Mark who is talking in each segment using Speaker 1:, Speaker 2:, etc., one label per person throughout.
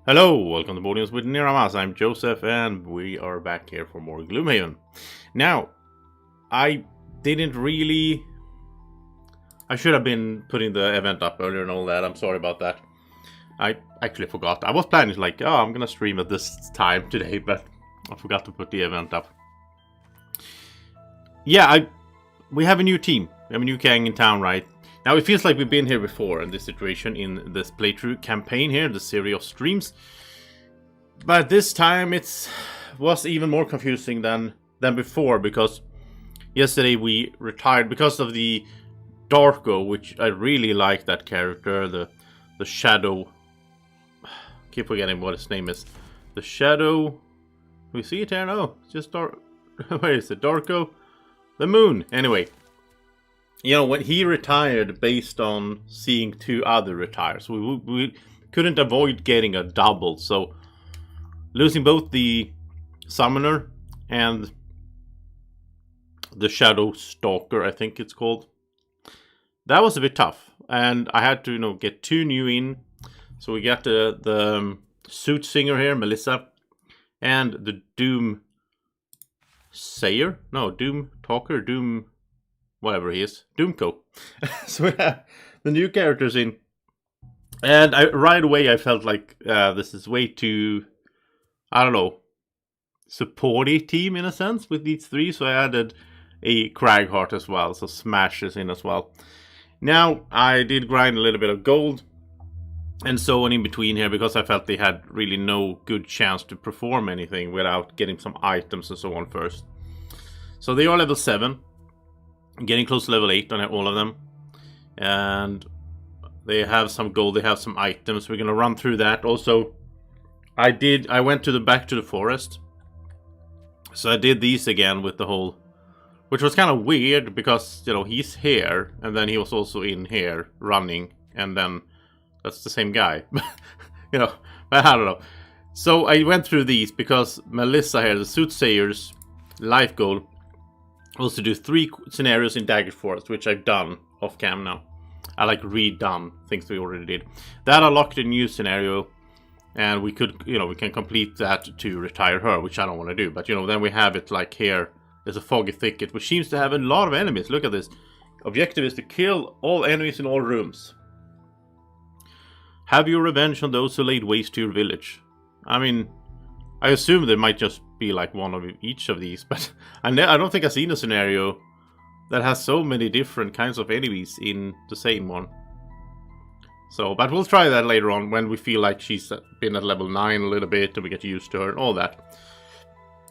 Speaker 1: Hello, welcome to Boardings with Niramas. I'm Joseph, and we are back here for more Gloomhaven. Now, I didn't really... I should have been putting the event up earlier and all that. I'm sorry about that. I actually forgot. I was planning like, oh, I'm gonna stream at this time today, but I forgot to put the event up. Yeah, we have a new team. We have a new gang in town, right? Now, it feels like we've been here before in this situation, in this playthrough campaign here, the series of streams. But this time was even more confusing than before, because yesterday we retired because of the Darko, which I really like that character, the Shadow. I keep forgetting what his name is. The Shadow. We see it here? No, it's just Dark. Where is it? Darko? The Moon. Anyway. You know, when he retired based on seeing two other retire, so we couldn't avoid getting a double. So losing both the Summoner and the Shadow Stalker, I think it's called, that was a bit tough. And I had to, get two new in. So we got the Suit Singer here, Melissa, and the Doom Sayer. No, Doom Talker, Doom... whatever he is, Doomco. So we have the new characters in, and right away I felt like this is way too, I don't know, supporty team in a sense with these three. So I added a Cragheart as well, so Smash is in as well. Now I did grind a little bit of gold and so on in between here, because I felt they had really no good chance to perform anything without getting some items and so on first. So they are level 7. Getting close to level 8 on all of them. And they have some gold, they have some items. We're going to run through that. Also, I went back to the forest. So I did these again with the whole... which was kind of weird because, he's here. And then he was also in here running. And then that's the same guy. But I don't know. So I went through these because Melissa here, the Soothsayer's life goal, was to do 3 scenarios in Dagger Forest, which I've done off cam now. I redone things we already did. That unlocked a new scenario, and we could, we can complete that to retire her, which I don't want to do. But then we have it like here. There's a foggy thicket, which seems to have a lot of enemies. Look at this. Objective is to kill all enemies in all rooms. Have your revenge on those who laid waste to your village. I mean, I assume there might just be like one of each of these, but I don't think I've seen a scenario that has so many different kinds of enemies in the same one. So, but we'll try that later on when we feel like she's been at level 9 a little bit and we get used to her and all that.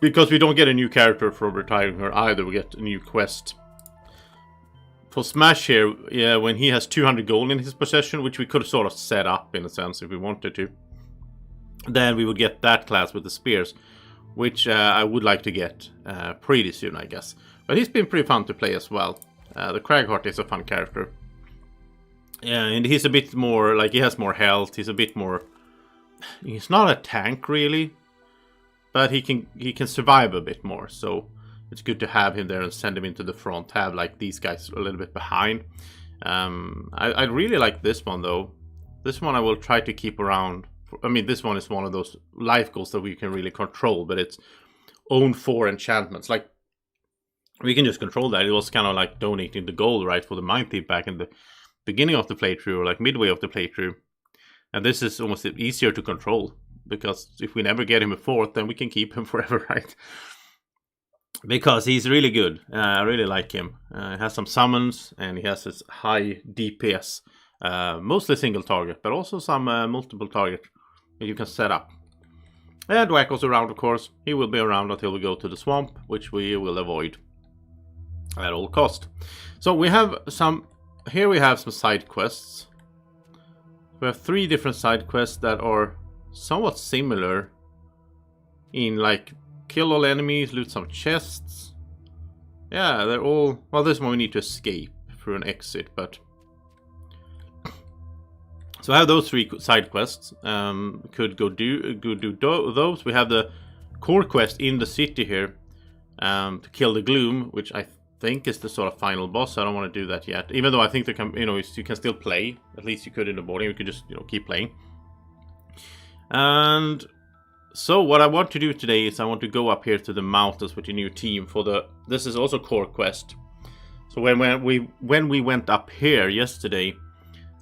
Speaker 1: Because we don't get a new character from retiring her either, we get a new quest. For Smash here, yeah, when he has 200 gold in his possession, which we could have sort of set up in a sense if we wanted to, then we would get that class with the spears, which I would like to get pretty soon, I guess. But he's been pretty fun to play as well. The Cragheart is a fun character. And he's a bit more, he has more health, he's a bit more... He's not a tank, really. But he can survive a bit more, so it's good to have him there and send him into the front. Have, these guys a little bit behind. I really like this one, though. This one I will try to keep around. I mean, this one is one of those life goals that we can really control, but it's own 4 enchantments. We can just control that. It was kind of like donating the gold, right, for the Mind Thief back in the beginning of the playthrough, or midway of the playthrough. And this is almost easier to control, because if we never get him a 4th, then we can keep him forever, right? Because he's really good. I really like him. He has some summons, and he has his high DPS. Mostly single target, but also some multiple target you can set up. And Wacko's around, of course. He will be around until we go to the swamp, which we will avoid at all cost. So we have some... Here we have some side quests. We have 3 different side quests that are somewhat similar in kill all enemies, loot some chests. Yeah, they're all... Well, this one we need to escape through an exit, but... So I have those 3 side quests. Could go do those. We have the core quest in the city here, to kill the Gloom, which I think is the sort of final boss. I don't want to do that yet, even though I think there can, you can still play. At least you could in the morning. You could just, keep playing. And so what I want to do today is I want to go up here to the mountains with the new team for the... This is also core quest. So when we went up here yesterday,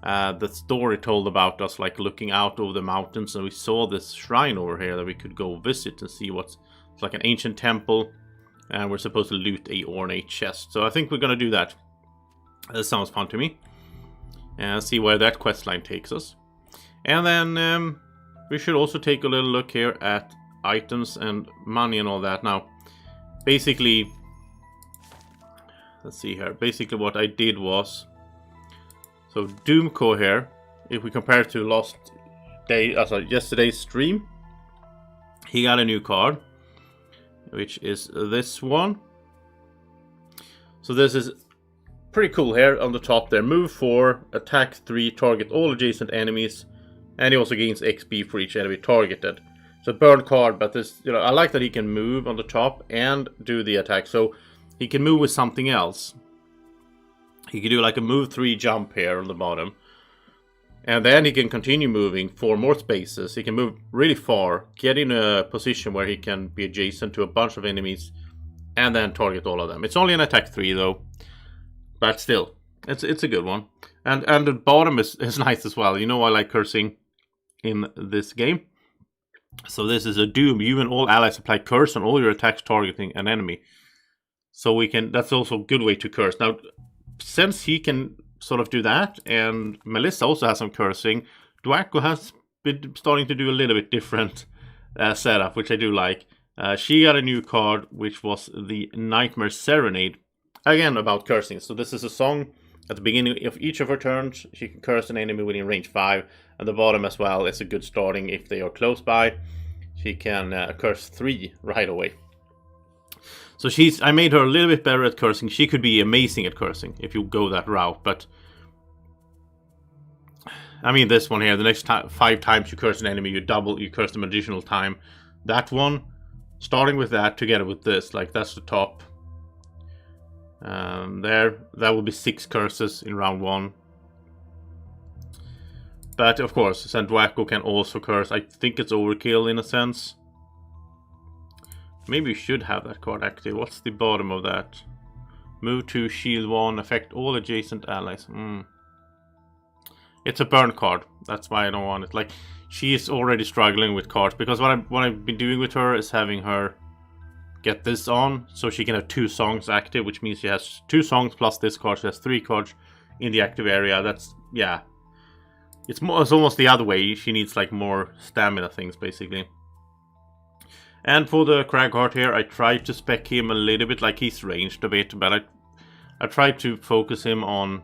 Speaker 1: the story told about us like looking out over the mountains, and we saw this shrine over here that we could go visit and see what's... It's like an ancient temple, and we're supposed to loot a ornate chest. So I think we're gonna do that. That sounds fun to me. And see where that quest line takes us. And then we should also take a little look here at items and money and all that. Now, basically, let's see here. Basically what I did was, so Doomco here, if we compare it to yesterday's stream, he got a new card, which is this one. So this is pretty cool here on the top there. Move 4, attack 3, target all adjacent enemies, and he also gains XP for each enemy targeted. It's a burn card, but this, you know, I like that he can move on the top and do the attack. So he can move with something else. He can do like a move 3 jump here on the bottom. And then he can continue moving 4 more spaces. He can move really far, get in a position where he can be adjacent to a bunch of enemies, and then target all of them. It's only an attack 3 though. But still, it's a good one. And the bottom is nice as well. You know I like cursing in this game. So this is a doom. You and all allies apply curse on all your attacks targeting an enemy. So we can, that's also a good way to curse. Now, since he can sort of do that, and Melissa also has some cursing, Dwacko has been starting to do a little bit different setup, which I do like. She got a new card, which was the Nightmare Serenade. Again, about cursing. So this is a song at the beginning of each of her turns. She can curse an enemy within range 5. At the bottom as well is a good starting if they are close by. She can curse 3 right away. So I made her a little bit better at cursing. She could be amazing at cursing if you go that route. But I mean this one here. The next 5 times you curse an enemy, you curse them additional time. That one, starting with that together with this, like that's the top. That will be 6 curses in round 1. But of course, Dwacko can also curse. I think it's overkill in a sense. Maybe we should have that card active. What's the bottom of that? Move 2, shield 1, affect all adjacent allies. It's a burn card. That's why I don't want it. Like, she is already struggling with cards, because what I've been doing with her is having her get this on, so she can have 2 songs active, which means she has 2 songs plus this card. She has 3 cards in the active area. That's, yeah, it's almost the other way. She needs like more stamina things basically. And for the Cragheart here, I tried to spec him a little bit, like he's ranged a bit, but I tried to focus him on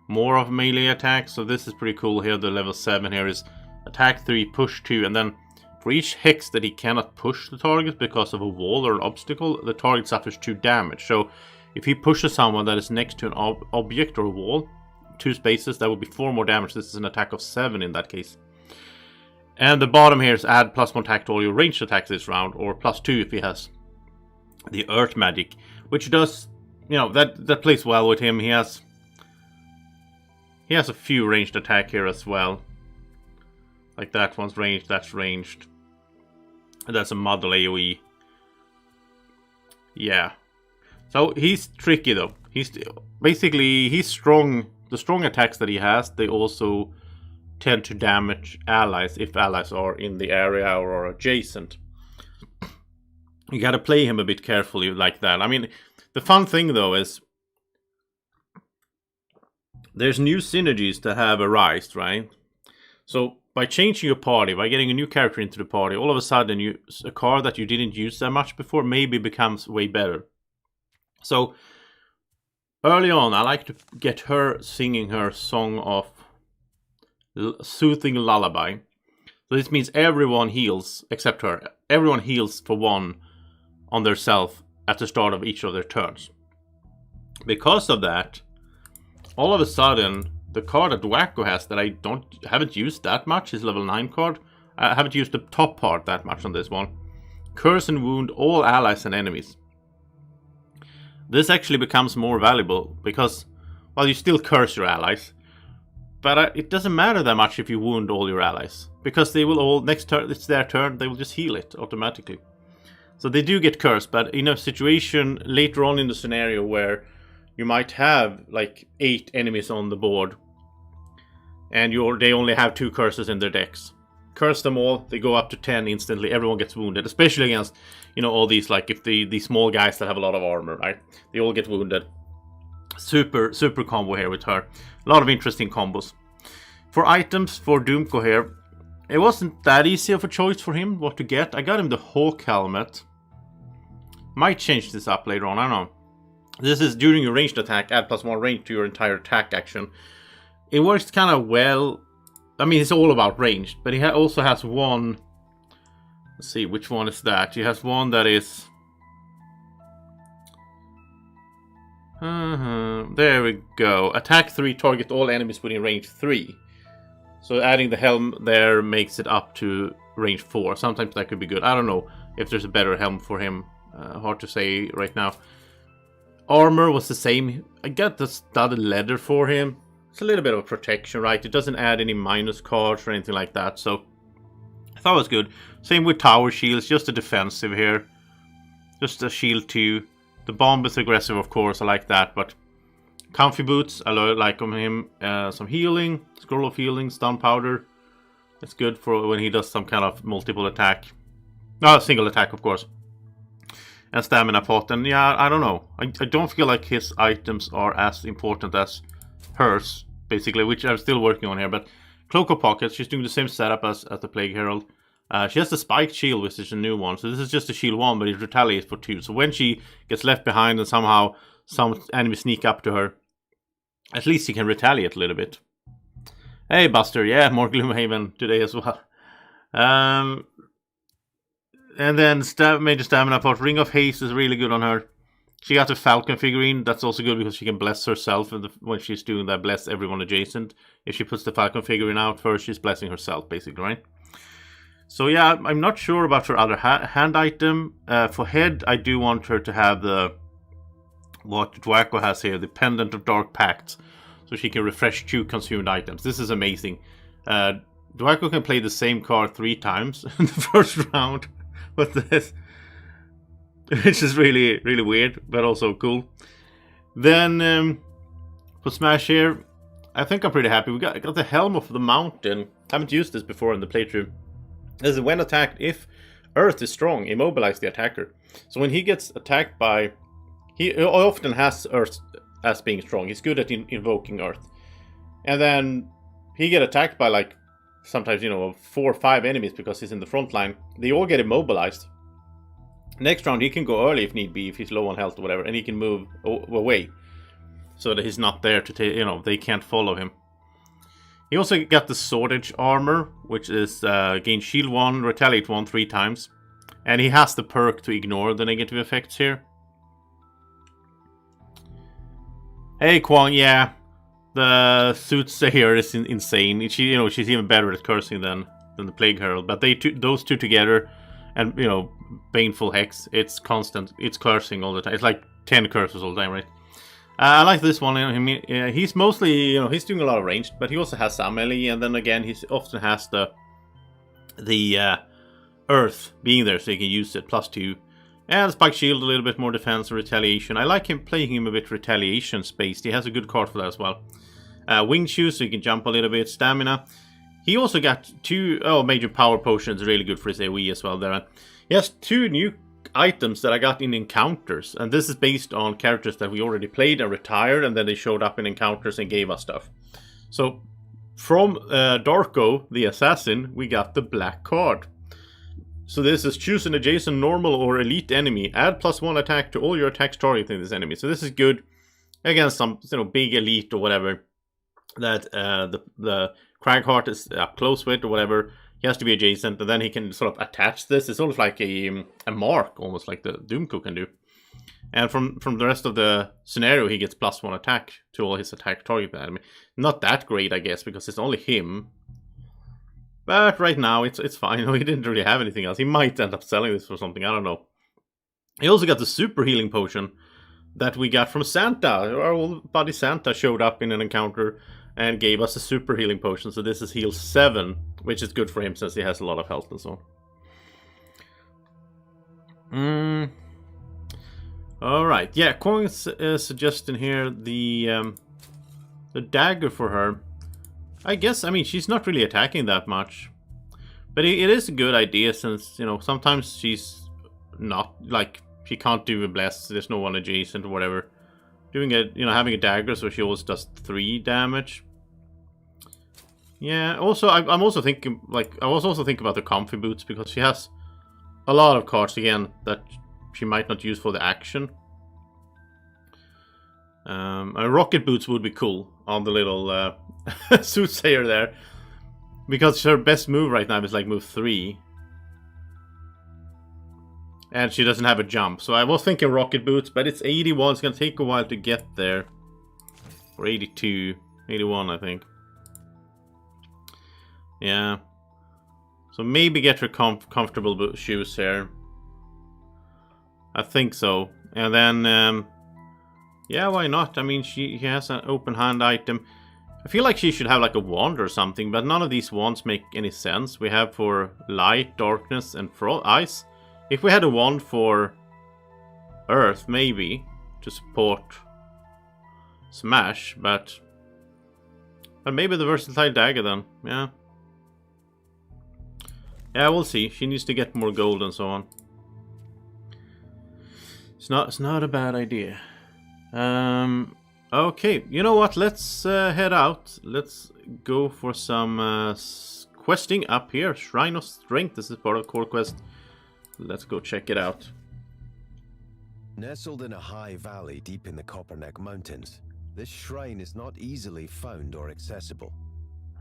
Speaker 1: more of melee attacks. So this is pretty cool here. The level 7 here is attack 3, push 2, and then for each hex that he cannot push the target because of a wall or an obstacle, the target suffers 2 damage. So if he pushes someone that is next to an object or a wall, 2 spaces, that would be 4 more damage. This is an attack of 7 in that case. And the bottom here is add +1 attack to all your ranged attacks this round, or +2 if he has the Earth Magic, which does, you know, that plays well with him. He has a few ranged attack here as well. Like that one's ranged, that's ranged. And that's a model AoE. Yeah. So he's tricky though. He's strong. The strong attacks that he has, they also tend to damage allies if allies are in the area or are adjacent. You gotta play him a bit carefully like that. I mean, the fun thing though is there's new synergies that have arisen, right? So by changing your party, by getting a new character into the party, all of a sudden a card that you didn't use that much before maybe becomes way better. So early on, I like to get her singing her song of soothing lullaby. So this means everyone heals except her. Everyone heals for 1 on their self at the start of each of their turns. Because of that, all of a sudden, the card that Dwacko has that I haven't used that much, his level 9 card. I haven't used the top part that much on this one. Curse and wound all allies and enemies. This actually becomes more valuable because, well, you still curse your allies, but it doesn't matter that much if you wound all your allies. because they will all, next turn, it's their turn, they will just heal it automatically. So they do get cursed, but in a situation later on in the scenario where you might have like 8 enemies on the board, and they only have 2 curses in their decks. Curse them all, they go up to 10 instantly, everyone gets wounded, especially against, you know, all these, like, if the small guys that have a lot of armor, right? They all get wounded. Super combo here with her. A lot of interesting combos. For items for Doomko here, it wasn't that easy of a choice for him what to get. I got him the Hawk Helmet. Might change this up later on, I don't know. This is during your ranged attack, add +1 range to your entire attack action. It works kind of well. I mean, it's all about ranged, but he also has one. Let's see, which one is that? He has one that is. There we go. Attack 3, target all enemies within range 3. So adding the helm there makes it up to range 4. Sometimes that could be good. I don't know if there's a better helm for him. Hard to say right now. Armor was the same. I got the studded leather for him. It's a little bit of a protection, right? It doesn't add any minus cards or anything like that, so I thought it was good. Same with tower shields, just a defensive here. Just a shield 2. The bomb is aggressive, of course, I like that, but comfy boots, I like on him. Some healing, scroll of healing, stun powder. It's good for when he does some kind of multiple attack. No, single attack, of course. And stamina pot, and yeah, I don't know. I don't feel like his items are as important as hers, basically, which I'm still working on here. But Cloak of Pockets, she's doing the same setup as the Plague Herald. She has the Spiked Shield, which is a new one. So this is just a shield 1, but it retaliates for 2. So when she gets left behind and somehow some enemies sneak up to her, at least she can retaliate a little bit. Hey, Buster. Yeah, more Gloomhaven today as well. And then Major Stamina Pot. Ring of Haste is really good on her. She got the Falcon figurine. That's also good because she can bless herself when she's doing that. Bless everyone adjacent. If she puts the Falcon figurine out first, she's blessing herself, basically, right? So yeah, I'm not sure about her other hand item. For head, I do want her to have what Dwako has here, the Pendant of Dark Pact. So she can refresh 2 consumed items. This is amazing. Dwako can play the same card 3 times in the first round with this. Which is really, really weird, but also cool. Then, for Smash here, I think I'm pretty happy. I got the Helm of the Mountain. I haven't used this before in the playthrough. This is when attacked, if Earth is strong, immobilize the attacker. So when he gets attacked by... He often has Earth as being strong. He's good at invoking Earth. And then he get attacked by, like, sometimes, 4 or 5 enemies because he's in the front line. They all get immobilized. Next round, he can go early if need be, if he's low on health or whatever, and he can move away. So that he's not there to take, they can't follow him. He also got the Sword Edge armor, which is gain shield 1, retaliate 1 3 times. And he has the perk to ignore the negative effects here. Hey, Kwang, yeah. The suits here is insane. She's even better at cursing than the Plague Herald. But those two together... And, Baneful Hex, it's constant. It's cursing all the time. It's like 10 curses all the time, right? I like this one. He's mostly, he's doing a lot of ranged, but he also has some melee. And then again, he often has the Earth being there, so he can use it, +2. And Spike Shield, a little bit more defense and retaliation. I like playing him a bit retaliation spaced. He has a good card for that as well. Wing Shoes, so he can jump a little bit. Stamina. He also got 2 major power potions, really good for his AoE as well there. He has 2 new items that I got in encounters, and this is based on characters that we already played and retired, and then they showed up in encounters and gave us stuff. So, from Darko, the assassin, we got the black card. So this is choose an adjacent normal or elite enemy, add +1 attack to all your attacks targeting this enemy. So this is good against some big elite or whatever that the Cragheart is up close with or whatever. He has to be adjacent, and then he can sort of attach this. It's sort of like a mark, almost like the Doomko can do. And from the rest of the scenario, he gets +1 attack to all his attack target enemy. Not that great, I guess, because it's only him. But right now, it's fine. He didn't really have anything else. He might end up selling this for something, I don't know. He also got the super healing potion. that we got from Santa. Our old buddy Santa showed up in an encounter and gave us a super healing potion. So this is heal 7, which is good for him since he has a lot of health and so on. Alright, yeah, Kwong is suggesting here the dagger for her. I guess, I mean, she's not really attacking that much. But it is a good idea since, you know, sometimes she's not, like, she can't do a bless, there's no one adjacent or whatever. Doing it, you know, having a dagger so she always does 3 damage. Yeah, also, I'm also thinking, like, I was also thinking about the comfy boots because she has a lot of cards, again, that she might not use for the action. Rocket boots would be cool on the little soothsayer there. Because her best move right now is like move 3. And she doesn't have a jump. So I was thinking rocket boots, but it's 81. It's going to take a while to get there. Or 82. 81, I think. Yeah. So maybe get her comfortable shoes here. I think so. And then, yeah, why not? I mean, she has an open hand item. I feel like she should have like a wand or something, but none of these wands make any sense. We have for light, darkness, and for ice. If we had a wand for earth, maybe, to support smash, but maybe the versatile dagger then, yeah. Yeah, we'll see. She needs to get more gold and so on. It's not a bad idea. Okay, you know what? Let's head out. Let's go for some questing up here. Shrine of Strenght. This is part of core quest. Let's go check it out.
Speaker 2: Nestled in a high valley deep in the Copperneck Mountains, this shrine is not easily found or accessible.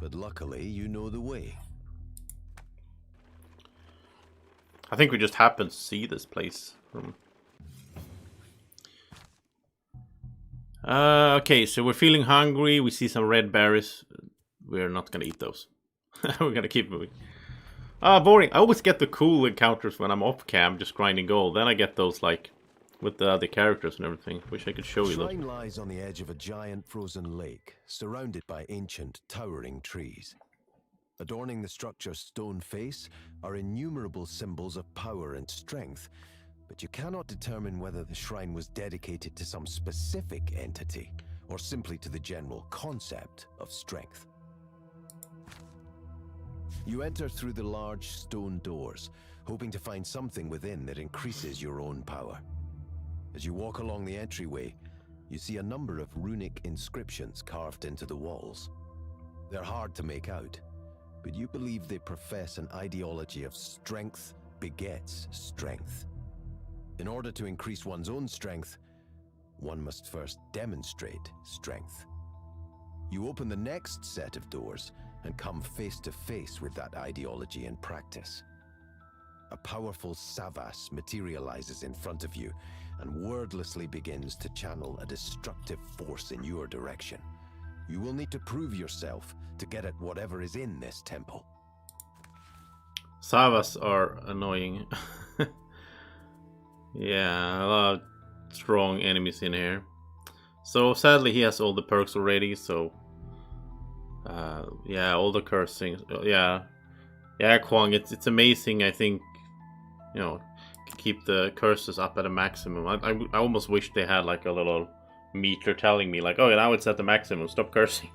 Speaker 2: But luckily, you know the way.
Speaker 1: I think we just happened to see this place from... okay, so we're feeling hungry. We see some red berries. We're not gonna eat those. We're gonna keep moving. Boring. I always get the cool encounters when I'm off cam, just grinding gold. Then I get those, like, with the other characters and everything. Wish I could show you those.
Speaker 2: The shrine lies on the edge of a giant frozen lake, surrounded by ancient, towering trees. Adorning the structure's stone face are innumerable symbols of power and strength, but you cannot determine whether the shrine was dedicated to some specific entity, or simply to the general concept of strength. You enter through the large stone doors, hoping to find something within that increases your own power. As you walk along the entryway, you see a number of runic inscriptions carved into the walls. They're hard to make out, but you believe they profess an ideology of strength begets strength. In order to increase one's own strength, one must first demonstrate strength. You open the next set of doors and come face to face with that ideology in practice. A powerful savas materializes in front of you and wordlessly begins to channel a destructive force in your direction. You will need to prove yourself to get at whatever is in this temple.
Speaker 1: Savas are annoying. Yeah, a lot of strong enemies in here. So sadly he has all the perks already, so yeah, all the cursing. Yeah, Kwong, it's amazing. I think, you know, keep the curses up at a maximum. I almost wish they had like a little meter telling me like, oh, now it's at the maximum, stop cursing.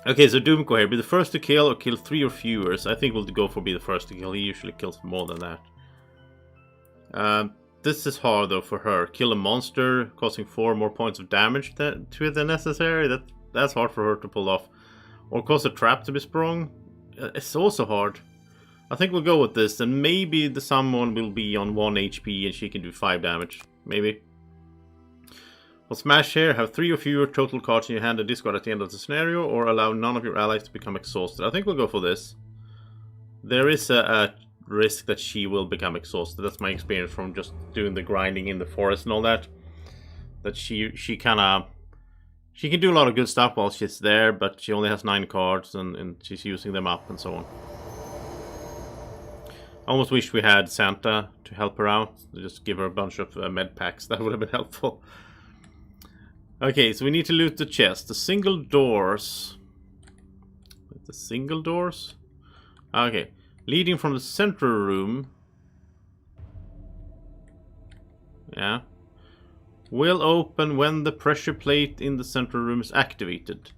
Speaker 1: Okay, so Doomko here, be the first to kill or kill 3 or fewer. I think we'll go for be the first to kill. He usually kills more than that. This is hard though for her. Kill a monster, causing 4 more points of damage to it than necessary. That's hard for her to pull off. Or cause a trap to be sprung. It's also hard. I think we'll go with this, and maybe the summon will be on 1 HP and she can do 5 damage. Maybe. Well, smash here, have 3 or fewer total cards in your hand and discard at the end of the scenario, or allow none of your allies to become exhausted. I think we'll go for this. There is a risk that she will become exhausted. That's my experience from just doing the grinding in the forest and all that. That she can do a lot of good stuff while she's there, but she only has 9 cards and she's using them up and so on. I almost wish we had Santa to help her out. Just give her a bunch of med packs. That would have been helpful. Okay, so we need to loot the chest. The single doors. The single doors? Okay. Leading from the central room. Yeah. Will open when the pressure plate in the central room is activated.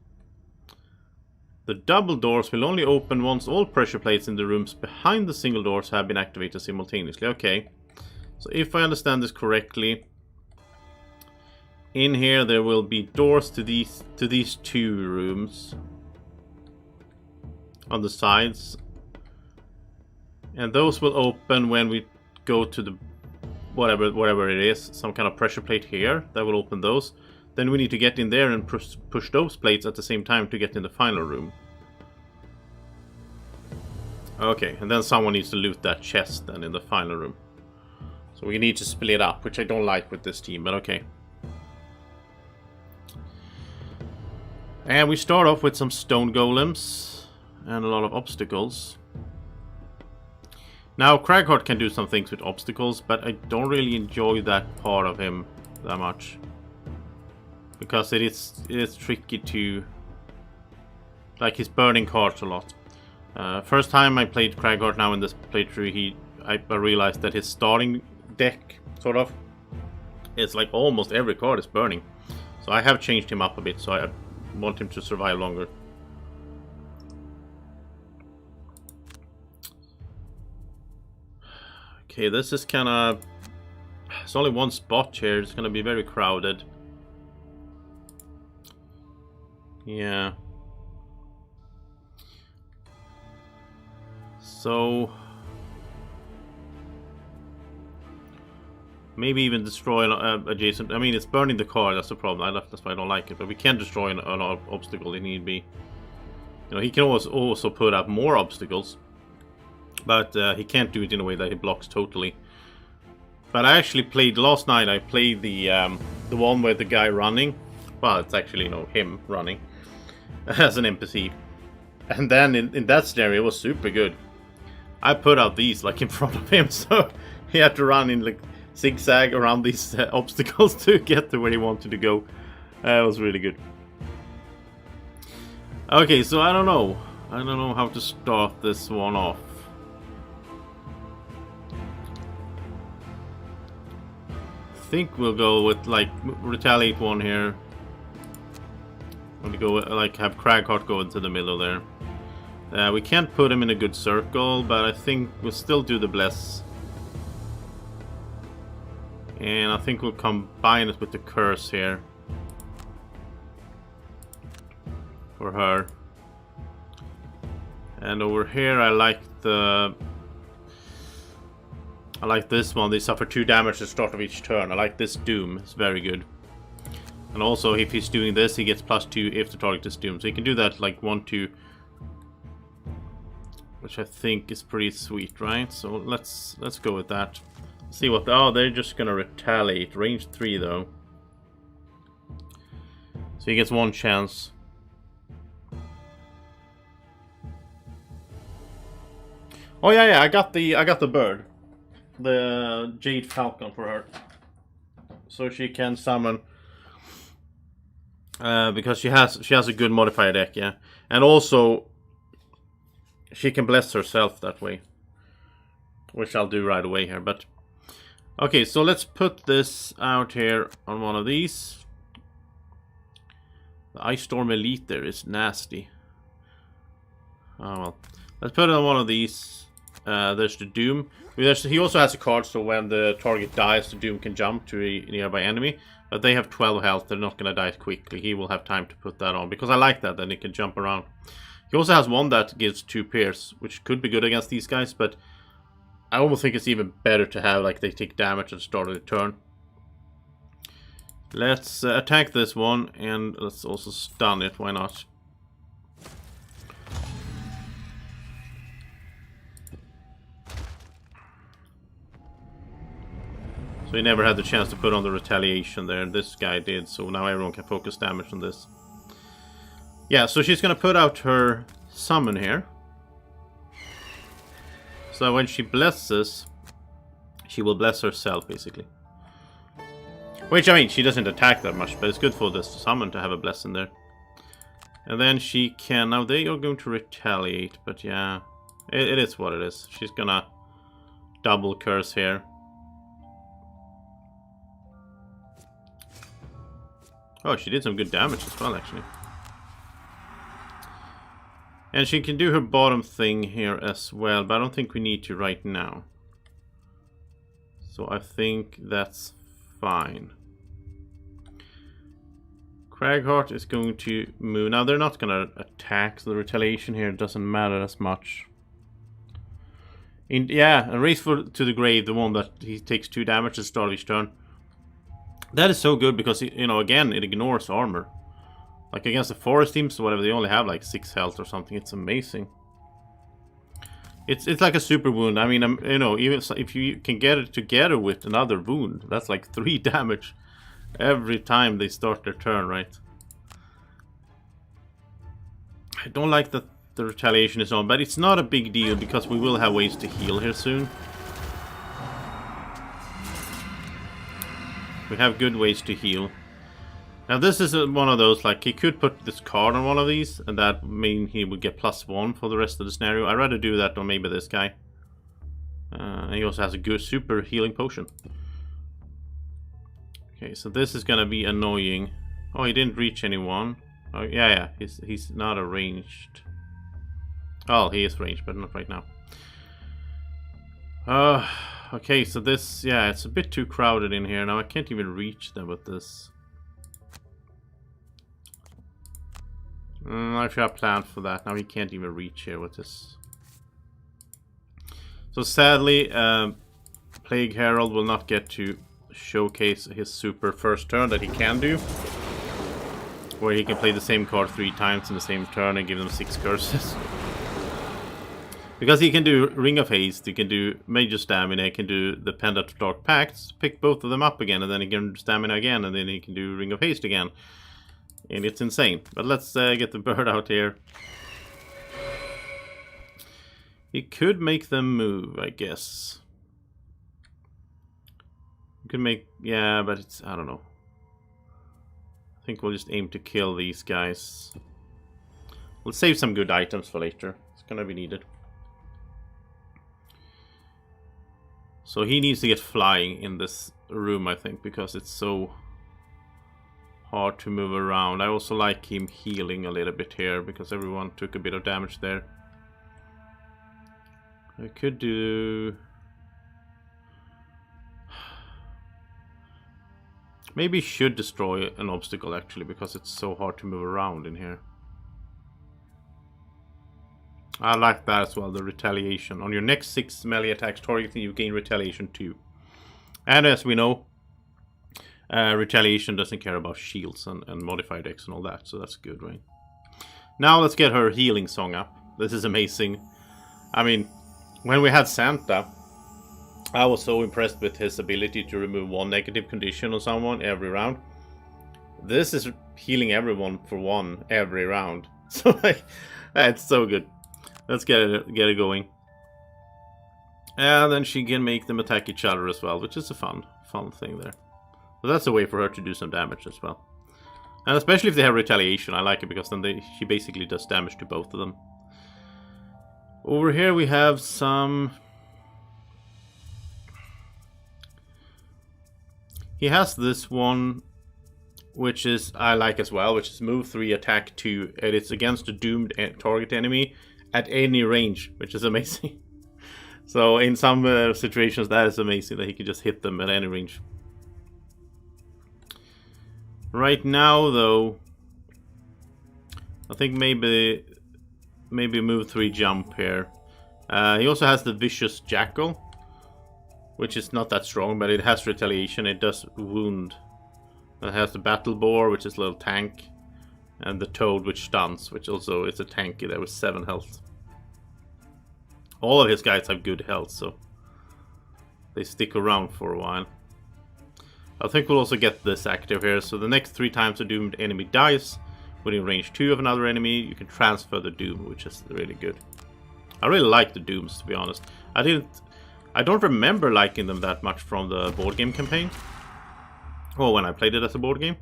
Speaker 1: The double doors will only open once all pressure plates in the rooms behind the single doors have been activated simultaneously. Okay. So if I understand this correctly, in here there will be doors to these two rooms on the sides. And those will open when we go to the whatever it is, some kind of pressure plate here that will open those. Then we need to get in there and push those plates at the same time to get in the final room. Okay, and then someone needs to loot that chest then in the final room. So we need to split up, which I don't like with this team, but okay. And we start off with some stone golems and a lot of obstacles. Now, Craghart can do some things with obstacles, but I don't really enjoy that part of him that much. Because it is tricky to... Like, he's burning cards a lot. First time I played Craghart now in this playthrough, I realized that his starting deck, sort of, is like almost every card is burning. So I have changed him up a bit, so I want him to survive longer. Okay, this is kind of... There's only one spot here. It's going to be very crowded. Yeah. So... Maybe even destroy adjacent... I mean, it's burning the car. That's the problem. That's why I don't like it. But we can destroy an obstacle if need be. You know, he can also put up more obstacles. But he can't do it in a way that he blocks totally. But I actually played last night. I played the one with the guy running. Well, it's actually, you know, him running as an NPC. And then in that scenario, it was super good. I put out these like in front of him, so he had to run in like zigzag around these obstacles to get to where he wanted to go. It was really good. Okay, so I don't know how to start this one off. I think we'll go with like retaliate one here. I'm gonna go like have Craghart go into the middle there. We can't put him in a good circle, but I think we'll still do the bless. And I think we'll combine it with the curse here. For her. And over here I like this one. They suffer 2 damage at the start of each turn. I like this doom. It's very good. And also if he's doing this, he gets +2 if the target is doomed. So he can do that like 1, 2. Which I think is pretty sweet, right? So let's go with that. See what... Oh, they're just gonna retaliate. Range 3 though. So he gets 1 chance. Oh yeah, I got the bird. The Jade Falcon for her. So she can summon because she has a good modifier deck, yeah. And also she can bless herself that way. Which I'll do right away here, but okay, so let's put this out here on one of these. The Ice Storm Elite there is nasty. Oh well. Let's put it on one of these. There's the Doom. He also has a card, so when the target dies, the Doom can jump to a nearby enemy. But they have 12 health, they're not going to die quickly. He will have time to put that on, because I like that, then he can jump around. He also has one that gives 2 pierce, which could be good against these guys, but I almost think it's even better to have, like, they take damage at the start of the turn. Let's attack this one, and let's also stun it, why not? So he never had the chance to put on the retaliation there. This guy did, so now everyone can focus damage on this. Yeah, so she's gonna put out her summon here. So when she blesses, she will bless herself, basically. Which, I mean, she doesn't attack that much, but it's good for this summon to have a blessing there. And then she can... Now they are going to retaliate, but yeah, it is what it is. She's gonna double curse here. Oh, she did some good damage as well, actually. And she can do her bottom thing here as well, but I don't think we need to right now. So I think that's fine. Cragheart is going to move. Now they're not going to attack, so the retaliation here doesn't matter as much. Yeah, and Race to the Grave, the one that he takes 2 damage at the start of each turn. That is so good because, you know, again, it ignores armor. Like against the forest teams or whatever, they only have like 6 health or something. It's amazing. It's like a super wound. I mean, you know, even if you can get it together with another wound, that's like 3 damage every time they start their turn, right? I don't like that the retaliation is on, but it's not a big deal because we will have ways to heal here soon. We have good ways to heal. Now this is one of those, like, he could put this card on one of these, and that mean he would get +1 for the rest of the scenario. I'd rather do that on maybe this guy. He also has a good super healing potion. Okay, so this is gonna be annoying. Oh, he didn't reach anyone. Oh, yeah, he's not ranged. Oh, he is ranged, but not right now. Okay, so this, yeah, it's a bit too crowded in here. Now I can't even reach them with this. I should have planned for that. Now he can't even reach here with this. So sadly, Plague Herald will not get to showcase his super first turn that he can do. Where he can play the same card 3 times in the same turn and give them 6 curses. Because he can do Ring of Haste, he can do Major Stamina, he can do the Pendant of Dark Pacts, pick both of them up again, and then he can Stamina again, and then he can do Ring of Haste again. And it's insane. But let's get the bird out here. He could make them move, I guess. He could make... Yeah, but it's... I don't know. I think we'll just aim to kill these guys. We'll save some good items for later. It's gonna be needed. So he needs to get flying in this room, I think, because it's so hard to move around. I also like him healing a little bit here, because everyone took a bit of damage there. I could do... Maybe should destroy an obstacle, actually, because it's so hard to move around in here. I like that as well, the retaliation. On your next 6 melee attacks targeting, you gain retaliation 2. And as we know, retaliation doesn't care about shields and modified X and all that, so that's good, right? Now let's get her healing song up. This is amazing. I mean, when we had Santa, I was so impressed with his ability to remove 1 negative condition on someone every round. This is healing everyone for 1 every round. So like, it's so good. Let's get it going. And then she can make them attack each other as well, which is a fun thing there. So that's a way for her to do some damage as well. And especially if they have retaliation, I like it, because then she basically does damage to both of them. Over here we have some... He has this one, which is I like as well, which is move 3, attack 2, and it's against a doomed target enemy at any range, which is amazing. So in some situations that is amazing, that he can just hit them at any range. Right now though, I think maybe move 3 jump here. He also has the Vicious Jackal, which is not that strong, but it has retaliation. It does wound. It has the Battle Boar, which is a little tank, and the Toad, which stuns, which also is a tanky there with 7 health. All of his guys have good health, so they stick around for a while. I think we'll also get this active here. So the next 3 times a doomed enemy dies within range 2 of another enemy, you can transfer the doom, which is really good. I really like the dooms, to be honest. I don't remember liking them that much from the board game campaign. Or when I played it as a board game.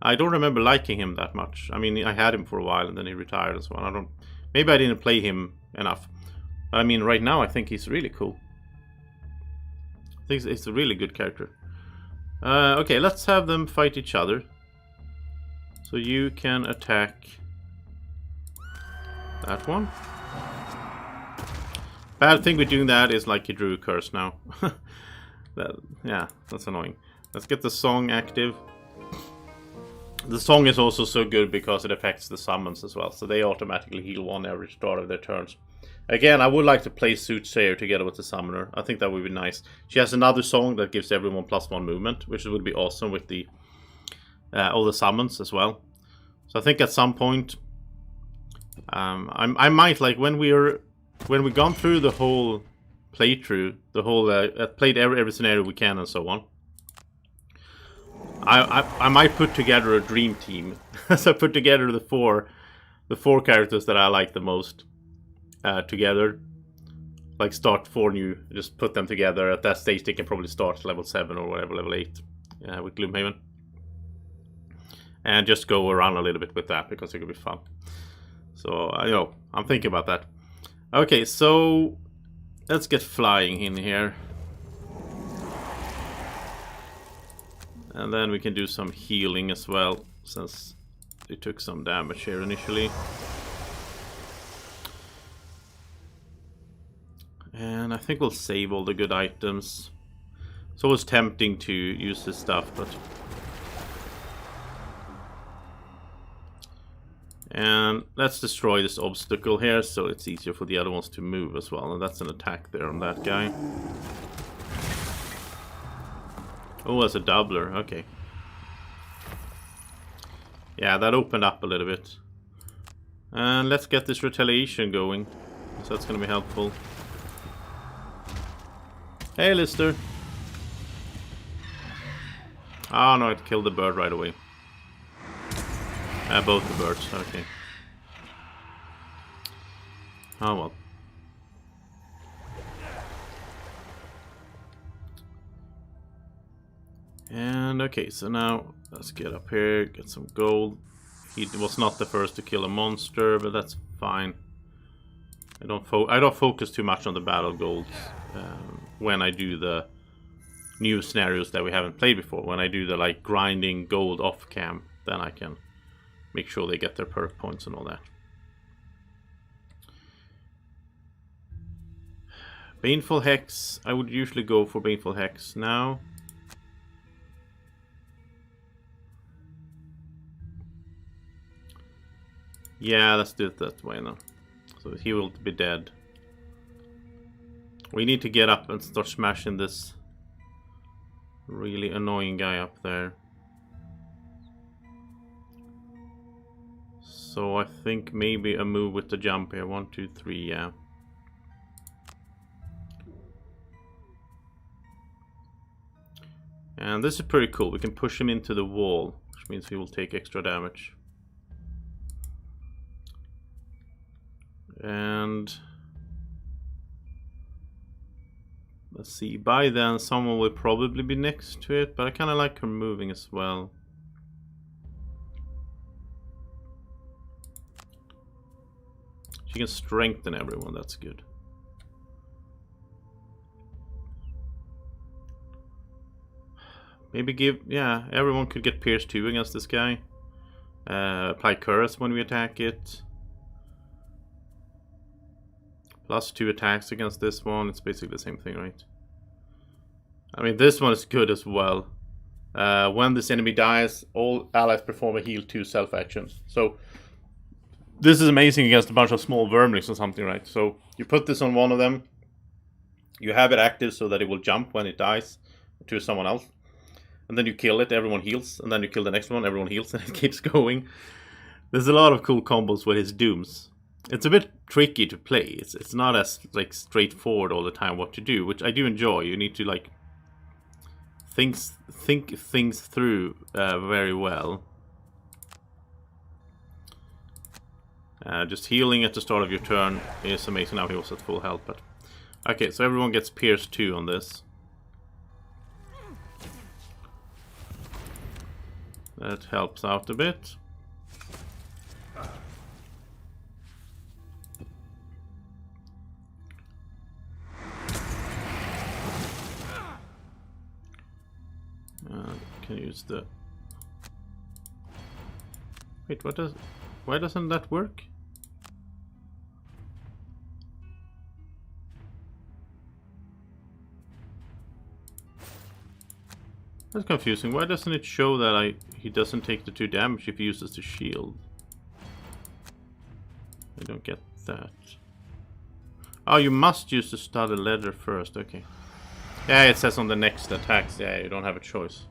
Speaker 1: I don't remember liking him that much. I mean, I had him for a while and then he retired and so on. Maybe I didn't play him enough. But I mean, right now I think he's really cool. I think he's a really good character. Okay, let's have them fight each other. So you can attack that one. Bad thing with doing that is like you drew a curse now. Yeah, that's annoying. Let's get the song active. The song is also so good because it affects the summons as well. So they automatically heal 1 every start of their turns. Again, I would like to play Soothsayer together with the Summoner. I think that would be nice. She has another song that gives everyone +1 movement, which would be awesome with the all the summons as well. So I think at some point, I might, like, when we've gone through the whole playthrough, the whole played every scenario we can and so on. I might put together a dream team. So I put together the four characters that I like the most together. Like start 4 new, just put them together. At that stage they can probably start level 7 or whatever, level 8 with Gloomhaven. And just go around a little bit with that because it could be fun. So, you know, I'm thinking about that. Okay, so let's get flying in here. And then we can do some healing as well, since they took some damage here initially. And I think we'll save all the good items. It's always tempting to use this stuff, but... And let's destroy this obstacle here, so it's easier for the other ones to move as well. And that's an attack there on that guy. Oh, that's a doubler, okay. Yeah, that opened up a little bit. And let's get this retaliation going. So that's going to be helpful. Hey, Lister. Oh no, it killed the bird right away. Both the birds, okay. Oh well. And okay, so now let's get up here, get some gold. He was not the first to kill a monster, but that's fine. I don't focus too much on the battle golds when I do the new scenarios that we haven't played before. When I do the like grinding gold off cam, then I can make sure they get their perk points and all that. Baneful Hex. I would usually go for Baneful Hex now. Yeah, let's do it that way now. So he will be dead. We need to get up and start smashing this really annoying guy up there. So I think maybe a move with the jump here. 1, 2, 3, yeah. And this is pretty cool. We can push him into the wall, which means he will take extra damage. And let's see, by then someone will probably be next to it, but I kind of like her moving as well. She can strengthen everyone, that's good. Maybe give, yeah, everyone could get Pierce 2 against this guy. Apply Curse when we attack it. +2 attacks against this one. It's basically the same thing, right? I mean, this one is good as well. When this enemy dies, all allies perform a heal 2 self-actions. So, this is amazing against a bunch of small vermlings or something, right? So, you put this on one of them. You have it active so that it will jump when it dies to someone else. And then you kill it, everyone heals. And then you kill the next one, everyone heals, and it keeps going. There's a lot of cool combos with his dooms. It's a bit tricky to play. It's not as like straightforward all the time what to do, which I do enjoy. You need to like think things through very well. Just healing at the start of your turn is amazing. Now he was at full health, but Okay, so everyone gets pierced 2 on this. That helps out a bit. Can use the... Wait, why doesn't that work? That's confusing. Why doesn't it show that he doesn't take the 2 damage if he uses the shield? I don't get that. Oh, you must use the studded leather first. Okay. Yeah, it says on the next attacks. Yeah, you don't have a choice.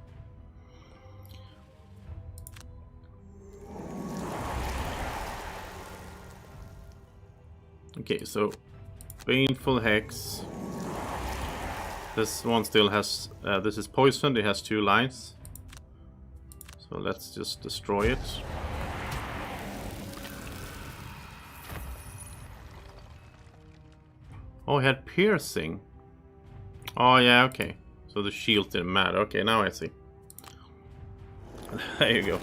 Speaker 1: Okay, so Baneful Hex. This one still has, this is poisoned, it has 2 lines. So let's just destroy it. Oh, he had piercing. Oh yeah, okay. So the shield didn't matter. Okay, now I see. There you go.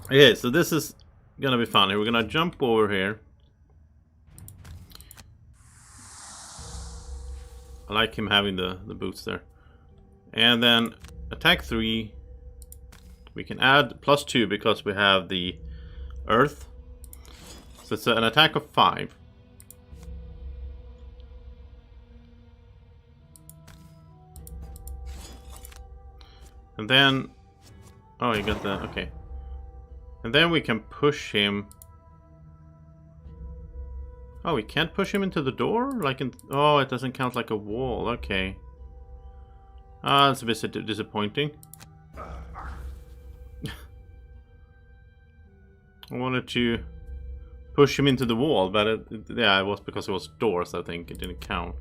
Speaker 1: Okay, so this is gonna be fun. We're gonna jump over here. I like him having the boots there. And then attack 3. We can add +2 because we have the earth. So it's an attack of 5. And then... Oh, you got the... Okay. And then we can push him... Oh, we can't push him into the door? Like in... Oh, it doesn't count like a wall. Okay. Ah, that's a bit disappointing. I wanted to push him into the wall, but yeah, it was because it was doors, I think. It didn't count.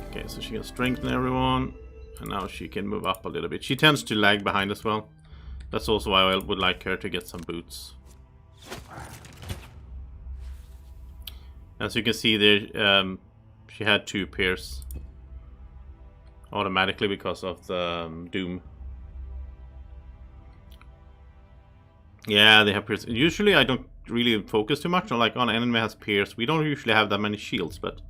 Speaker 1: Okay, so she can strengthen everyone. And now she can move up a little bit. She tends to lag behind as well. That's also why I would like her to get some boots. As you can see there, she had 2 pierce automatically because of the doom. Yeah, they have pierce. Usually I don't really focus too much on like on enemy has pierce. We don't usually have that many shields, but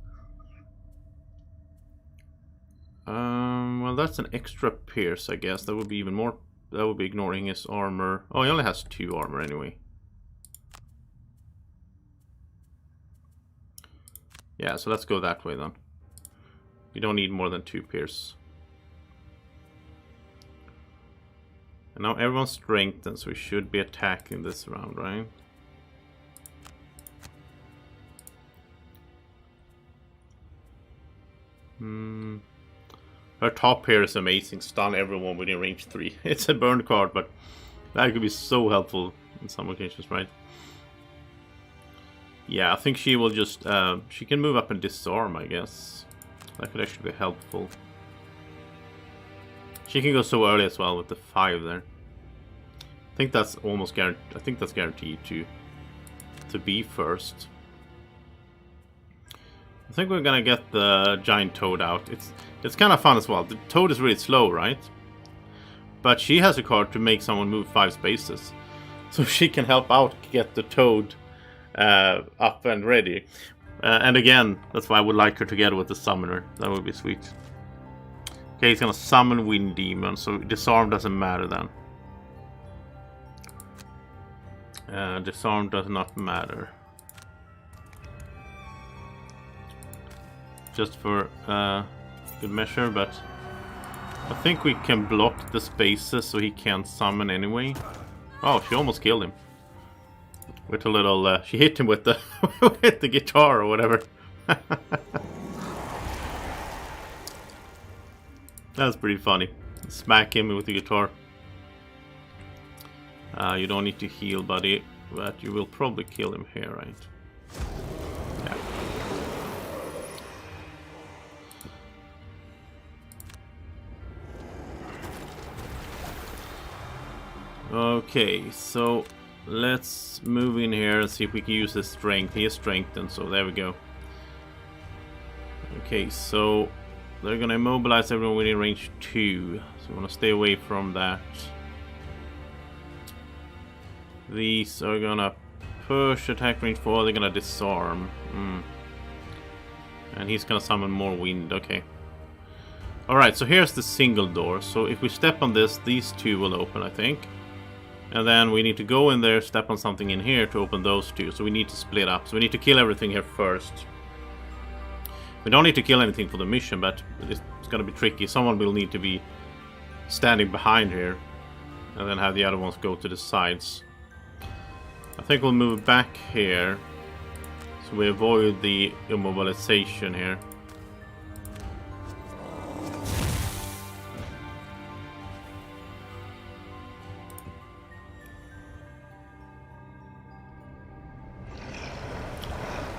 Speaker 1: well, that's an extra pierce, I guess. That would be even more. That would be ignoring his armor. Oh, he only has 2 armor anyway. Yeah, so let's go that way then. We don't need more than 2 pierce. And now everyone's strengthened, so we should be attacking this round, right? Her top here is amazing. Stun everyone within range 3. It's a burn card, but that could be so helpful in some occasions, right? Yeah, I think she will just... she can move up and disarm, I guess. That could actually be helpful. She can go so early as well with the 5 there. I think that's almost guaranteed. I think that's guaranteed to be first. I think we're gonna get the giant toad out. It's kind of fun as well. The toad is really slow, right? But she has a card to make someone move 5 spaces. So she can help out get the toad up and ready. And again, that's why I would like her together with the summoner. That would be sweet. Okay, he's gonna summon Wind Demon, so disarm doesn't matter then. Disarm does not matter. Just for good measure, but I think we can block the spaces so he can't summon anyway. Oh, she almost killed him. With a little, she hit him with the with the guitar or whatever. That's pretty funny. Smack him with the guitar. You don't need to heal, buddy, but you will probably kill him here, right? Yeah. Okay, so let's move in here and see if we can use his strength. He is strengthened, so there we go. Okay, so they're gonna immobilize everyone within range 2. So we want to stay away from that. These are gonna push, attack range 4, they're gonna disarm. And he's gonna summon more wind, okay. Alright, so here's the single door. So if we step on this, these two will open, I think. And then we need to go in there, step on something in here to open those two. So we need to split up. So we need to kill everything here first. We don't need to kill anything for the mission, but it's gonna be tricky. Someone will need to be standing behind here. And then have the other ones go to the sides. I think we'll move back here. So we avoid the immobilization here.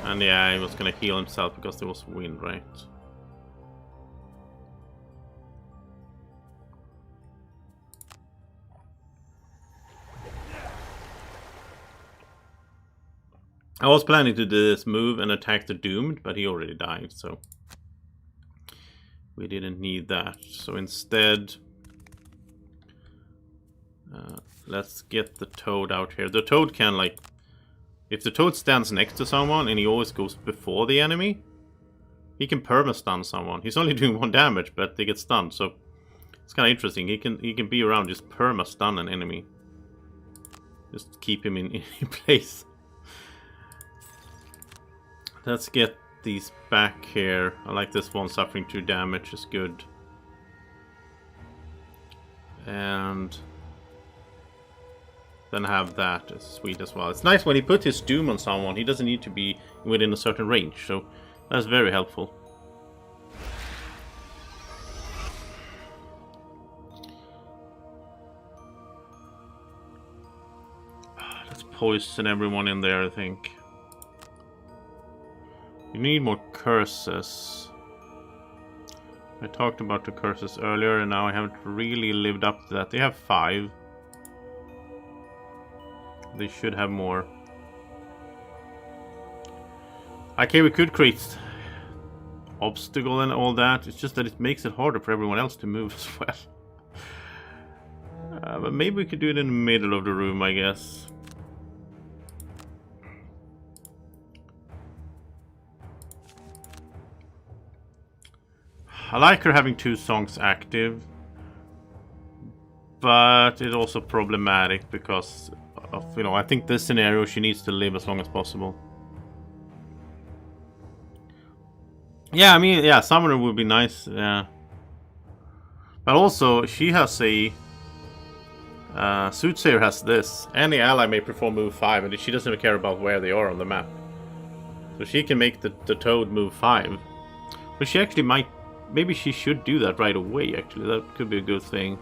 Speaker 1: And yeah, he was gonna heal himself because there was wind, right? I was planning to do this move and attack the Doomed, but he already died, so we didn't need that. So instead, let's get the Toad out here. The Toad can, like, if the Toad stands next to someone and he always goes before the enemy, he can perma-stun someone. He's only doing 1 damage, but they get stunned, so it's kind of interesting. He can be around, just perma-stun an enemy. Just keep him in place. Let's get these back here. I like this one, suffering 2 damage is good. And then have that as sweet as well. It's nice when he puts his doom on someone, he doesn't need to be within a certain range, so that's very helpful. Let's poison everyone in there, I think. You need more curses. I talked about the curses earlier and now I haven't really lived up to that. They have 5. They should have more. Okay, we could create obstacle and all that. It's just that it makes it harder for everyone else to move as well. But maybe we could do it in the middle of the room, I guess. I like her having 2 songs active, but it's also problematic because of, you know, I think this scenario she needs to live as long as possible. Yeah, I mean, yeah, Summoner would be nice, yeah. But also, she has a... Soothsayer has this. Any ally may perform move 5, and she doesn't even care about where they are on the map. So she can make the Toad move 5. But she actually might... Maybe she should do that right away, actually. That could be a good thing.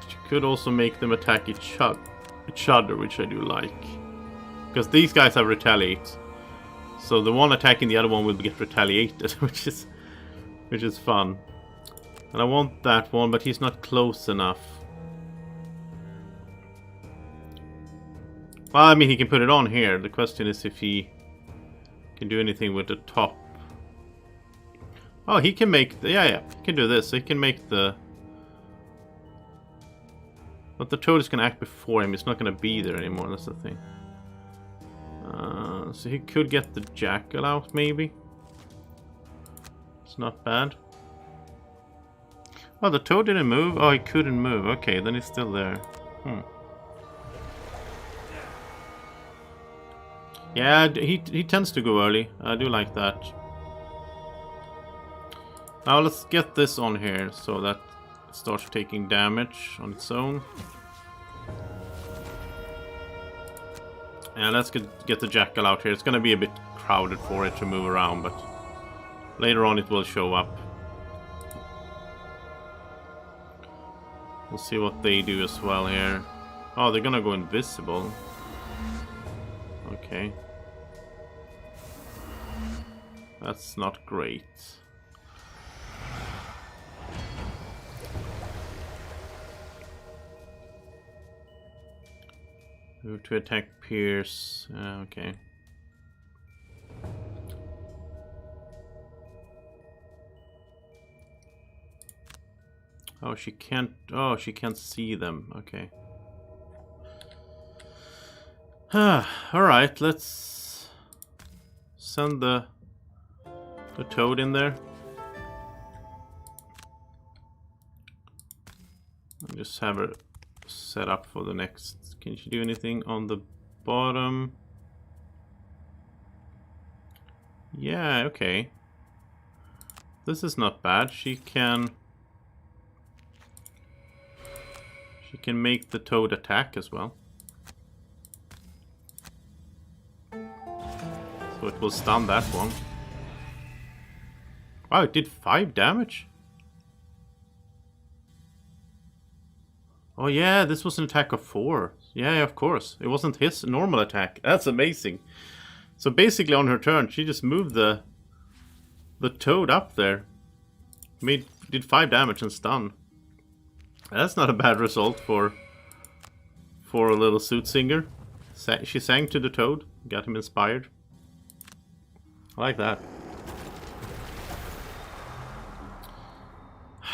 Speaker 1: She could also make them attack each other, which I do like. Because these guys have retaliate. So the one attacking the other one will get retaliated, which is fun. And I want that one, but he's not close enough. Well, I mean, he can put it on here. The question is if he can do anything with the top. Oh, he can make... Yeah, he can do this. So he can make the... But the Toad is going to act before him. He's not going to be there anymore. That's the thing. So he could get the Jackal out, maybe. It's not bad. Oh, the Toad didn't move? Oh, he couldn't move. Okay, then he's still there. Yeah, he tends to go early. I do like that. Now let's get this on here so that it starts taking damage on its own. And let's get the Jackal out here. It's going to be a bit crowded for it to move around, but later on it will show up. We'll see what they do as well here. Oh, they're gonna go invisible. Okay. That's not great. Move to attack Pierce. Okay. Oh, she can't. Oh, she can't see them. Okay. All right. Let's send the toad in there. I'll just have her set up for the next. Can she do anything on the bottom? Yeah. Okay. This is not bad. She can make the toad attack as well. So it will stun that one. Wow, it did 5 damage? Oh yeah, this was an attack of 4. Yeah, of course. It wasn't his normal attack. That's amazing. So basically on her turn, she just moved the toad up there. Did 5 damage and stun. That's not a bad result for a little suit singer. She sang to the toad, got him inspired. I like that.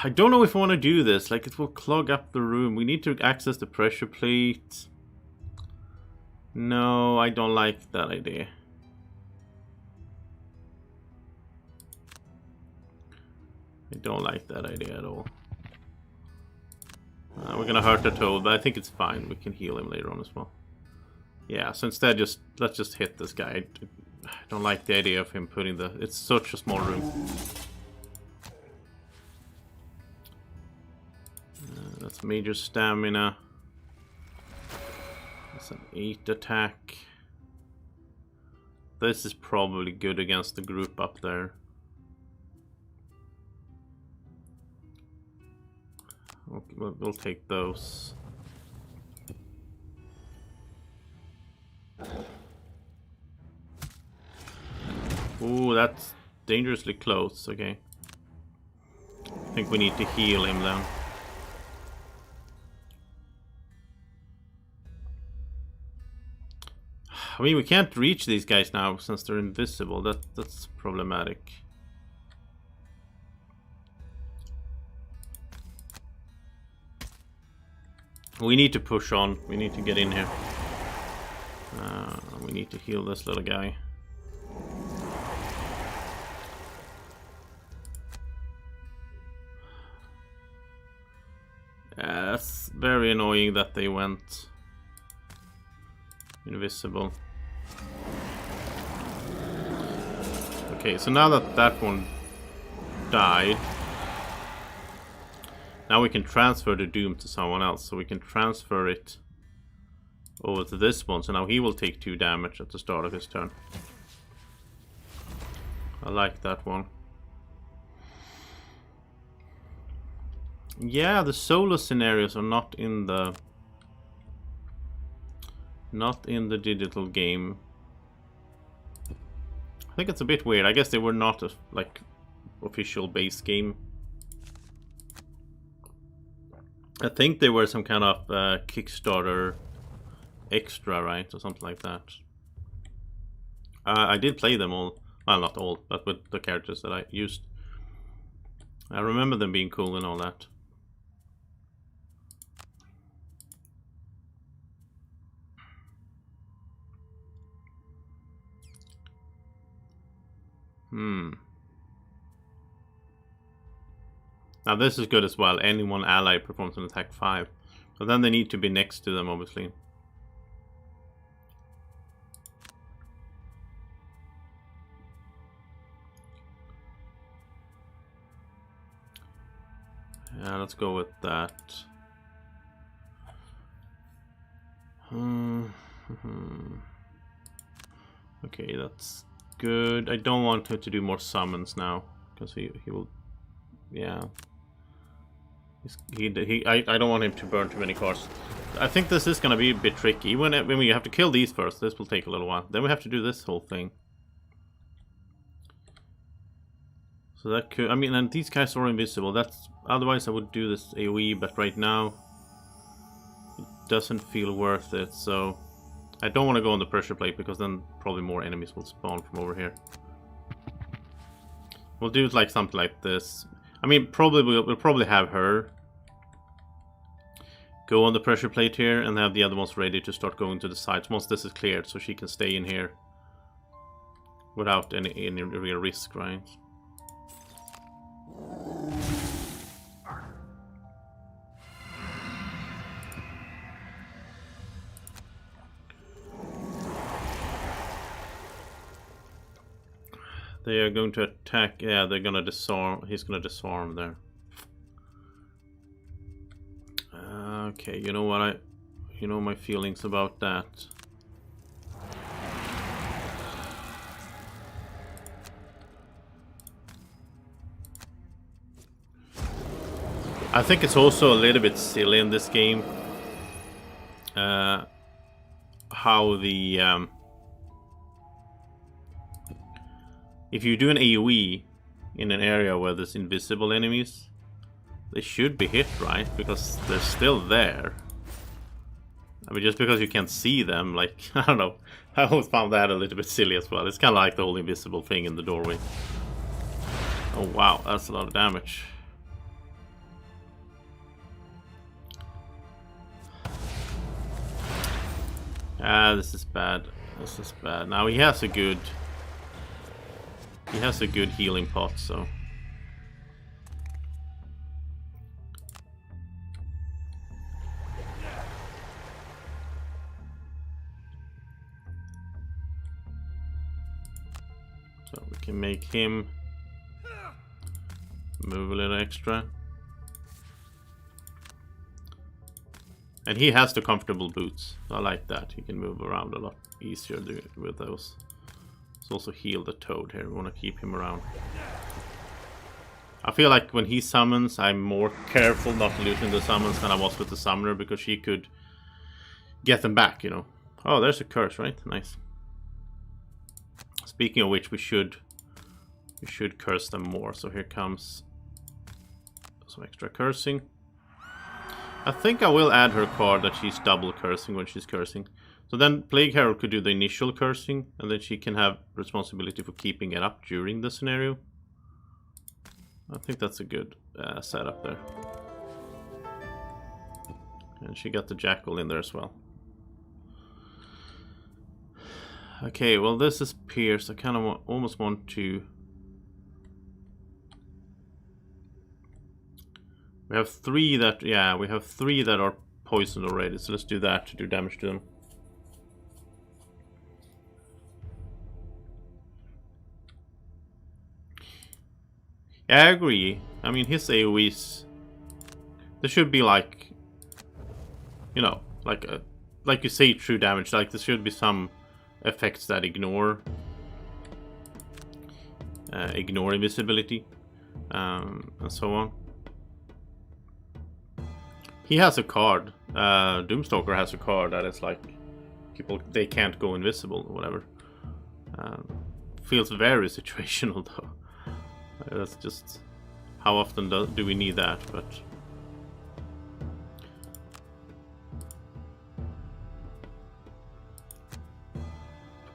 Speaker 1: I don't know if I want to do this. Like, it will clog up the room. We need to access the pressure plate. No, I don't like that idea. I don't like that idea at all. We're gonna hurt the toad, but I think it's fine. We can heal him later on as well. Yeah, so instead, let's just hit this guy. I don't like the idea of him putting the... It's such a small room. That's major stamina. That's an 8 attack. This is probably good against the group up there. We'll take those. Ooh, that's dangerously close. Okay. I think we need to heal him then. I mean, we can't reach these guys now since they're invisible. That's problematic. We need to push on. We need to get in here. We need to heal this little guy. It's very annoying that they went invisible. Okay, so now that that one died, now we can transfer the doom to someone else. So we can transfer it over to this one. So now he will take 2 damage at the start of his turn. I like that one. Yeah, the solo scenarios are not in the digital game. I think it's a bit weird. I guess they were not a like official base game. I think they were some kind of Kickstarter extra, right, or something like that. I did play them all. Well, not all, but with the characters that I used. I remember them being cool and all that. Now this is good as well. Any one ally performs an attack 5. But then they need to be next to them, obviously. Yeah, let's go with that. Okay, that's good. I don't want him to do more summons now, because he will, yeah. I don't want him to burn too many cards. I think this is gonna be a bit tricky. When we have to kill these first, this will take a little while. Then we have to do this whole thing. So that could, I mean, and these guys are invisible. That's, otherwise I would do this AoE, but right now it doesn't feel worth it. So I don't want to go on the pressure plate because then probably more enemies will spawn from over here. We'll do it like something like this. I mean, probably we'll probably have her go on the pressure plate here and have the other ones ready to start going to the sides once this is cleared, so she can stay in here without any real risk, right? They are going to attack. Yeah, they're gonna disarm. He's gonna disarm there. Okay, you know what, you know my feelings about that. I think it's also a little bit silly in this game how the if you do an AoE in an area where there's invisible enemies, they should be hit, right? Because they're still there. I mean, just because you can't see them, like, I don't know. I always found that a little bit silly as well. It's kind of like the whole invisible thing in the doorway. Oh wow, that's a lot of damage. Ah, this is bad. This is bad. Now he has a good healing pot, so we can make him move a little extra. And he has the comfortable boots. I like that. He can move around a lot easier with those. Let's also heal the toad here. We want to keep him around. I feel like when he summons, I'm more careful not losing the summons than I was with the summoner, because she could get them back, you know. Oh, there's a curse, right? Nice. Speaking of which, we should curse them more. So here comes some extra cursing. I think I will add her card that she's double cursing when she's cursing. So then Plague Herald could do the initial cursing, and then she can have responsibility for keeping it up during the scenario. I think that's a good setup there. And she got the Jackal in there as well. Okay, well this is Pierce. I kind of almost want to... We have three that, yeah, we have three that are poisoned already, so let's do that to do damage to them. Yeah, I agree. I mean, his AoEs, there should be like, you know, like you say, true damage. Like there should be some effects that ignore invisibility, and so on. He has a card. Doomstalker has a card that is like people, they can't go invisible or whatever. Feels very situational though. That's just how often do we need that? But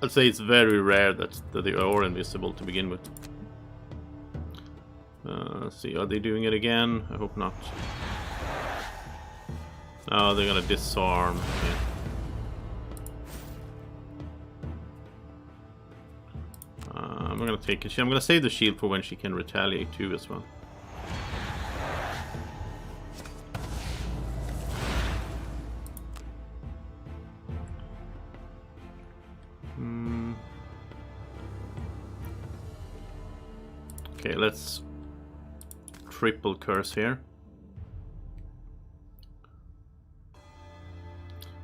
Speaker 1: I'd say it's very rare that they are invisible to begin with. Let's see, are they doing it again? I hope not. Oh, they're gonna disarm. Yeah. I'm gonna take it. I'm gonna save the shield for when she can retaliate too as well. Okay, let's triple curse here.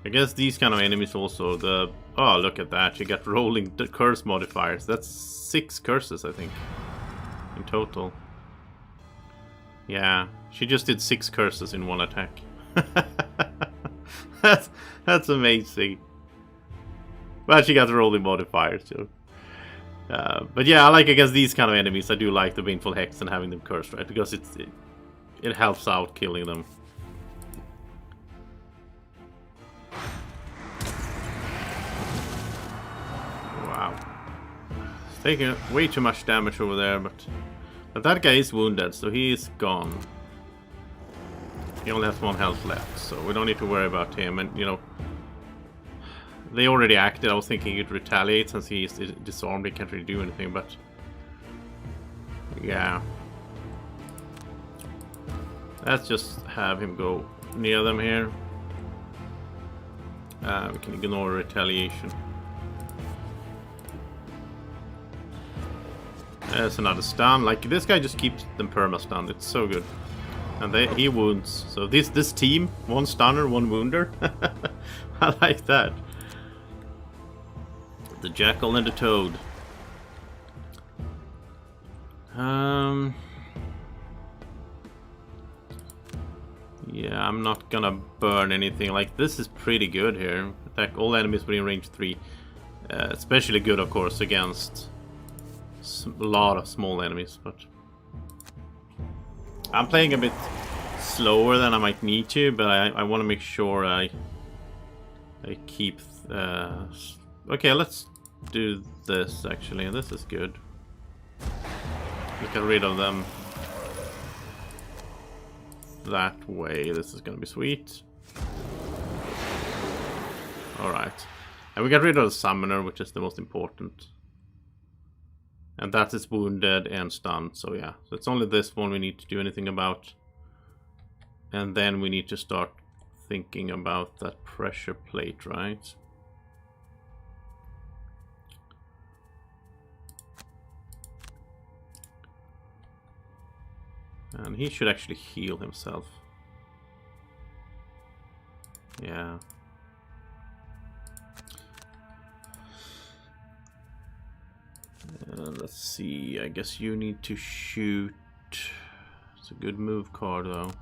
Speaker 1: I guess these kind of enemies also, the... Oh, look at that. You got rolling curse modifiers. That's 6 curses, I think, in total. Yeah, she just did 6 curses in one attack. that's amazing. But she got rolling modifiers, too. But yeah, I like against these kind of enemies. I do like the Baneful Hex and having them cursed, right? Because it helps out killing them. Wow, it's taking way too much damage over there, but that guy is wounded, so he is gone. He only has 1 health left, so we don't need to worry about him. And you know, they already acted. I was thinking he'd retaliate since he's disarmed. He can't really do anything, but yeah. Let's just have him go near them here. We can ignore retaliation. There's another stun. Like, this guy just keeps them perma-stunned. It's so good. And he wounds. So this team, 1 stunner, 1 wounder. I like that. The Jackal and the Toad. Yeah, I'm not gonna burn anything. Like, this is pretty good here. Attack all enemies within range 3. Especially good, of course, against a lot of small enemies. But I'm playing a bit slower than I might need to, but I want to make sure I keep... okay, let's do this, actually. This is good. We get rid of them that way. This is gonna be sweet. Alright. And we get rid of the summoner, which is the most important. And that is wounded and stunned, so yeah. So it's only this one we need to do anything about. And then we need to start thinking about that pressure plate, right? And he should actually heal himself. Yeah. Let's see. I guess you need to shoot. It's a good move card, though.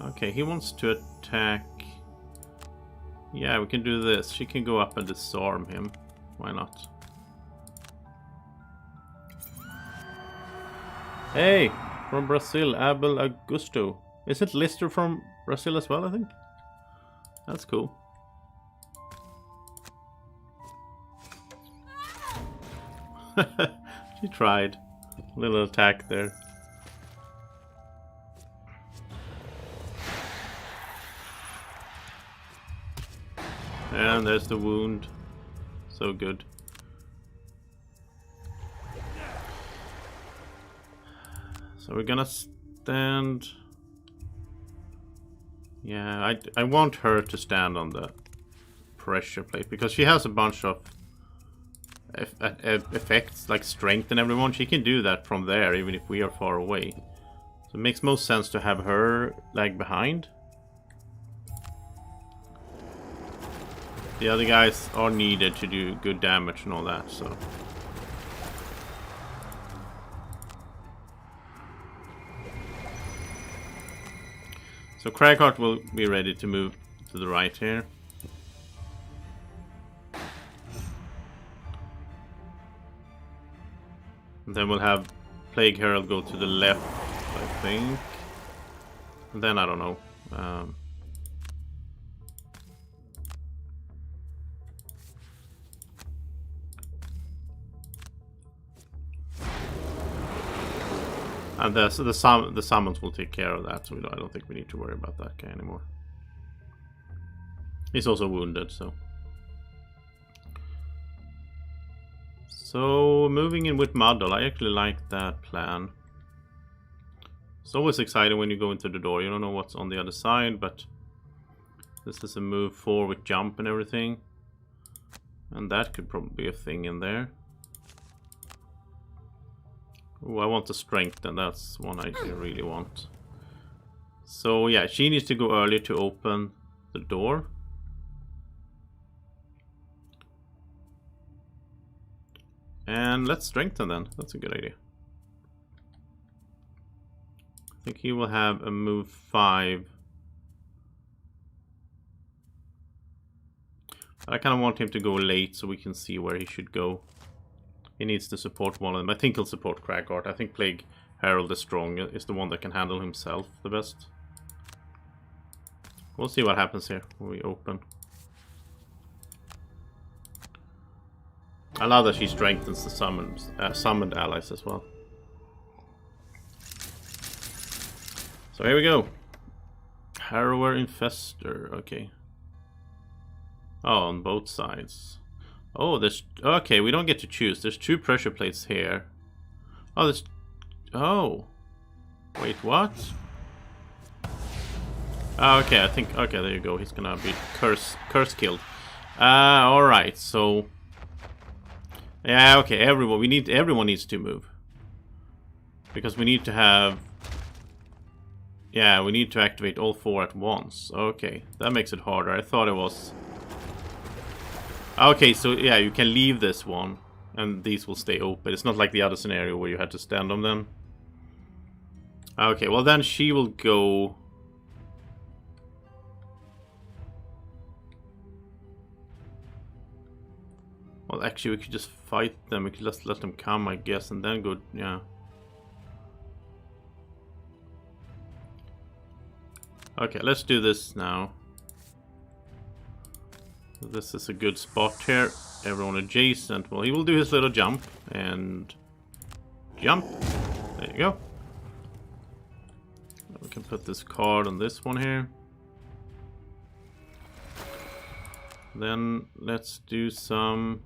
Speaker 1: Okay, he wants to attack. Yeah, we can do this. She can go up and disarm him. Why not? Hey, from Brazil, Abel Augusto. Isn't Lister from Brazil as well, I think? That's cool. She tried. Little attack there. And there's the wound. So good. So we're gonna stand... Yeah, I want her to stand on the pressure plate, because she has a bunch of effects, like strengthen everyone. She can do that from there, even if we are far away. So it makes most sense to have her lag behind. The other guys are needed to do good damage and all that, so... So Cragheart will be ready to move to the right here. And then we'll have Plague Herald go to the left, I think. And then I don't know. And the summons will take care of that, so I don't think we need to worry about that guy anymore. He's also wounded, so... So, moving in with Muddle, I actually like that plan. It's always exciting when you go into the door, you don't know what's on the other side, but... This is a move forward with jump and everything. And that could probably be a thing in there. Oh, I want the strength, and that's one I really want. So yeah, she needs to go earlier to open the door. And let's strengthen then. That's a good idea. I think he will have a move 5. I kind of want him to go late so we can see where he should go. He needs to support one of them. I think he'll support Cragart. I think Plague Herald is strong. Is the one that can handle himself the best. We'll see what happens here when we open. I love that she strengthens the summoned allies as well. So here we go. Harrower Infestor. Okay. Oh, on both sides. Oh, there's... Okay, we don't get to choose. There's 2 pressure plates here. Oh, there's... Oh. Wait, what? Oh, okay, I think... Okay, there you go. He's gonna be curse killed. Alright, so... Yeah, okay, everyone needs to move. Because we need to have... Yeah, we need to activate all 4 at once. Okay, that makes it harder. I thought it was... Okay, so yeah, you can leave this one, and these will stay open. It's not like the other scenario where you had to stand on them. Okay, well then she will go... Well, actually, we could just fight them. We could just let them come, I guess, and then go... Yeah. Okay, let's do this now. This is a good spot here. Everyone adjacent. Well, he will do his little jump. And... Jump. There you go. We can put this card on this one here. Then let's do some...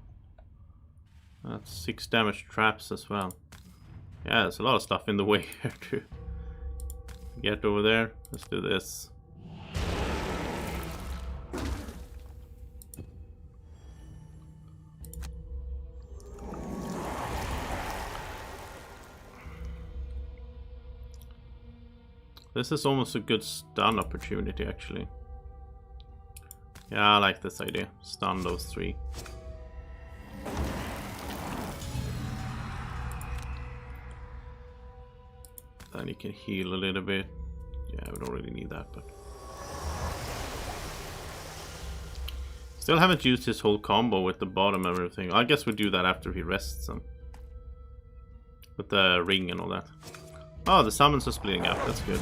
Speaker 1: That's 6 damage traps as well. Yeah, there's a lot of stuff in the way here to get over there. Let's do this. This is almost a good stun opportunity, actually. Yeah, I like this idea. Stun those 3. Then you can heal a little bit. Yeah, we don't really need that, but... Still haven't used his whole combo with the bottom and everything. I guess we'll do that after he rests him. With the ring and all that. Oh, the summons are splitting up. That's good.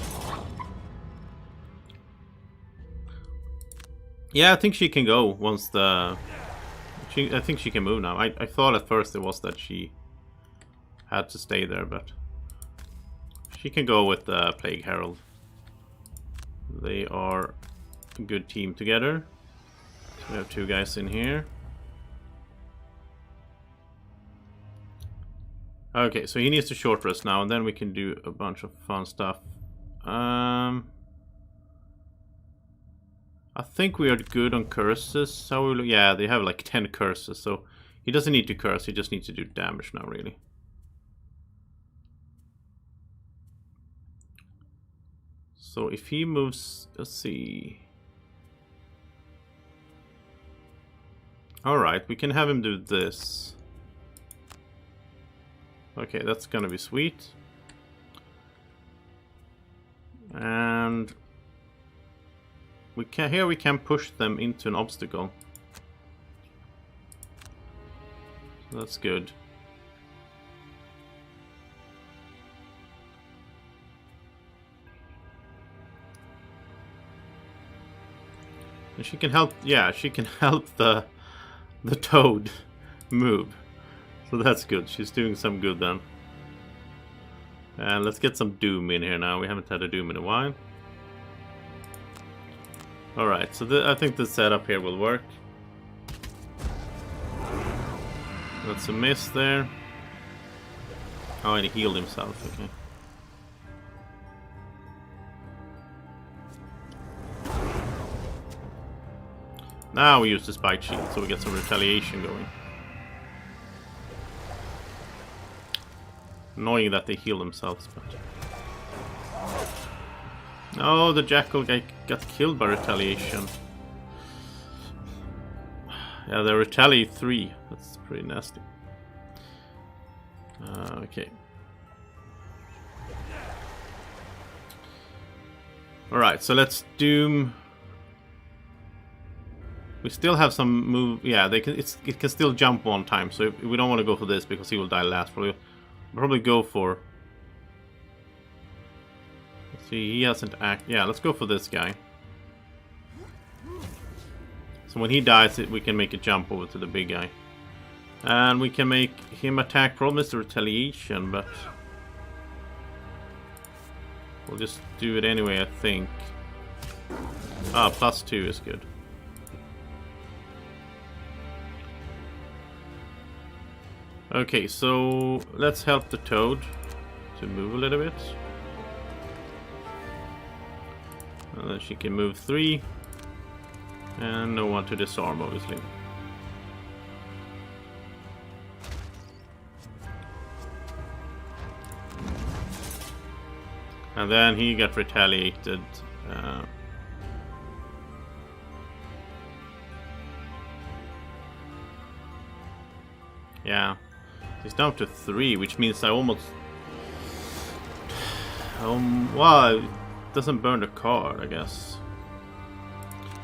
Speaker 1: Yeah, I think she can go once the... I think she can move now. I thought at first it was that she had to stay there, but... She can go with the Plague Herald. They are a good team together. So we have 2 guys in here. Okay, so he needs to short rest now, and then we can do a bunch of fun stuff. I think we are good on curses. How will, yeah, they have like 10 curses, so he doesn't need to curse, he just needs to do damage now, really. So if he moves, let's see. Alright, we can have him do this. Okay, that's gonna be sweet. And we can here we can push them into an obstacle. So that's good. And she can help, yeah, she can help the toad move. So that's good. She's doing some good then. And let's get some Doom in here now. We haven't had a Doom in a while. Alright, so I think the setup here will work. That's a miss there. Oh, and he healed himself. Okay. Now we use the spike shield so we get some retaliation going. Annoying that they heal themselves, but... Oh, the jackal guy got killed by retaliation. Yeah, they retaliate 3. That's pretty nasty. Okay. Alright, so let's doom. We still have some move. Yeah, they can. It can still jump 1 time. So if we don't want to go for this because he will die last. Probably go for. Let's see, he hasn't act. Yeah, let's go for this guy. So when he dies, we can make a jump over to the big guy, and we can make him attack. Problem is the retaliation, but we'll just do it anyway. I think. Ah, +2 is good. Okay, so let's help the toad to move a little bit. And then she can move 3. And no one to disarm, obviously. And then he got retaliated. Yeah. He's down to 3, which means I almost... well, it doesn't burn the card, I guess.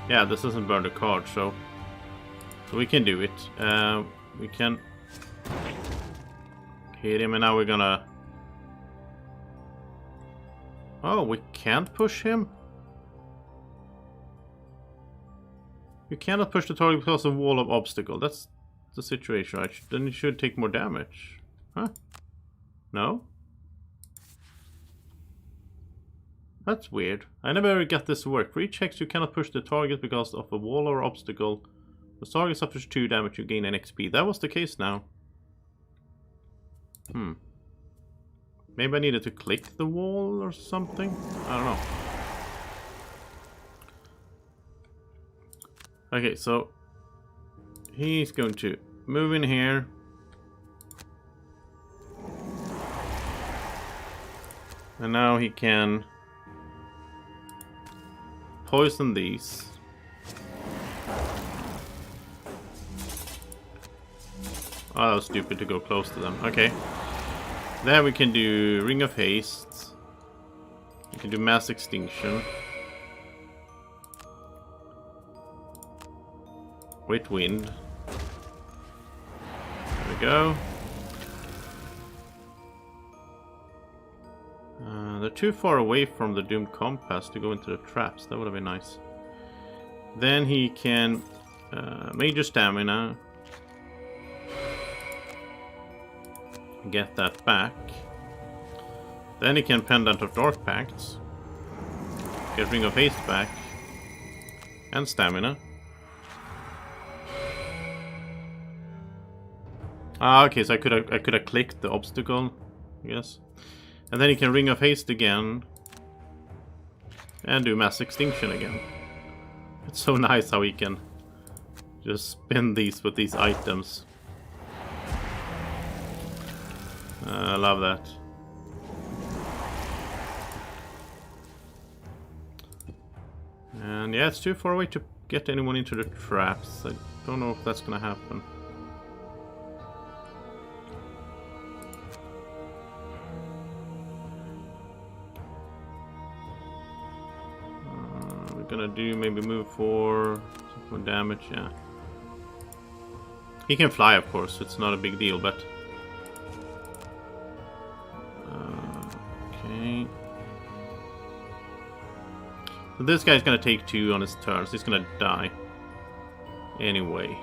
Speaker 1: Yeah, this doesn't burn the card, so we can do it. We can hit him, and now we're gonna... Oh, we can't push him? You cannot push the target because of wall of obstacle. That's the situation, right? Then you should take more damage. Huh? No? That's weird. I never got this to work. For each hex you cannot push the target because of a wall or obstacle. The target suffers 2 damage, you gain an XP. That was the case now. Maybe I needed to click the wall or something? I don't know. Okay, so he's going to move in here. And now he can poison these. Oh, that was stupid to go close to them. Okay. Then we can do Ring of Haste. We can do Mass Extinction. Great Wind. There we go. They're too far away from the Doom Compass to go into the traps. That would have been nice. Then he can Major Stamina. Get that back. Then he can Pendant of Dark Pacts. Get Ring of Haste back. And Stamina. Ah, okay, so I could have clicked the obstacle, I guess. And then he can Ring of Haste again. And do Mass Extinction again. It's so nice how he can just spin these with these items. I love that. And yeah, it's too far away to get anyone into the traps. I don't know if that's gonna happen. We're gonna do maybe move for some more damage, yeah. He can fly, of course, it's not a big deal, but... okay. So this guy's gonna take 2 on his turn, so he's gonna die. Anyway.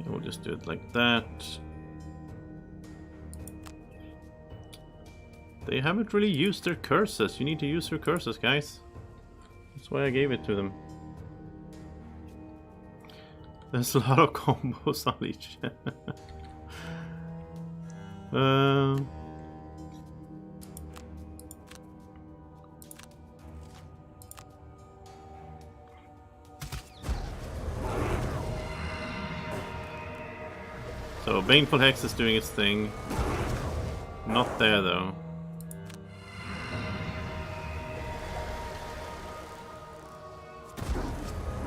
Speaker 1: We'll just do it like that. They haven't really used their curses. You need to use your curses, guys. That's why I gave it to them. There's a lot of combos on each. So Baneful Hex is doing its thing. Not there though.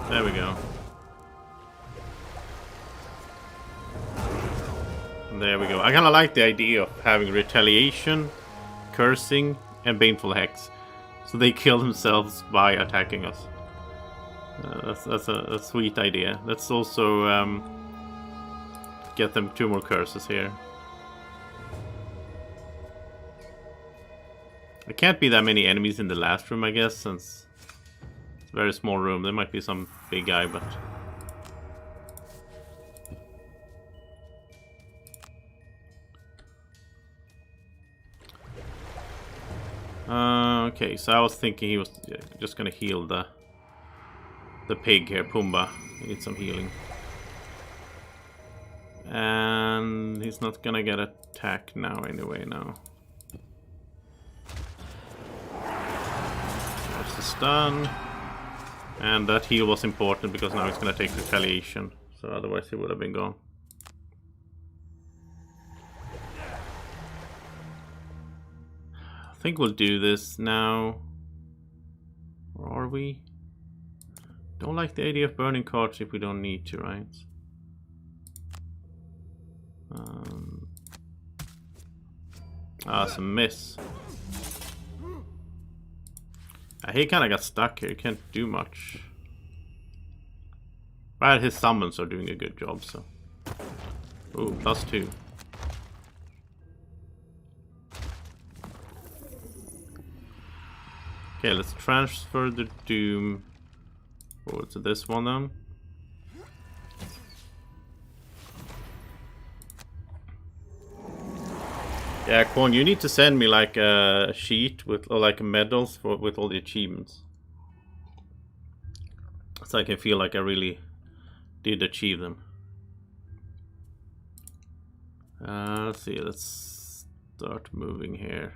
Speaker 1: There we go. There we go. I kind of like the idea of having retaliation, cursing, and Baneful Hex. So they kill themselves by attacking us. That's a sweet idea. Let's also get them 2 more curses here. There can't be that many enemies in the last room, I guess, since it's a very small room. There might be some big guy, but... okay, so I was thinking he was just gonna heal the pig here, Pumbaa. He needs some healing. And he's not gonna get attacked now anyway, now. There's the stun. And that heal was important because now he's gonna take retaliation. So otherwise he would have been gone. I think we'll do this now. Or are we? Don't like the idea of burning cards if we don't need to, right? It's a miss. He kind of got stuck here. He can't do much. But his summons are doing a good job, so. Ooh, +2. Okay, let's transfer the Doom over to this one then. Yeah, Quan, you need to send me like a sheet with or like medals with all the achievements, so I can feel like I really did achieve them. Let's see. Let's start moving here.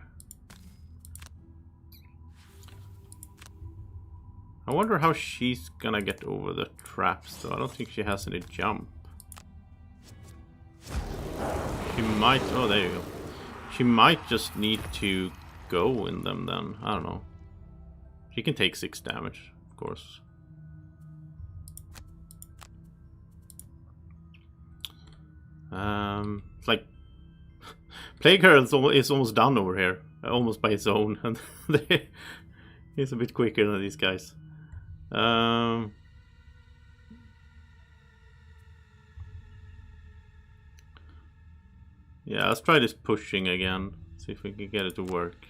Speaker 1: I wonder how she's gonna get over the traps, though. I don't think she has any jump. She might. Oh, there you go. She might just need to go in them then. I don't know. She can take 6 damage, of course. It's like Plague Herald is almost done over here, almost by its own, and he's a bit quicker than these guys. Yeah, let's try this pushing again. See if we can get it to work.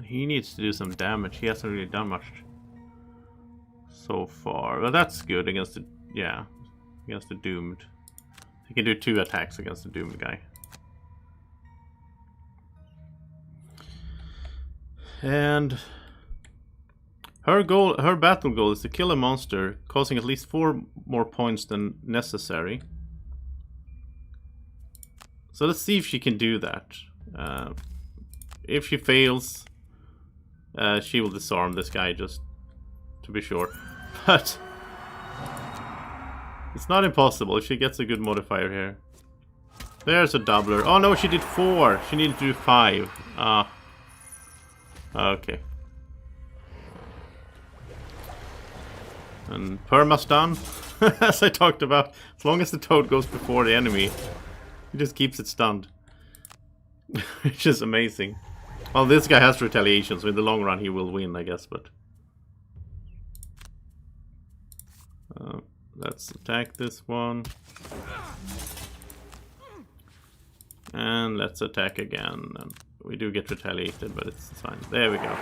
Speaker 1: He needs to do some damage. He hasn't really done much so far. Well, that's good against the... yeah. Against the Doomed. He can do 2 attacks against the Doomed guy. And her battle goal is to kill a monster, causing at least 4 more points than necessary. So let's see if she can do that. If she fails, she will disarm this guy, just to be sure. But it's not impossible if she gets a good modifier here. There's a doubler. Oh no, she did 4. She needed to do 5. Ah. Okay. And perma-stun, as I talked about. As long as the toad goes before the enemy, he just keeps it stunned. Which is amazing. Well, this guy has retaliation, so in the long run he will win, I guess, but... let's attack this one. And let's attack again. And we do get retaliated, but it's fine. There we go.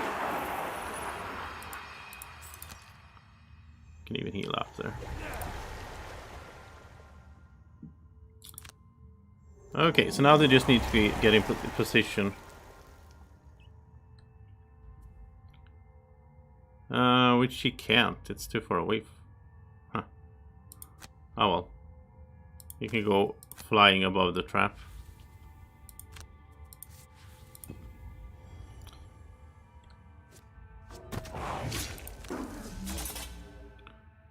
Speaker 1: Can even heal up there. Okay, so now they just need to get in position. Which she can't. It's too far away. Huh. Oh well. He can go flying above the trap.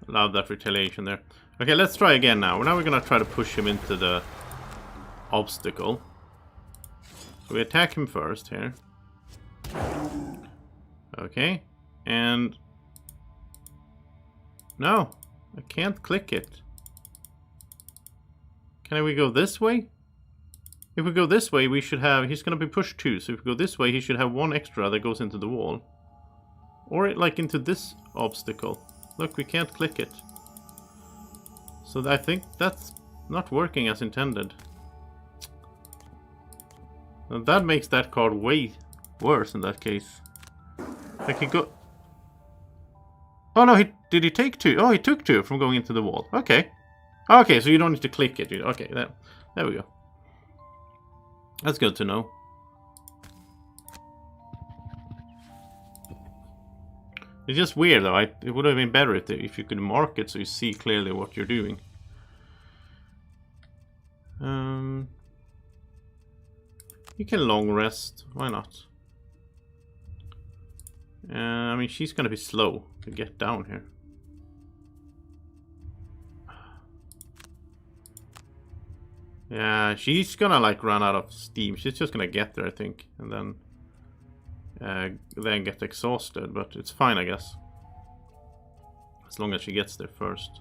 Speaker 1: Love that retaliation there. Okay, let's try again now. Now we're gonna try to push him into the obstacle. So we attack him first here. Okay, and... No, I can't click it. Can we go this way? If we go this way, we should have... He's gonna be pushed too, so if we go this way, he should have one extra that goes into the wall. Or like into this obstacle. Look, we can't click it. So I think that's not working as intended. And that makes that card way worse in that case. I can go... Oh no, did he take 2? Oh, he took 2 from going into the wall. Okay. Okay, so you don't need to click it. Okay, there we go. That's good to know. It's just weird though. It would have been better if you could mark it so you see clearly what you're doing. You can long rest. Why not? I mean, she's gonna be slow to get down here. Yeah, she's gonna like run out of steam. She's just gonna get there, I think, and then get exhausted. But it's fine, I guess, as long as she gets there first.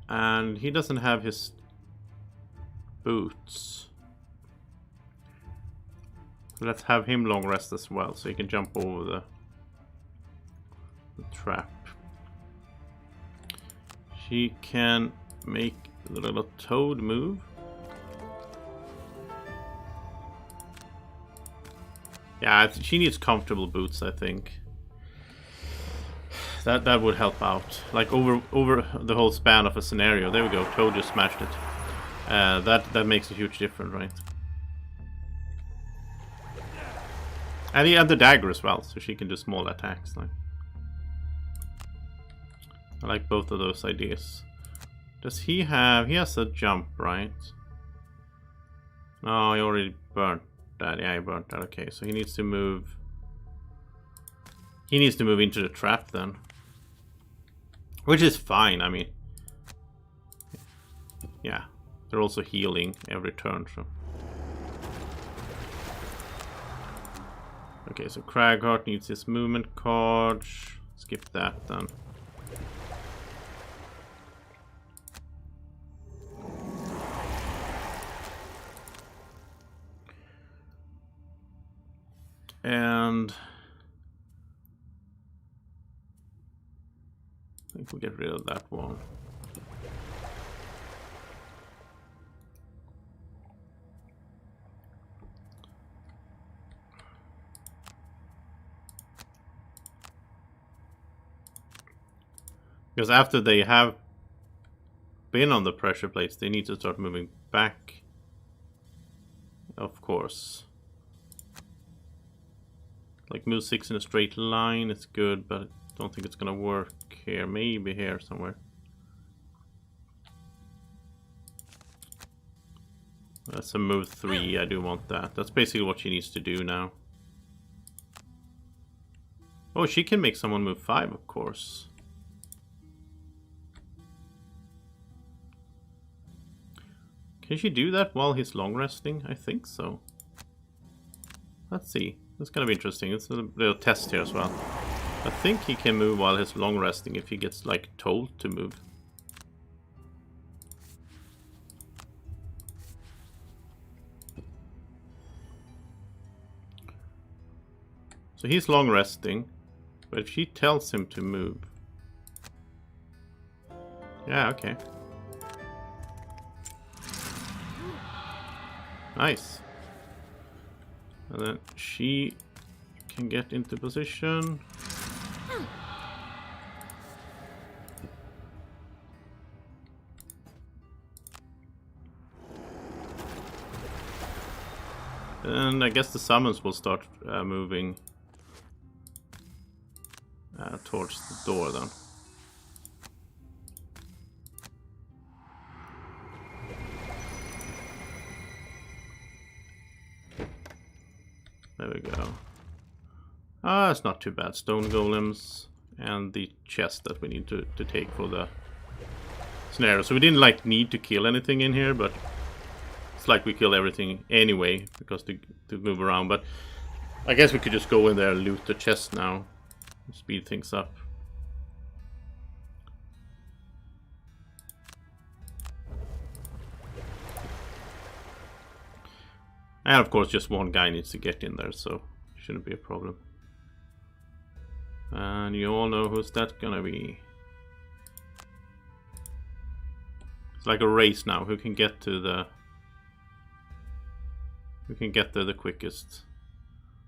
Speaker 1: And he doesn't have his boots. So let's have him long rest as well, so he can jump over the trap. She can make the little toad move. Yeah, she needs comfortable boots, I think. That would help out. Like over the whole span of a scenario. There we go. Toad just smashed it. That makes a huge difference, right? And he had the dagger as well, so she can do small attacks. Like, I like both of those ideas. Does he have... He has a jump, right? No, he already burnt that. Yeah, he burnt that. Okay, so he needs to move... He needs to move into the trap then. Which is fine, I mean... Yeah, they're also healing every turn, so... Okay, so Cragheart needs his movement card. Skip that then. And... I think we'll get rid of that one. Because after they have been on the pressure plates, they need to start moving back. Of course. Like move 6 in a straight line, it's good, but I don't think it's gonna work here. Maybe here somewhere. That's a move 3, I do want that. That's basically what she needs to do now. Oh, she can make someone move 5, of course. Can she do that while he's long resting? I think so. Let's see. That's gonna be interesting. It's a little test here as well. I think he can move while he's long resting if he gets like told to move. So he's long resting, but if she tells him to move... Yeah, okay. Nice. And then she can get into position. And I guess the summons will start moving towards the door then. There we go. Ah, it's not too bad. Stone golems and the chest that we need to take for the snare. So we didn't like need to kill anything in here, but it's like we kill everything anyway because to move around. But I guess we could just go in there and loot the chest now, speed things up. And of course just one guy needs to get in there, so it shouldn't be a problem. And you all know who's that gonna be. It's like a race now, who can get to the... Who can get there the quickest.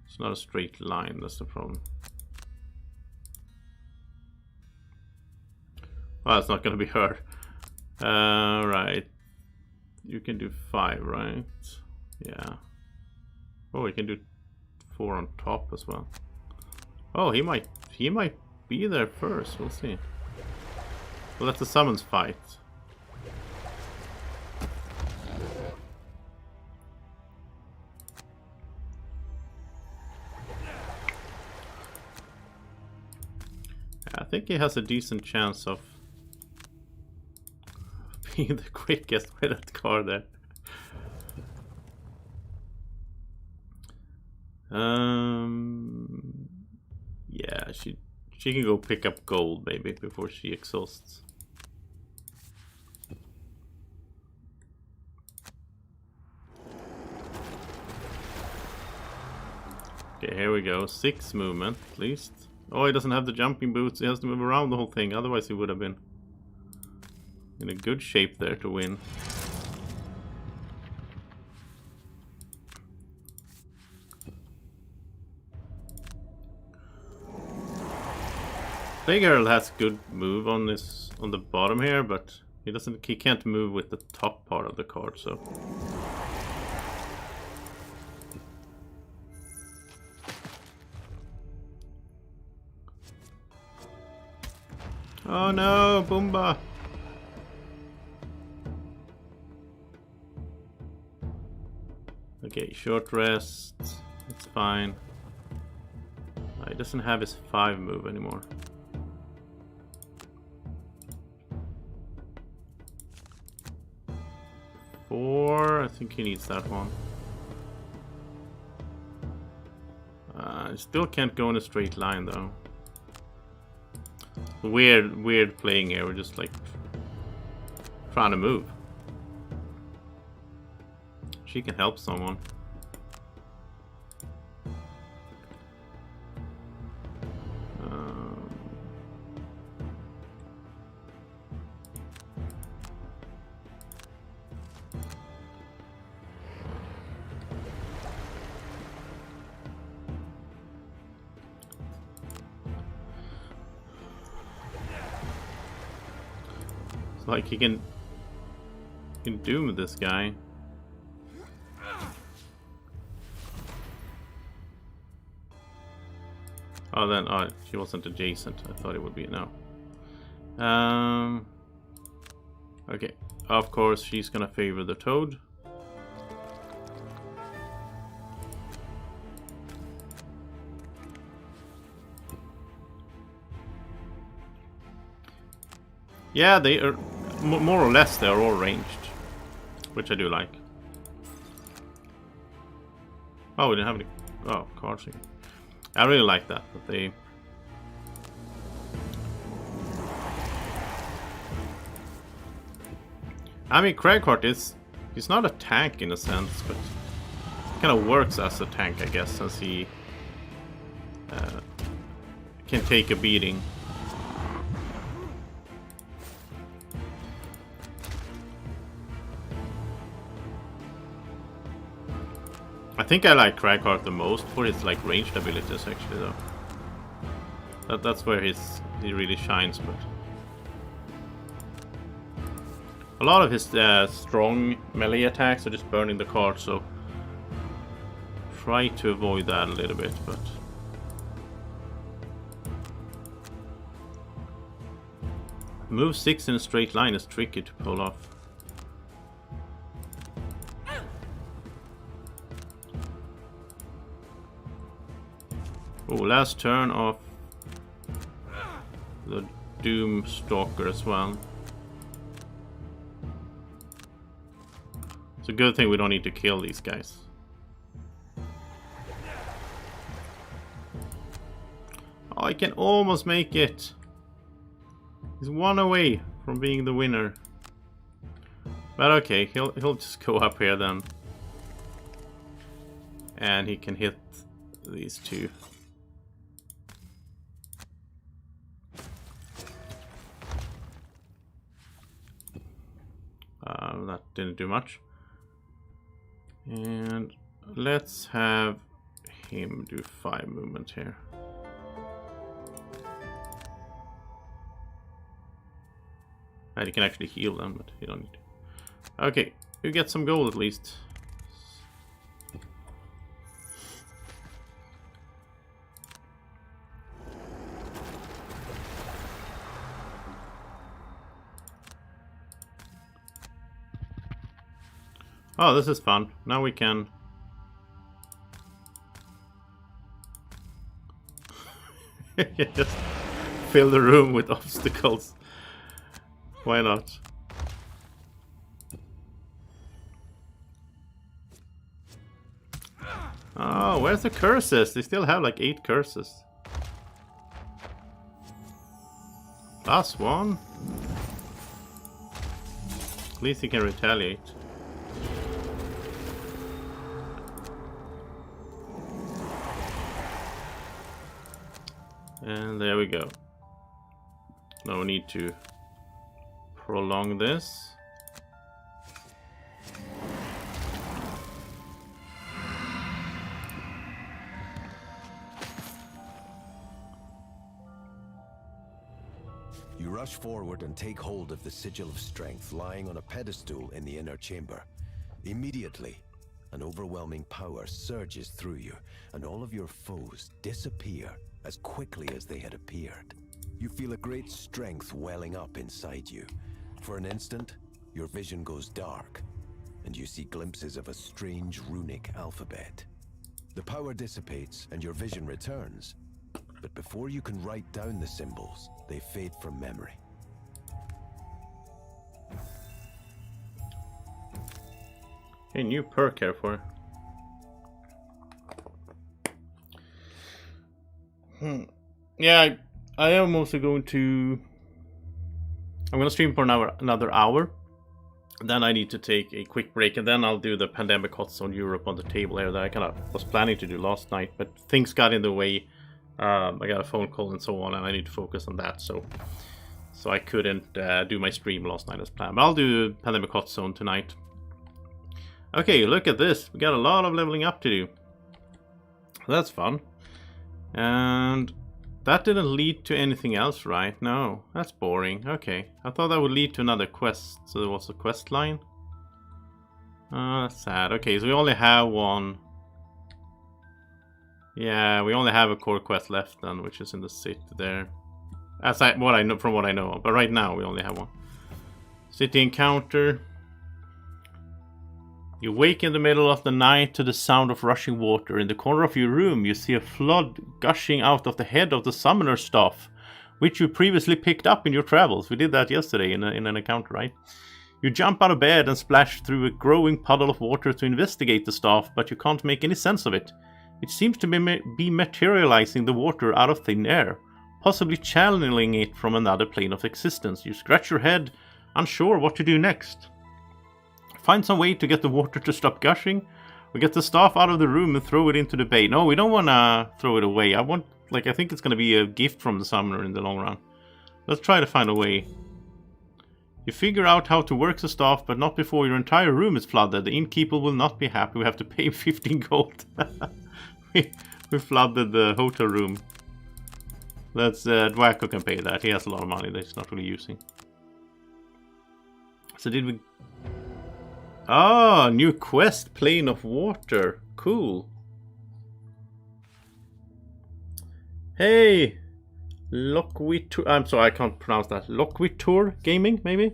Speaker 1: It's not a straight line, that's the problem. Well, it's not gonna be her. Right. You can do 5, right? Yeah. Oh, he can do 4 on top as well. Oh, he might be there first. We'll see. Well, that's the summons fight. I think he has a decent chance of being the quickest with that card there. Yeah, she can go pick up gold maybe before she exhausts. Okay, here we go. 6 movement at least. Oh, he doesn't have the jumping boots. He has to move around the whole thing. Otherwise he would have been in a good shape there to win. Playgirl has good move on this on the bottom here, but he can't move with the top part of the card, so. Oh no, Boomba! Okay, short rest. It's fine. He doesn't have his 5 move anymore. I think he needs that one. I still can't go in a straight line though. Weird playing here. We're just like trying to move. She can help someone. Like he can doom this guy. Oh, then she wasn't adjacent. I thought it would be no. Okay, of course she's gonna favor the toad. Yeah, they are more or less. They are all ranged, which I do like. Oh, we didn't have any. Oh, cards. I really like that. But they. I mean, Cragheart he's not a tank in a sense, but he kind of works as a tank, I guess, since he can take a beating. I think I like Cragheart the most for his like ranged abilities actually though. That's where he really shines, but a lot of his strong melee attacks are just burning the card, so try to avoid that a little bit, but move 6 in a straight line is tricky to pull off. Oh, last turn of the Doom Stalker as well. It's a good thing we don't need to kill these guys. Oh, I can almost make it. He's one away from being the winner. But okay, he'll just go up here then. And he can hit these two. That didn't do much. And let's have him do 5 movement here. And he can actually heal them, but you don't need to. Okay, you get some gold at least. Oh, this is fun. Now we can... just fill the room with obstacles. Why not? Oh, where's the curses? They still have like 8 curses. Last one. At least he can retaliate. And there we go. No need to prolong this.
Speaker 2: You rush forward and take hold of the Sigil of Strength lying on a pedestal in the inner chamber. Immediately, an overwhelming power surges through you, and all of your foes disappear as quickly as they had appeared. You feel a great strength welling up inside you. For an instant, your vision goes dark, and you see glimpses of a strange runic alphabet. The power dissipates and your vision returns, but before you can write down the symbols, they fade from memory.
Speaker 1: A new perk here for... Yeah, I am also going to... I'm going to stream for another hour. Then I need to take a quick break, and then I'll do the Pandemic Hot Zone Europe on the table here that I kind of was planning to do last night, but things got in the way. I got a phone call and so on, and I need to focus on that, so I couldn't do my stream last night as planned. But I'll do Pandemic Hot Zone tonight. Okay, look at this. We got a lot of leveling up to do. That's fun. And that didn't lead to anything else, right? No, that's boring. Okay, I thought that would lead to another quest. So there was a quest line. That's sad. Okay, so we only have one. Yeah, we only have a core quest left then, which is in the city there. That's what I know from what I know. But right now we only have one. City encounter. You wake in the middle of the night to the sound of rushing water. In the corner of your room, you see a flood gushing out of the head of the summoner's staff, which you previously picked up in your travels. We did that yesterday in an encounter, right? You jump out of bed and splash through a growing puddle of water to investigate the staff, but you can't make any sense of it. It seems to be materializing the water out of thin air, possibly channeling it from another plane of existence. You scratch your head, unsure what to do next. Find some way to get the water to stop gushing. We get the staff out of the room and throw it into the bay. No, we don't want to throw it away. I think it's going to be a gift from the summoner in the long run. Let's try to find a way. You figure out how to work the staff, but not before your entire room is flooded. The innkeeper will not be happy. We have to pay him 15 gold. we flooded the hotel room. Let's Dwacko can pay that. He has a lot of money that he's not really using. So did we... Oh, new quest, Plane of Water. Cool. Hey, Lockwitur. I'm sorry, I can't pronounce that. Lockwitur Gaming, maybe.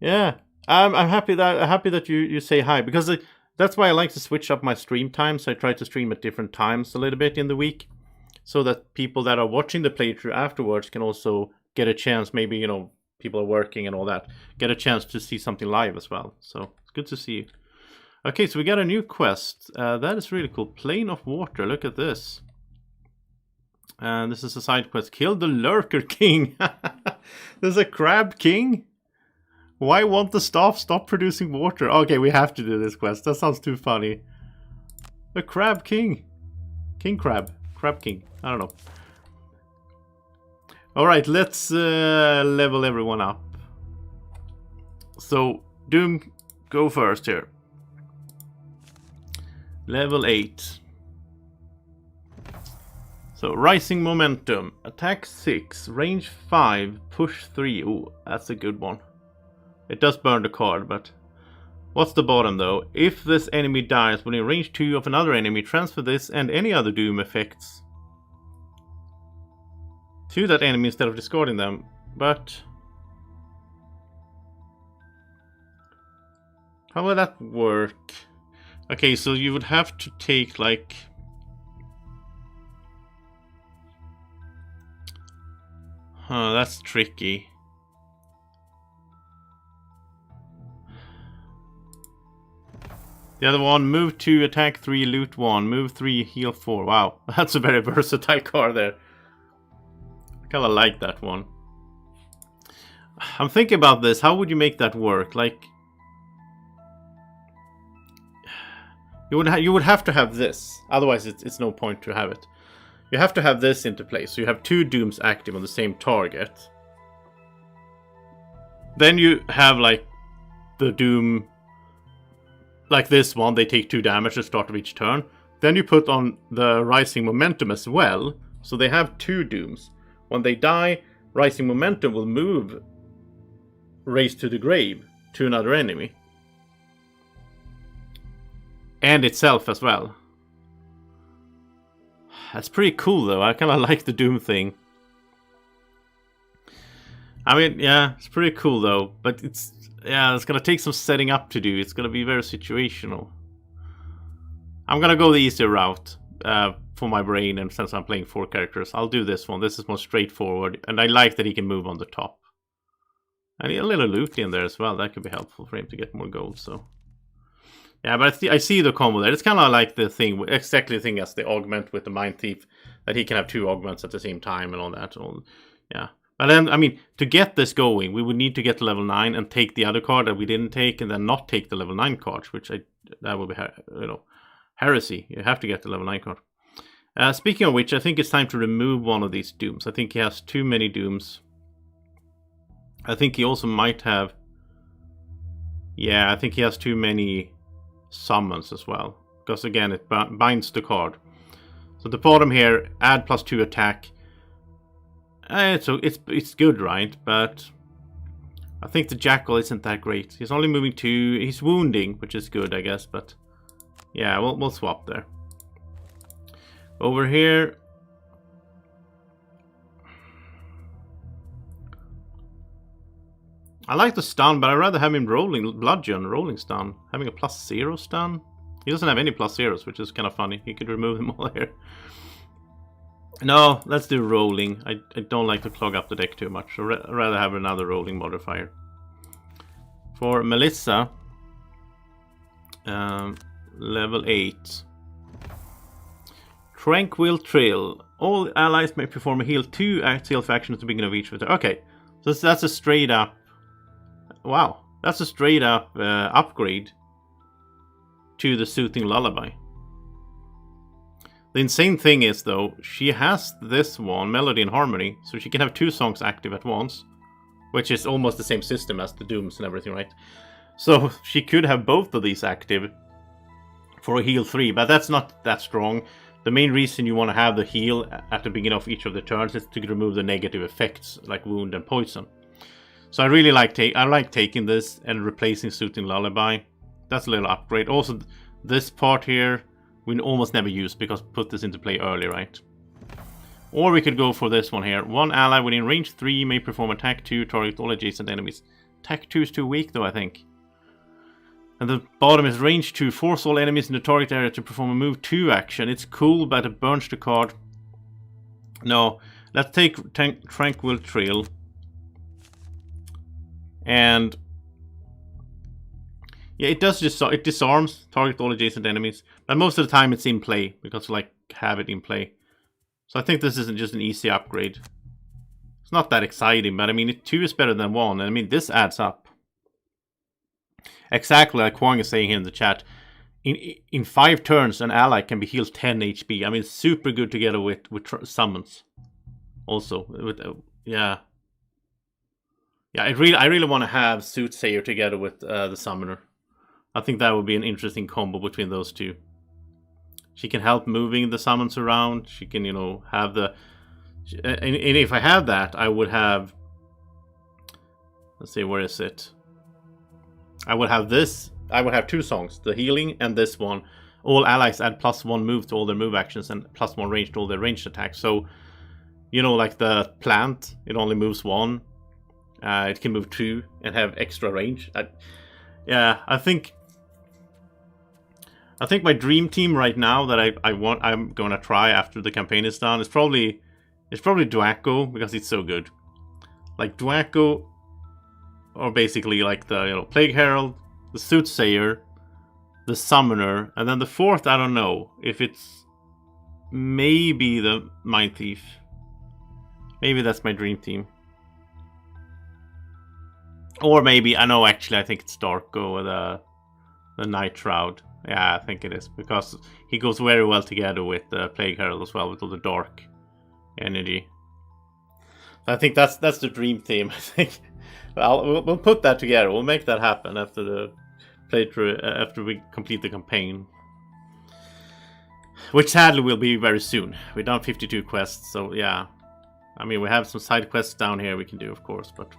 Speaker 1: Yeah, I'm happy that you say hi, because that's why I like to switch up my stream times. I try to stream at different times a little bit in the week, so that people that are watching the playthrough afterwards can also get a chance. Maybe, you know, people are working and all that, get a chance to see something live as well. So it's good to see you. Okay, so we got a new quest. That is really cool. Plane of Water. Look at this. And this is a side quest. Kill the Lurker King. There's a Crab King. Why won't the staff stop producing water? Okay, we have to do this quest. That sounds too funny. A Crab King. King Crab. Crab King. I don't know. Alright, let's level everyone up. So, Doom, go first here. Level 8. So, Rising Momentum. Attack 6. Range 5. Push 3. Ooh, that's a good one. It does burn the card, but... What's the bottom though? If this enemy dies within range 2 of another enemy, transfer this and any other Doom effects to that enemy instead of discarding them. But... how will that work? Okay, so you would have to take like... huh, that's tricky. The other one, move 2, attack 3, loot 1, move 3, heal 4. Wow, that's a very versatile card there. I kinda like that one. I'm thinking about this, how would you make that work? Like... You would have to have this, otherwise it's no point to have it. You have to have this into place, so you have 2 Dooms active on the same target. Then you have like the Doom, like this one, they take 2 damage at the start of each turn. Then you put on the Rising Momentum as well, so they have 2 Dooms. When they die, Rising Momentum will move Race to the Grave to another enemy. And itself as well. That's pretty cool though, I kinda like the Doom thing. I mean, yeah, it's pretty cool though, but it's gonna take some setting up to do. It's gonna be very situational. I'm gonna go the easier route for my brain, and since I'm playing 4 characters, I'll do this one. This is more straightforward, and I like that he can move on the top. And a little loot in there as well, that could be helpful for him to get more gold, so... yeah, but I see the combo there. It's kind of like the thing, exactly the thing as the augment with the Mind Thief, that he can have 2 augments at the same time and all that. Yeah. But then, I mean, to get this going, we would need to get to level 9 and take the other card that we didn't take, and then not take the level 9 cards, which that would be, you know, heresy. You have to get the level 9 card. Speaking of which, I think it's time to remove one of these Dooms. I think he has too many Dooms. I think he also might have... yeah, I think he has too many summons as well. Because again, it binds the card. So the bottom here, add +2 attack. It's good, right? But I think the Jackal isn't that great. He's only moving 2. He's wounding, which is good, I guess. But yeah, we'll swap there. Over here, I like the stun, but I'd rather have him rolling stun. Having a +0 stun. He doesn't have any +0s, which is kind of funny. He could remove them all here. No, let's do rolling. I don't like to clog up the deck too much. So I'd rather have another rolling modifier. For Melissa, level 8. Tranquil Trail. All allies may perform a heal 2 self actions at the beginning of each of the... okay, so that's a straight up... wow, that's a straight up upgrade to the Soothing Lullaby. The insane thing is, though, she has this one, Melody and Harmony, so she can have 2 songs active at once, which is almost the same system as the Dooms and everything, right? So she could have both of these active for a heal 3, but that's not that strong. The main reason you want to have the heal at the beginning of each of the turns is to remove the negative effects, like wound and poison. So I really like taking this and replacing Soothing Lullaby. That's a little upgrade. Also, this part here we almost never use because put this into play early, right? Or we could go for this one here. One ally within range 3 may perform attack 2, target all adjacent enemies. Attack 2 is too weak though, I think. And the bottom is range 2, force all enemies in the target area to perform a move 2 action. It's cool, but it burns the card. No, let's take Tranquil Trail. And yeah, it does just it disarms, target all adjacent enemies. But most of the time it's in play, because like have it in play. So I think this isn't just an easy upgrade. It's not that exciting, but I mean, 2 is better than 1. And I mean, this adds up. Exactly like Kwang is saying here in the chat. In 5 turns, an ally can be healed 10 HP. I mean, super good together with summons. Also, yeah. Yeah, I really want to have Soothsayer together with the Summoner. I think that would be an interesting combo between those two. She can help moving the summons around. She can, you know, have the... And if I have that, I would have... Let's see, where is it? I would have this. I would have 2 songs. The healing and this one. All allies add +1 move to all their move actions and +1 range to all their ranged attacks. So, you know, like the plant, it only moves 1. It can move 2 and have extra range. Yeah, I think my dream team right now that I'm gonna try after the campaign is done is probably Dwacko, because it's so good. Like Dwacko, or basically like the, you know, Plague Herald, the Soothsayer, the Summoner, and then the 4th, I don't know if it's maybe the Mind Thief. Maybe that's my dream team. Or maybe, I know actually, I think it's Darko or the Night Shroud. Yeah, I think it is, because he goes very well together with the Plague Herald as well, with all the dark energy. I think that's the dream theme. I think we'll put that together. We'll make that happen after the playthrough, after we complete the campaign, which sadly will be very soon. We've done 52 quests, so yeah. I mean, we have some side quests down here we can do, of course, but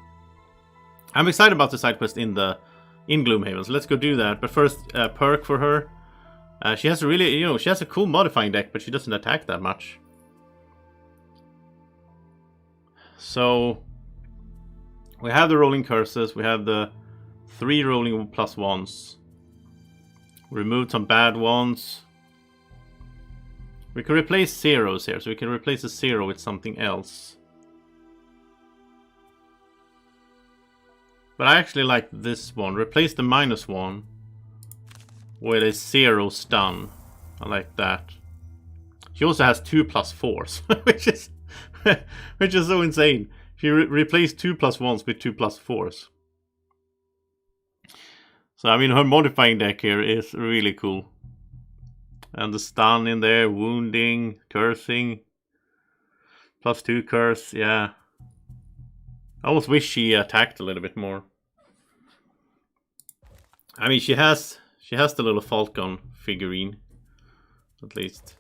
Speaker 1: I'm excited about the side quest in Gloomhaven, so let's go do that. But first, perk for her. She has a really, you know, she has a cool modifying deck, but she doesn't attack that much. So we have the rolling curses. We have the 3 rolling +1s. Removed some bad ones. We can replace zeros here, so we can replace a 0 with something else. But I actually like this one. Replace the -1 with a 0 stun. I like that. She also has 2 +4s, which is so insane. She replaced 2 +1s with 2 +4s. So I mean, her modifying deck here is really cool. And the stun in there, wounding, cursing, +2 curse, yeah. I almost wish she attacked a little bit more. I mean, she has the little Falcon figurine, at least.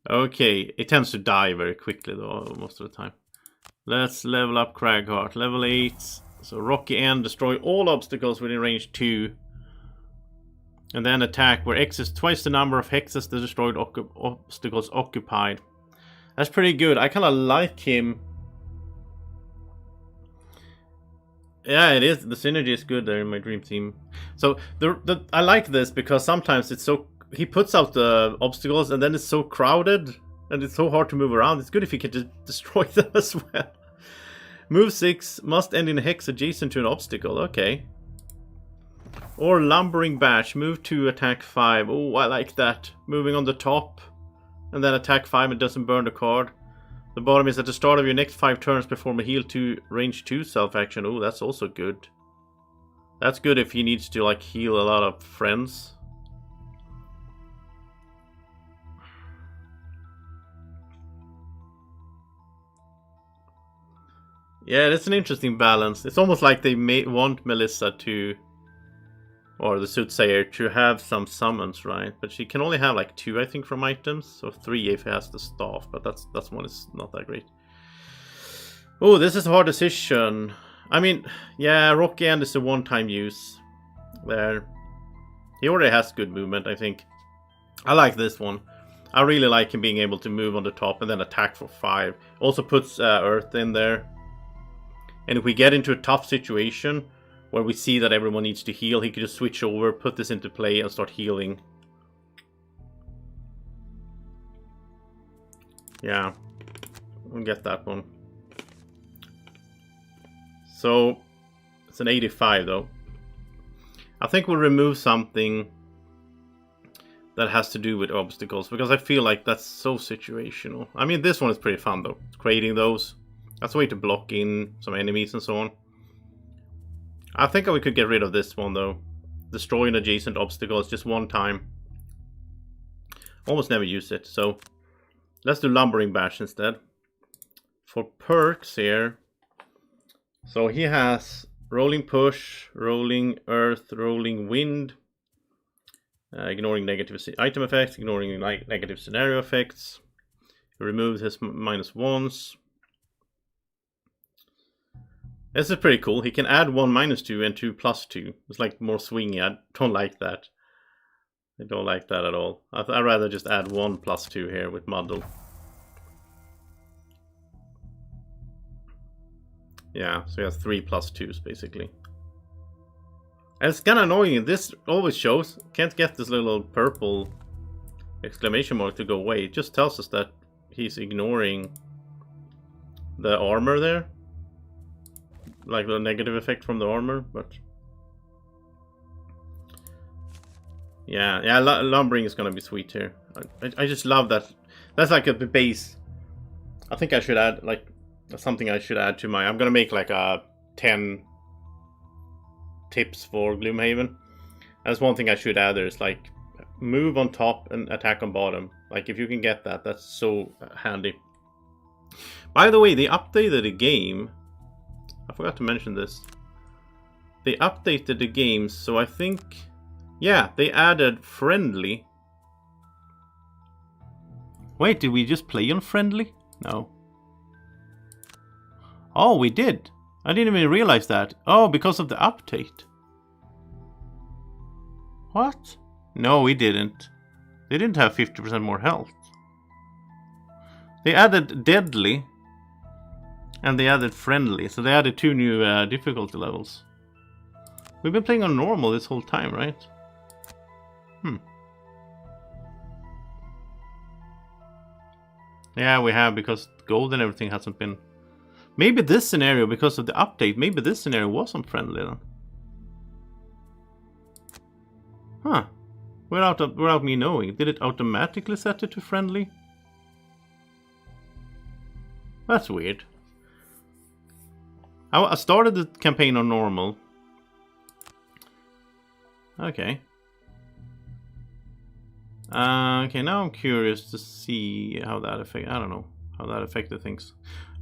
Speaker 1: Okay, it tends to die very quickly though, most of the time. Let's level up Cragheart, level 8. So Rocky End, destroy all obstacles within range 2. And then attack where X is twice the number of hexes the destroyed obstacles occupied. That's pretty good. I kind of like him. Yeah, it is. The synergy is good there in my dream team. So I like this because sometimes it's so... He puts out the obstacles and then it's so crowded and it's so hard to move around. It's good if you can just destroy them as well. Move 6 must end in a hex adjacent to an obstacle. Okay. Or Lumbering Bash. Move 2, attack 5. Oh, I like that. Moving on the top. And then attack 5 and doesn't burn the card. The bottom is at the start of your next 5 turns, perform a heal 2, range 2 self-action. Oh, that's also good. That's good if he needs to like heal a lot of friends. Yeah, that's an interesting balance. It's almost like they want Melissa to, or the Soothsayer, to have some summons, right? But she can only have like 2, I think, from items. So 3 if he has the staff, but that's one is not that great. Oh, this is a hard decision. I mean, yeah, Rocky End is a one-time use there. He already has good movement, I think. I like this one. I really like him being able to move on the top and then attack for 5. Also puts Earth in there. And if we get into a tough situation where we see that everyone needs to heal, he could just switch over, put this into play, and start healing. Yeah, we'll get that one. So, it's an 85 though. I think we'll remove something that has to do with obstacles, because I feel like that's so situational. I mean, this one is pretty fun though, creating those. That's a way to block in some enemies and so on. I think we could get rid of this one though. Destroy an adjacent obstacle is just one time. Almost never use it, so let's do Lumbering Bash instead. For perks here, so he has Rolling Push, Rolling Earth, Rolling Wind, ignoring negative item effects, ignoring negative scenario effects. He removes his -1s. This is pretty cool. He can add 1 -2 and 2 +2. It's like more swingy. I don't like that. I don't like that at all. I'd rather just add 1 +2 here with Muddle. Yeah, so he has 3 +2s basically. And it's kind of annoying. This always shows. Can't get this little purple exclamation mark to go away. It just tells us that he's ignoring the armor there. Like the negative effect from the armor, but yeah, lumbering is gonna be sweet here. I just love that. That's like a base. I think I should add like something I should add to my. I'm gonna make like a 10 tips for Gloomhaven. That's one thing I should add. There's like move on top and attack on bottom. Like if you can get that, that's so handy. By the way, they updated the game. I forgot to mention this. They updated the games, so I think, yeah, they added friendly. Wait, did we just play on friendly? No. Oh, we did. I didn't even realize that. Oh, because of the update. What? No, we didn't. They didn't have 50% more health. They added deadly. And they added friendly, so they added 2 new difficulty levels. We've been playing on normal this whole time, right? Yeah, we have, because gold and everything hasn't been... Maybe this scenario, because of the update, maybe this scenario wasn't friendly then. Huh. Without me knowing. Did it automatically set it to friendly? That's weird. I started the campaign on normal. Okay. Okay, now I'm curious to see how that affected. I don't know how that affected things.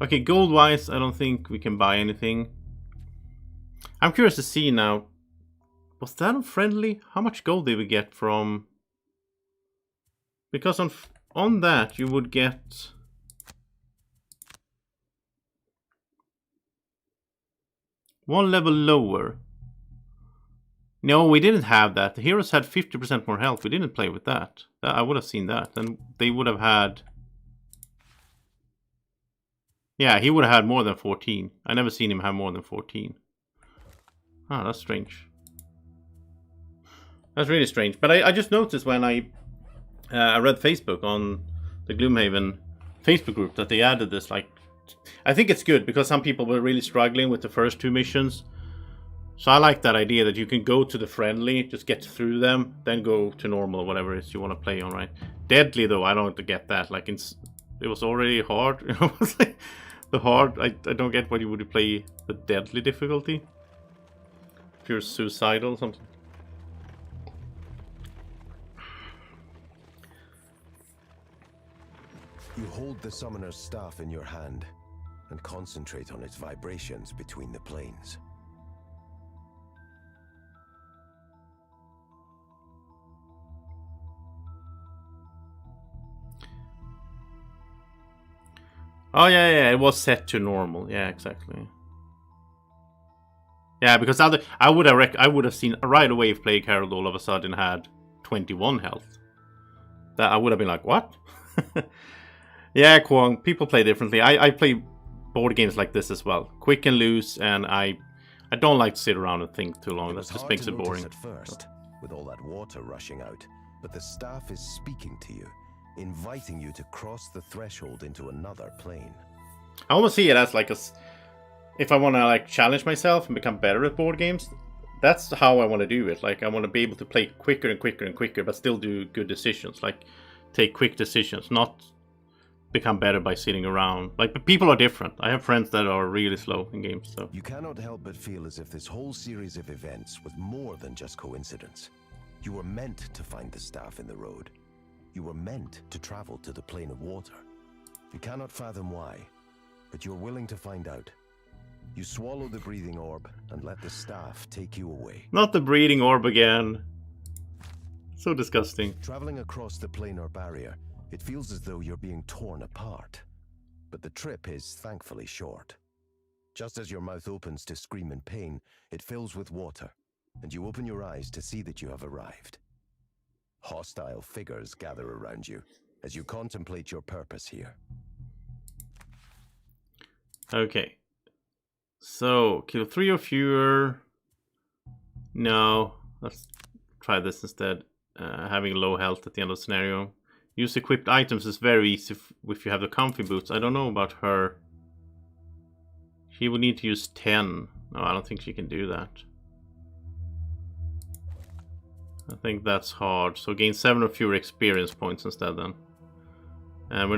Speaker 1: Okay, gold-wise, I don't think we can buy anything. I'm curious to see now. Was that unfriendly? How much gold did we get from? Because on that you would get. One level lower. No, we didn't have that. The heroes had 50% more health. We didn't play with that. I would have seen that. And they would have had... Yeah, he would have had more than 14. I never seen him have more than 14. Ah, that's strange. That's really strange. But I just noticed when I read Facebook on the Gloomhaven Facebook group that they added this, like... I think it's good because some people were really struggling with the first 2 missions. So I like that idea that you can go to the friendly, just get through them, then go to normal or whatever it is you want to play on, right? Deadly though, I don't want to get that. Like it was already hard. You know, it's like the hard. I don't get why you would play the deadly difficulty. If you're suicidal or something.
Speaker 2: You hold the summoner's staff in your hand and concentrate on its vibrations between the planes.
Speaker 1: Oh yeah, it was set to normal. Yeah, exactly. Yeah, because I would have seen right away if Plague Herald all of a sudden had 21 health. that I would have been like, what? Yeah, Kwong, people play differently. I play board games like this as well. Quick and loose, and I don't like to sit around and think too long. That just makes it boring.
Speaker 2: At first, with all that water rushing out, but the staff is speaking to you, inviting you to cross the threshold into another plane.
Speaker 1: I almost see it as like if I want to like challenge myself and become better at board games, that's how I want to do it. Like I want to be able to play quicker and quicker and quicker, but still do good decisions. Like take quick decisions, not become better by sitting around. Like, but people are different. I have friends that are really slow in games, so.
Speaker 2: You cannot help but feel as if this whole series of events was more than just coincidence. You were meant to find the staff in the road. You were meant to travel to the plane of water. You cannot fathom why, but you're willing to find out. You swallow the breathing orb and let the staff take you away.
Speaker 1: Not the breathing orb again. So disgusting.
Speaker 2: Traveling across the planar barrier, it feels as though you're being torn apart. But the trip is thankfully short. Just as your mouth opens to scream in pain, it fills with water, and you open your eyes to see that you have arrived. Hostile figures gather around you as you contemplate your purpose here.
Speaker 1: Okay. So, kill 3 or fewer. No, let's try this instead. Having low health at the end of the scenario. Use equipped items is very easy if you have the comfy boots. I don't know about her. She would need to use 10. No, I don't think she can do that. I think that's hard. So gain 7 or fewer experience points instead then. And we're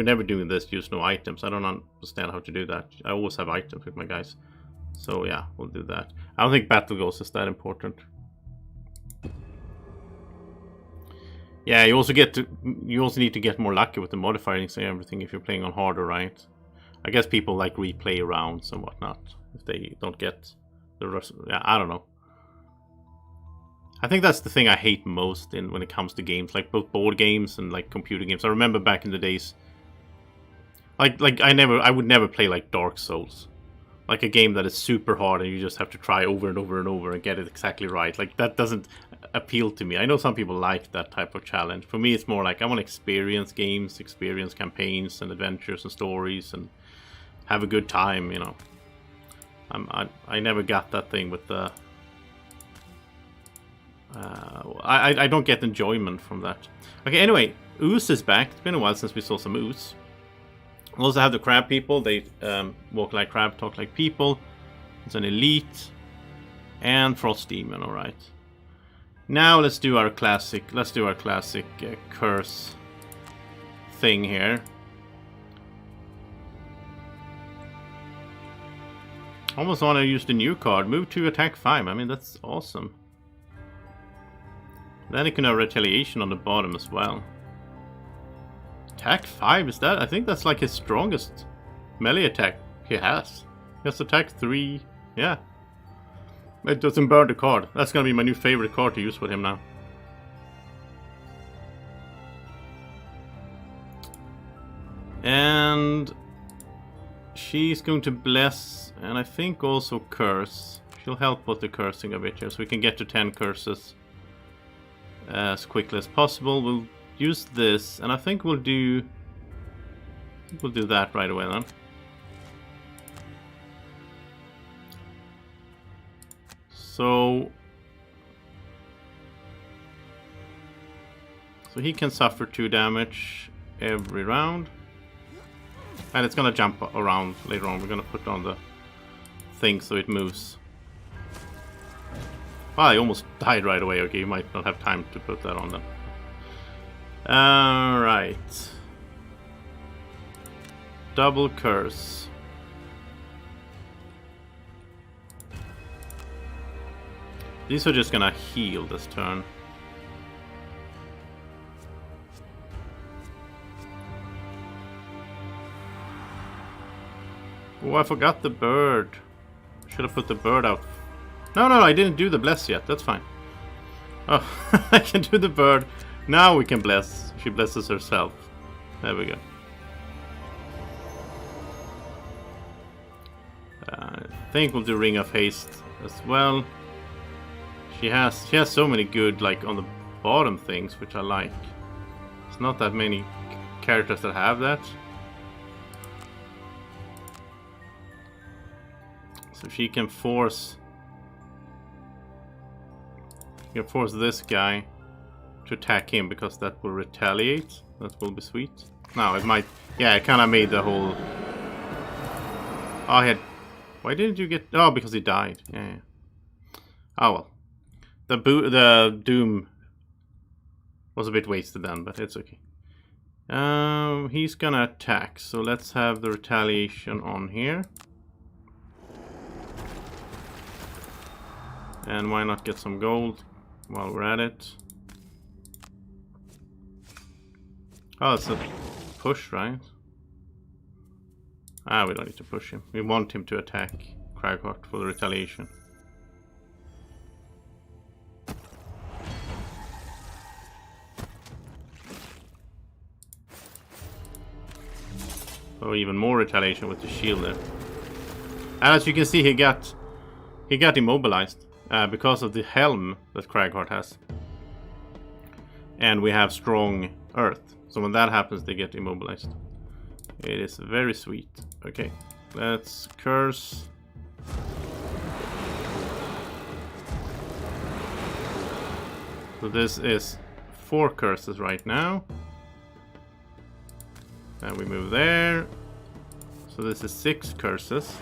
Speaker 1: never doing this, use no items. I don't understand how to do that. I always have items with my guys. So yeah, we'll do that. I don't think battle goals is that important. Yeah, you also need to get more lucky with the modifiers and everything if you're playing on harder, right? I guess people like replay rounds and whatnot if they don't get the rest. Yeah, I don't know. I think that's the thing I hate most when it comes to games, like both board games and like computer games. I remember back in the days, I would never play like Dark Souls, like a game that is super hard and you just have to try over and over and over and get it exactly right. Like that doesn't appeal to me. I know some people like that type of challenge. For me, it's more like I want to experience games, experience campaigns and adventures and stories, and have a good time. You know, I never got that thing with the. I don't get enjoyment from that. Okay, anyway, Ooze is back. It's been a while since we saw some Ooze. We also have the crab people. They walk like crab, talk like people. It's an elite. And Frost Demon, alright. Now let's do our classic curse thing here. Almost want to use the new card. Move to attack 5. I mean, that's awesome. Then it can have retaliation on the bottom as well. Attack 5, is that? I think that's like his strongest melee attack he has. He has attack 3. Yeah. It doesn't burn the card. That's gonna be my new favorite card to use with him now. And she's going to bless and I think also curse. She'll help with the cursing a bit here, so we can get to 10 curses as quickly as possible. We'll use this, and I think we'll do that right away then. So he can suffer 2 damage every round. And it's gonna jump around later on. We're gonna put on the thing so it moves. Well, I almost died right away. Okay, you might not have time to put that on then. Alright. Double curse. These are just gonna heal this turn. Oh, I forgot the bird. Should have put the bird out. No, I didn't do the bless yet. That's fine. Oh, I can do the bird. Now we can bless. She blesses herself. There we go. I think we'll do Ring of Haste as well. She has so many good, like, on the bottom things, which I like. There's not that many characters that have that. So she can force... You can force this guy to attack him because that will retaliate. That will be sweet. No, it might... Yeah, it kind of made the whole... Oh, I had... Why didn't you get... Oh, because he died. Yeah. Oh, well. The Doom was a bit wasted then, but it's okay. He's gonna attack, so let's have the retaliation on here. And why not get some gold while we're at it? Oh, it's a push, right? Ah, we don't need to push him. We want him to attack Kraghort for the retaliation. Oh, even more retaliation with the shield there. And as you can see, he got immobilized because of the helm that Kraghort has. And we have strong earth. So when that happens, they get immobilized. It is very sweet. Okay, let's curse. So this is 4 curses right now. And we move there. So this is 6 curses.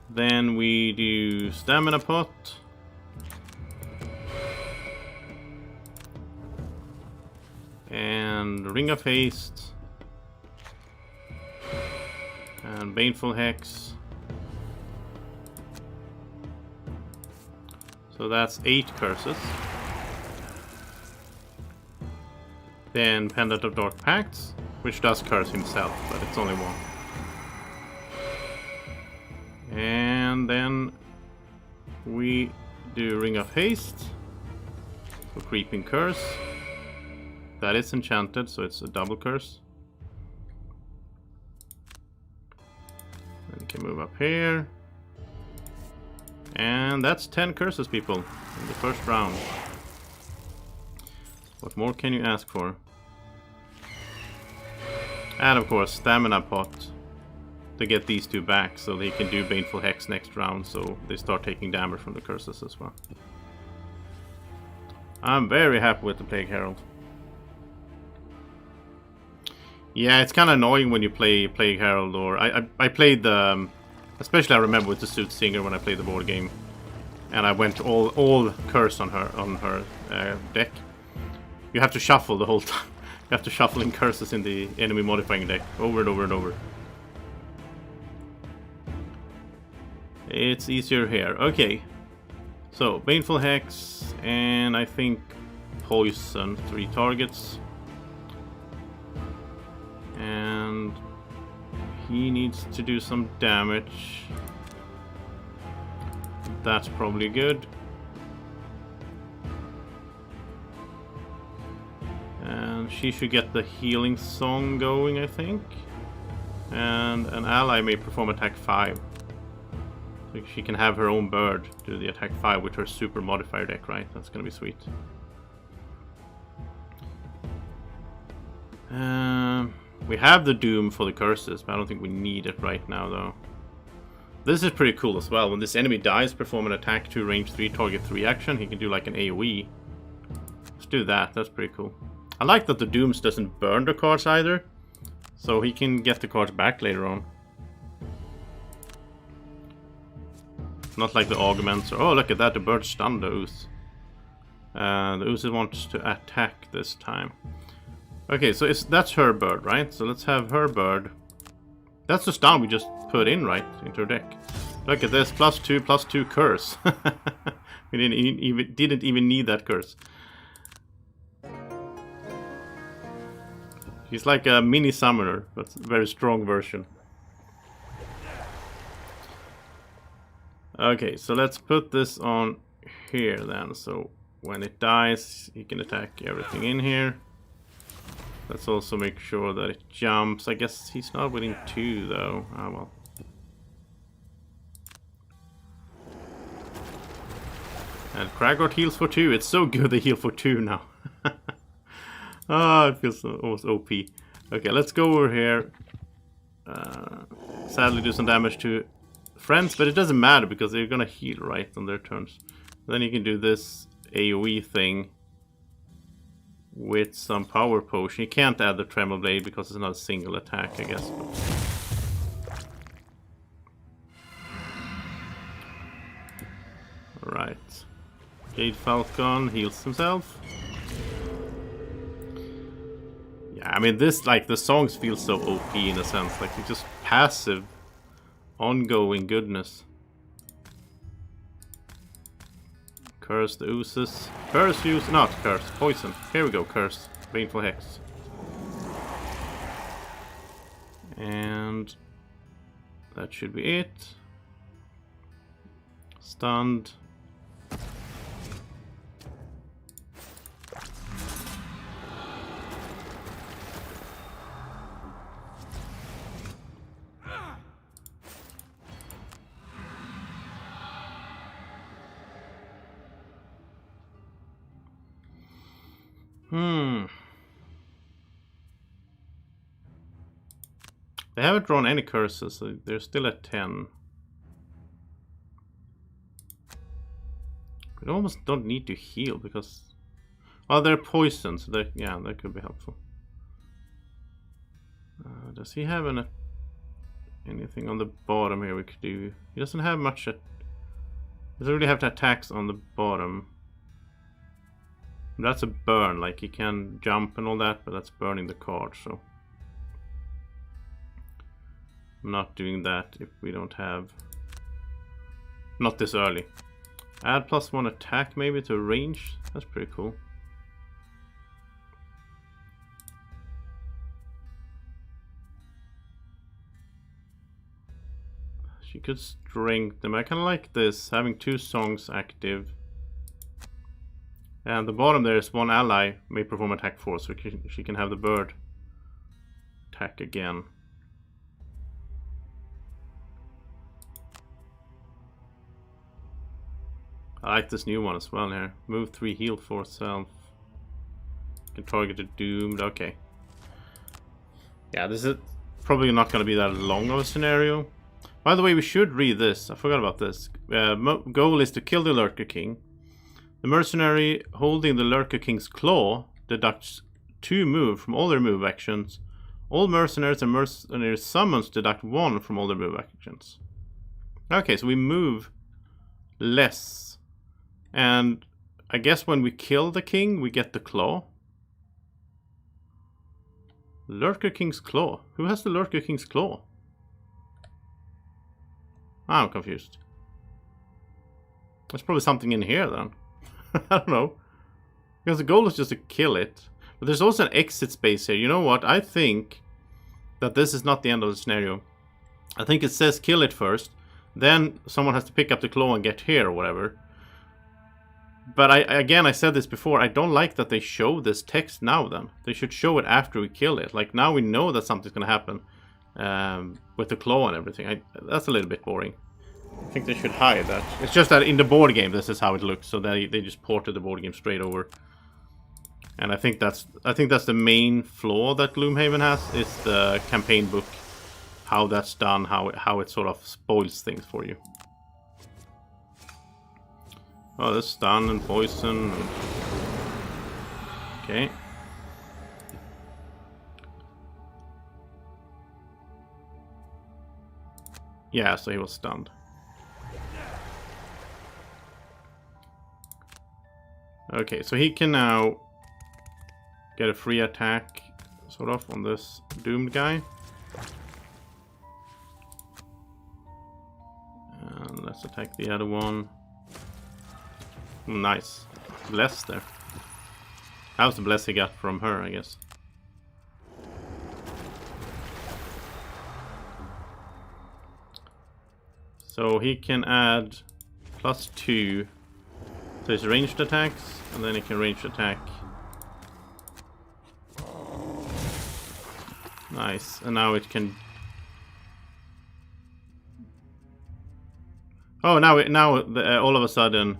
Speaker 1: Then we do stamina pot. And Ring of Haste. And Baneful Hex. So that's 8 curses. Then Pendant of Dark Pacts, which does curse himself, but it's only 1. And then we do Ring of Haste for Creeping Curse. That is enchanted, so it's a double curse. Then you can move up here. And that's 10 curses, people, in the first round. What more can you ask for? And of course, Stamina Pot to get these 2 back, so they can do Baneful Hex next round, so they start taking damage from the curses as well. I'm very happy with the Plague Herald. Yeah, it's kind of annoying when you play Plague Herald, or I played the... especially I remember with the Suit Singer when I played the board game. And I went all curse on her deck. You have to shuffle the whole time. You have to shuffle in curses in the enemy modifying deck over and over and over. It's easier here. Okay. So, Baneful Hex, and I think Poison, 3 targets. And he needs to do some damage. That's probably good. And she should get the healing song going, I think. And an ally may perform attack 5. So she can have her own bird do the attack 5 with her super modifier deck, right? That's gonna be sweet. We have the Doom for the curses, but I don't think we need it right now, though. This is pretty cool as well. When this enemy dies, perform an attack to range 3, target 3 action. He can do like an AoE. Let's do that. That's pretty cool. I like that the Dooms doesn't burn the cards either. So he can get the cards back later on. Not like the Augments. Or, oh, look at that. The bird stunned the Ooze. The Ooze wants to attack this time. Okay, so that's her bird, right? So let's have her bird. That's the stun we just put in, right? Into her deck. Look at this. +2/+2 curse. We didn't even need that curse. She's like a mini summoner, but a very strong version. Okay, so let's put this on here then. So when it dies, he can attack everything in here. Let's also make sure that it jumps. I guess he's not within 2 though. Ah, well. And Kraghort heals for 2. It's so good they heal for 2 now. Ah, it feels almost OP. Okay, let's go over here. Sadly do some damage to friends, but it doesn't matter because they're gonna heal right on their turns. Then you can do this AoE thing with some power potion. You can't add the tremble blade because it's not a single attack, I guess. Alright. Jade Falcon heals himself. Yeah, I mean this, like, the songs feel so OP in a sense. Like, it's just passive, ongoing goodness. Curse the oozes. Curse use, not curse, poison. Here we go, curse. Baneful Hex. And that should be it. Stunned. They haven't drawn any curses, so they're still at 10. We almost don't need to heal because... Oh, they're poisoned, so they, yeah, that could be helpful. Does he have anything on the bottom here we could do? He doesn't have much at... He doesn't really have attacks on the bottom. That's a burn, like he can jump and all that, but that's burning the card, so... I'm not doing that if we don't have... Not this early. Add +1 attack maybe to range. That's pretty cool. She could strengthen them. I kind of like this, having 2 songs active. And the bottom there is 1 ally may perform attack 4, so she can have the bird attack again. I like this new one as well here. Move 3, heal 4 self. Can target a doomed. Okay. Yeah, this is probably not going to be that long of a scenario. By the way, we should read this. I forgot about this. Goal is to kill the Lurker King. The mercenary holding the Lurker King's claw deducts 2 move from all their move actions. All mercenaries and mercenary summons deduct 1 from all their move actions. Okay, so we move less. And I guess when we kill the king, we get the claw. Lurker King's claw. Who has the Lurker King's claw? I'm confused. There's probably something in here then. I don't know. Because the goal is just to kill it. But there's also an exit space here. You know what? I think that this is not the end of the scenario. I think it says kill it first. Then someone has to pick up the claw and get here or whatever. But I said this before, I don't like that they show this text now then. They should show it after we kill it. Like now we know that something's going to happen with the claw and everything. That's a little bit boring. I think they should hide that. It's just that in the board game this is how it looks. So they just ported the board game straight over. And I think that's the main flaw that Gloomhaven has, is the campaign book. How that's done, how it sort of spoils things for you. Oh, there's stun and poison. Okay. Yeah, so he was stunned. Okay, so he can now get a free attack, sort of, on this doomed guy. And let's attack the other one. Nice. Bless there. That was the bless he got from her, I guess. So he can add +2 to his ranged attacks, and then he can ranged attack. Nice. And now it can... Oh, now all of a sudden...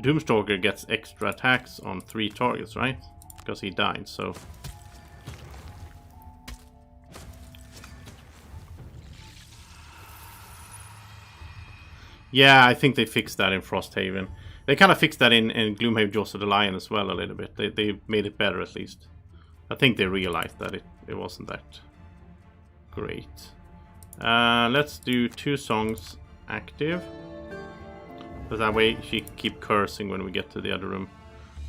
Speaker 1: Doomstalker gets extra attacks on 3 targets, right? Because he died, so... Yeah, I think they fixed that in Frosthaven. They kind of fixed that in Gloomhaven Jaws of the Lion as well a little bit. They made it better at least. I think they realized that it wasn't that great. Let's do 2 songs active. Because that way she can keep cursing when we get to the other room.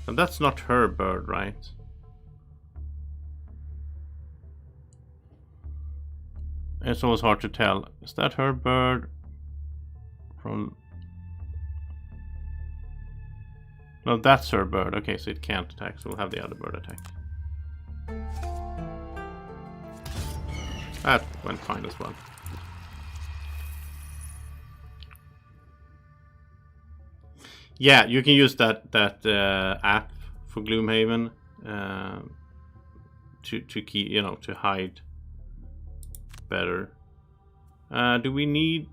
Speaker 1: And that's not her bird, right? It's always hard to tell. Is that her bird? From... No, that's her bird. Okay, so it can't attack, so we'll have the other bird attack. That went fine as well. Yeah, you can use that app for Gloomhaven to keep, you know, to hide better. Do we need?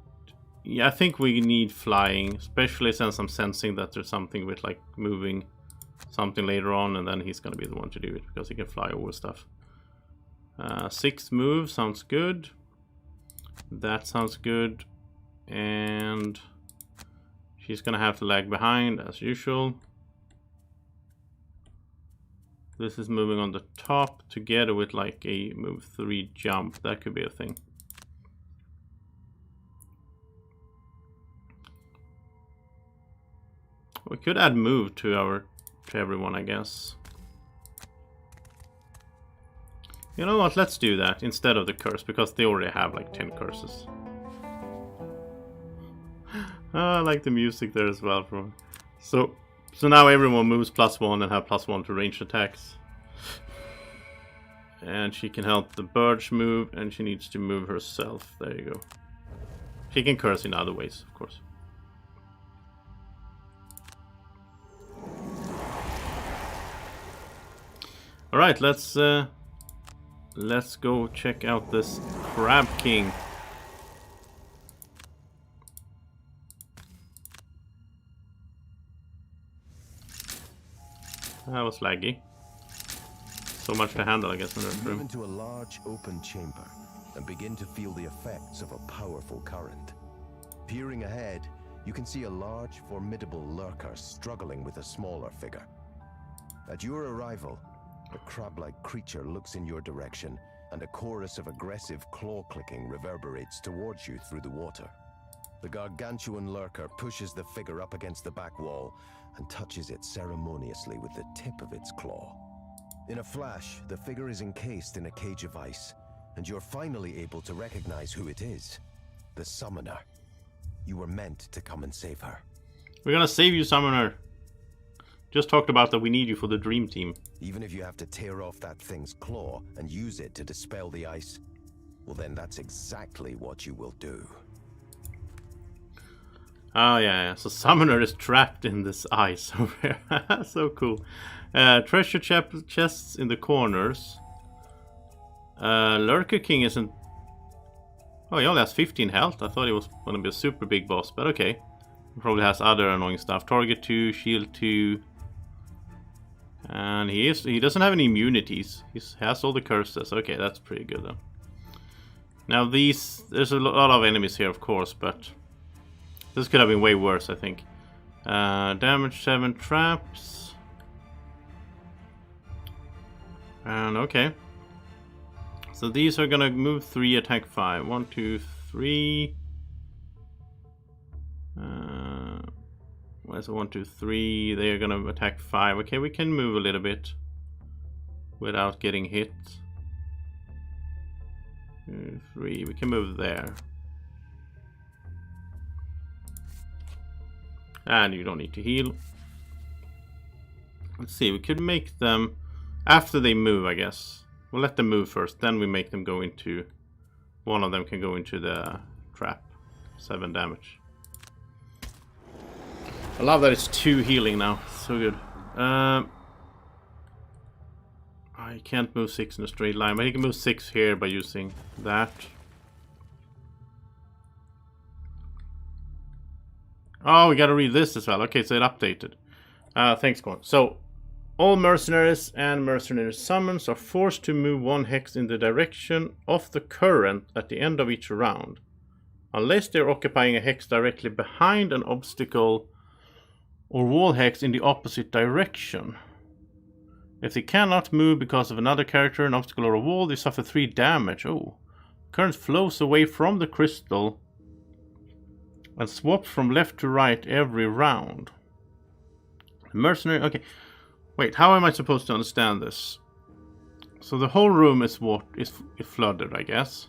Speaker 1: Yeah, I think we need flying, especially since I'm sensing that there's something with like moving something later on, and then he's gonna be the one to do it because he can fly over stuff. 6 move sounds good. That sounds good, and she's gonna have to lag behind as usual. This is moving on the top together with like a move 3 jump. That could be a thing. We could add move to everyone, I guess. You know what? Let's do that instead of the curse because they already have like 10 curses. I like the music there as well. So now everyone moves +1 and have +1 to ranged attacks. And she can help the birds move, and she needs to move herself. There you go. She can curse in other ways, of course. All right, let's go check out this Crab King. That was laggy. So much to handle, I guess, in this room.
Speaker 2: Move into a large open chamber and begin to feel the effects of a powerful current. Peering ahead, you can see a large, formidable lurker struggling with a smaller figure. At your arrival, the crab-like creature looks in your direction, and a chorus of aggressive claw-clicking reverberates towards you through the water. The gargantuan lurker pushes the figure up against the back wall and touches it ceremoniously with the tip of its claw. In a flash, the figure is encased in a cage of ice, and you're finally able to recognize who it is. The Summoner. You were meant to come and save her.
Speaker 1: We're gonna save you, Summoner. Just talked about that we need you for the Dream Team.
Speaker 2: Even if you have to tear off that thing's claw and use it to dispel the ice, well then that's exactly what you will do.
Speaker 1: Oh yeah. So Summoner is trapped in this ice over here. So cool. Treasure chests in the corners. Lurker King isn't... Oh, he only has 15 health. I thought he was going to be a super big boss, but okay. He probably has other annoying stuff. Target 2, shield 2. And he doesn't have any immunities. He has all the curses. Okay, that's pretty good then. Now there's a lot of enemies here, of course, but this could have been way worse, I think. Damage 7 traps. And okay. So these are gonna move 3, attack 5. 1, 2, 3. Where's the 1, 2, 3? They're gonna attack 5. Okay, we can move a little bit without getting hit. 2, 3. We can move there. And you don't need to heal. Let's see, we could make them after they move, I guess. We'll let them move first, then we make them go into... One of them can go into the trap. 7 damage. I love that it's 2 healing now. So good. I can't move 6 in a straight line, but he can move 6 here by using that. Oh, we gotta read this as well. Okay, so it updated. Thanks, Corn. So, all mercenaries and mercenary summons are forced to move 1 hex in the direction of the current at the end of each round, unless they're occupying a hex directly behind an obstacle or wall hex in the opposite direction. If they cannot move because of another character, an obstacle, or a wall, they suffer 3 damage. Oh. Current flows away from the crystal and swaps from left to right every round. Mercenary... Okay. Wait, how am I supposed to understand this? So the whole room is flooded, I guess.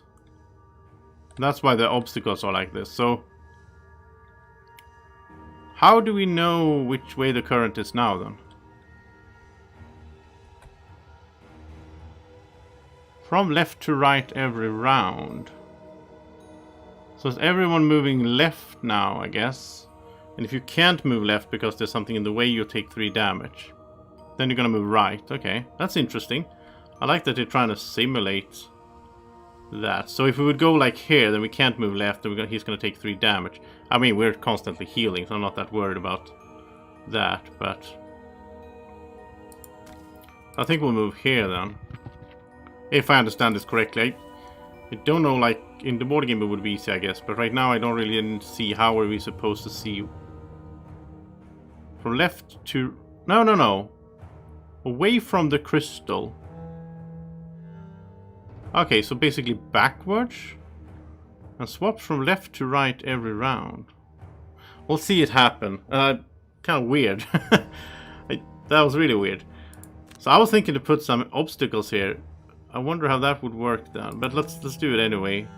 Speaker 1: That's why the obstacles are like this. So... how do we know which way the current is now, then? From left to right every round. So is everyone moving left now, I guess? And if you can't move left because there's something in the way, you take 3 damage. Then you're gonna move right. Okay, that's interesting. I like that they're trying to simulate that. So if we would go like here, then we can't move left, and he's gonna take 3 damage. I mean, we're constantly healing, so I'm not that worried about that, but... I think we'll move here then. If I understand this correctly. I don't know, like, in the board game it would be easy, I guess, but right now I don't really see how are we supposed to see... From left to... No. Away from the crystal. Okay, so basically backwards. And swaps from left to right every round. We'll see it happen. Kind of weird. That was really weird. So I was thinking to put some obstacles here. I wonder how that would work then. But let's do it anyway.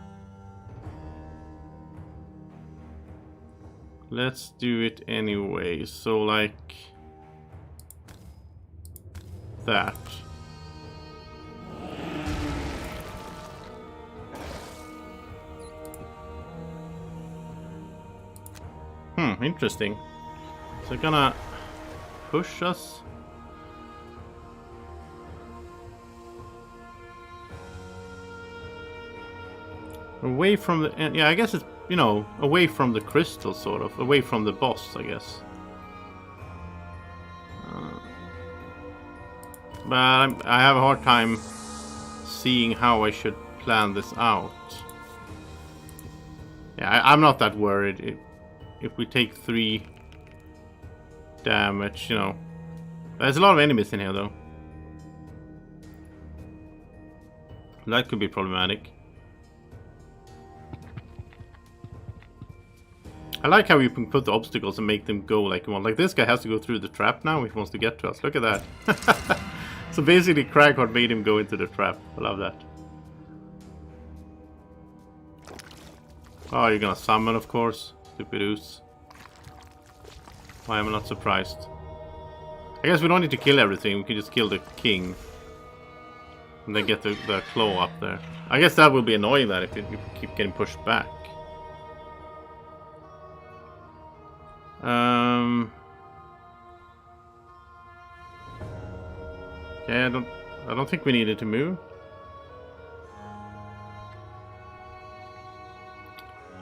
Speaker 1: Let's do it anyway. So like that. Interesting. So gonna push us. Away from the... yeah, I guess it's, you know, away from the crystal, sort of. Away from the boss, I guess. But I have a hard time seeing how I should plan this out. Yeah, I'm not that worried. If we take 3 damage, you know. There's a lot of enemies in here, though. That could be problematic. I like how you can put the obstacles and make them go like you want. Like this guy has to go through the trap now if he wants to get to us. Look at that. So basically Cragheart made him go into the trap. I love that. Oh, you're gonna summon, of course. Stupid oos. Why am I not surprised? I guess we don't need to kill everything. We can just kill the king. And then get the claw up there. I guess that will be annoying that if you keep getting pushed back. Okay, I don't think we needed to move.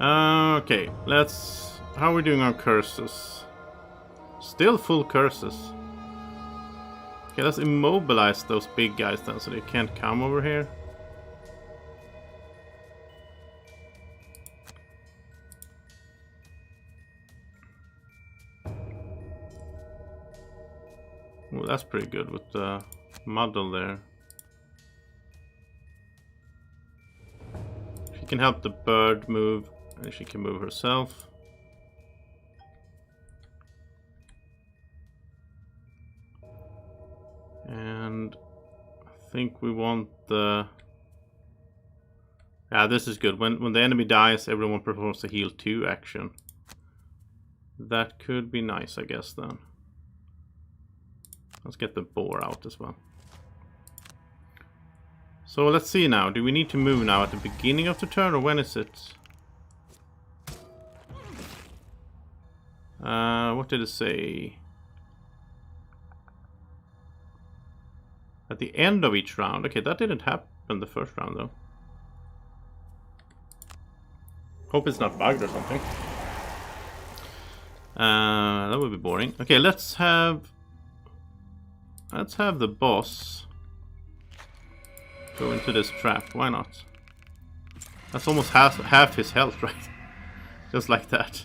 Speaker 1: Okay, let's... How are we doing on curses? Still full curses. Okay, let's immobilize those big guys then so they can't come over here. Well, that's pretty good with the muddle there. She can help the bird move, and she can move herself. And I think we want the... Yeah, this is good. When the enemy dies, everyone performs a heal 2 action. That could be nice, I guess, then. Let's get the boar out as well. So let's see now. Do we need to move now at the beginning of the turn, or when is it? What did it say? At the end of each round. Okay, that didn't happen the first round though. Hope it's not bugged or something. That would be boring. Okay, let's have let's have the boss go into this trap. Why not? That's almost half his health, right? Just like that.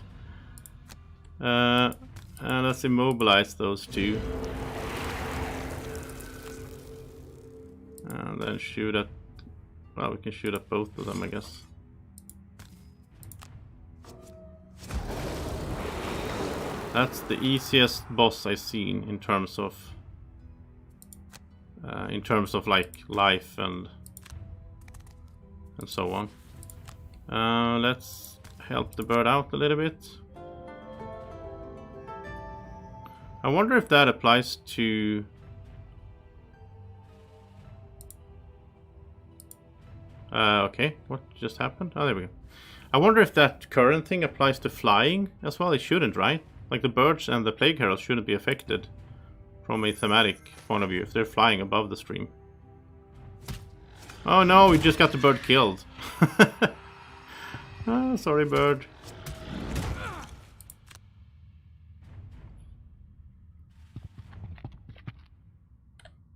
Speaker 1: And let's immobilize those two. And then shoot at... Well, we can shoot at both of them, I guess. That's the easiest boss I've seen in terms of like life and so on. Let's help the bird out a little bit. I wonder if that applies to... okay, what just happened? Oh, there we go. I wonder if that current thing applies to flying as well. It shouldn't, right? Like the birds and the plague heralds shouldn't be affected from a thematic point of view if they're flying above the stream. Oh no, we just got the bird killed. Oh, sorry, bird.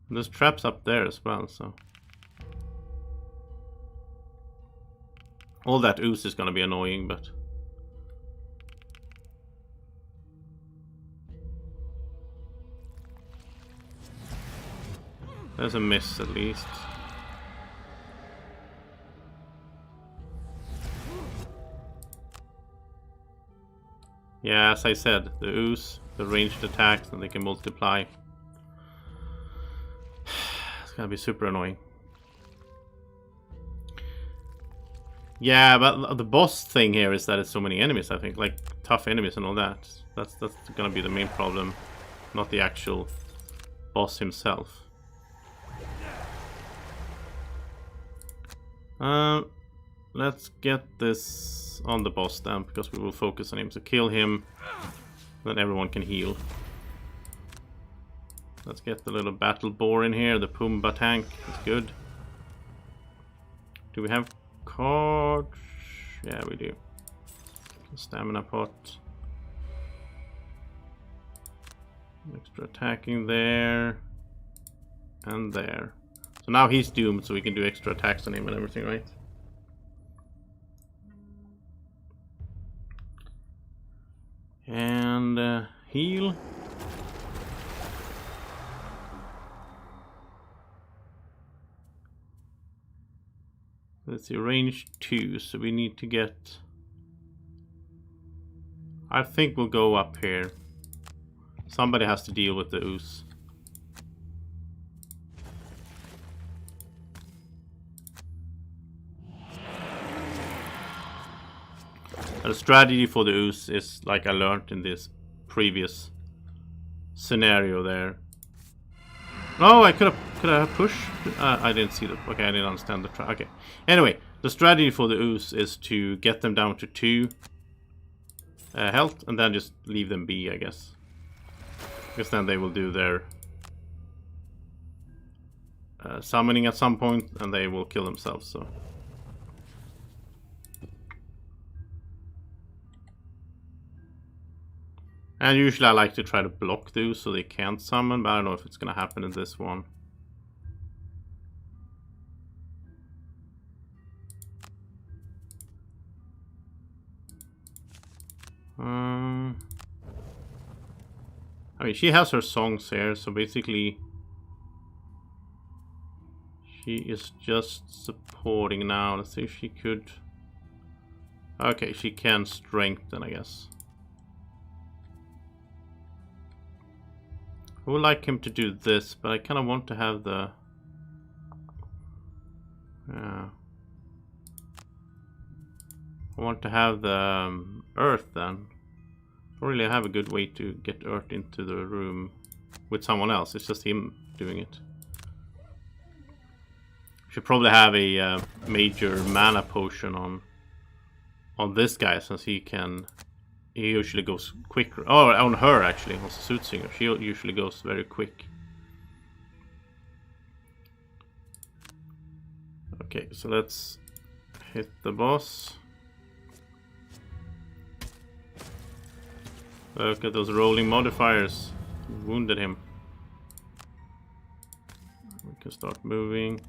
Speaker 1: There's traps up there as well, so... All that ooze is gonna be annoying, but... There's a miss, at least. Yeah, as I said, the ooze, the ranged attacks, and they can multiply. It's gonna be super annoying. Yeah, but the boss thing here is that it's so many enemies, I think. Like, tough enemies and all that. That's gonna be the main problem. Not the actual boss himself. Let's get this on the boss then, because we will focus on him. So kill him, then everyone can heal. Let's get the little battle boar in here, the Pumbaa tank. That's good. Do we have cards? Yeah, we do. Stamina pot. Extra attacking there. And there. So now he's doomed, so we can do extra attacks on him and everything, right? And heal. Let's see, range 2, so we need to get... I think we'll go up here. Somebody has to deal with the ooze. The strategy for the ooze is, like I learned in this previous scenario there. No, I could have pushed. I didn't see the. Okay, I didn't understand the. Okay. Anyway, the strategy for the ooze is to get them down to 2 health and then just leave them be, I guess. Because then they will do their summoning at some point and they will kill themselves. So. And usually I like to try to block those so they can't summon, but I don't know if it's gonna happen in this one. I mean, she has her songs here, so basically she is just supporting now. Let's see if she could... Okay, she can strengthen, I guess. I would like him to do this, but I kind of want to have the... Yeah. I want to have the earth then. I don't really have a good way to get earth into the room with someone else. It's just him doing it. Should probably have a major mana potion on this guy, since he can... He usually goes quicker. Oh, on her actually, on the suit singer. She usually goes very quick. Okay, so let's hit the boss. Look at those rolling modifiers. Wounded him. start moving.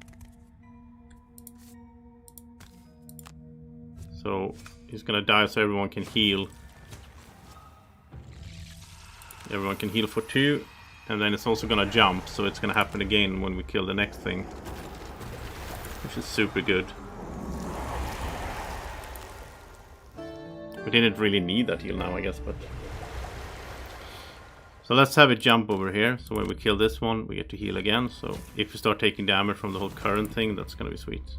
Speaker 1: So he's gonna die so everyone can heal. Everyone can heal for 2. And then it's also gonna jump, so it's gonna happen again when we kill the next thing. Which is super good. We didn't really need that heal now, I guess, but... So let's have it jump over here. So when we kill this one, we get to heal again. So if we start taking damage from the whole current thing, that's gonna be sweet.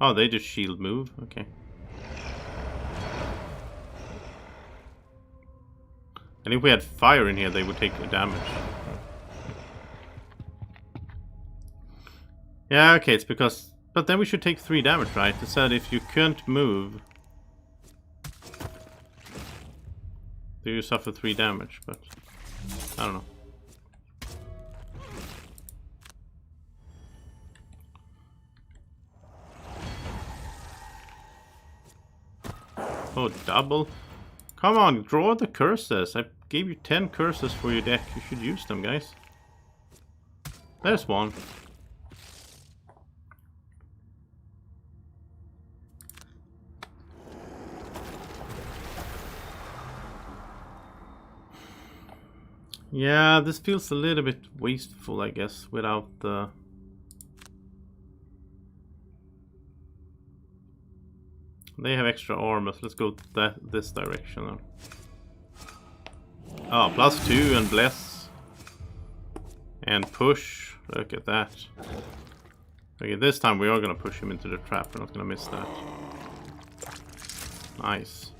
Speaker 1: Oh, they just shield move. Okay. And if we had fire in here, they would take damage. Yeah, okay, it's because... But then we should take 3 damage, right? It said if you can't move... do you suffer 3 damage, but... I don't know. Oh, double? Come on, draw the curses. I gave you 10 curses for your deck. You should use them, guys. There's one. Yeah, this feels a little bit wasteful, I guess, without the... They have extra armor, so let's go this direction then. Oh, +2 and bless. And push. Look at that. Okay, this time we are gonna push him into the trap. We're not gonna miss that. Nice.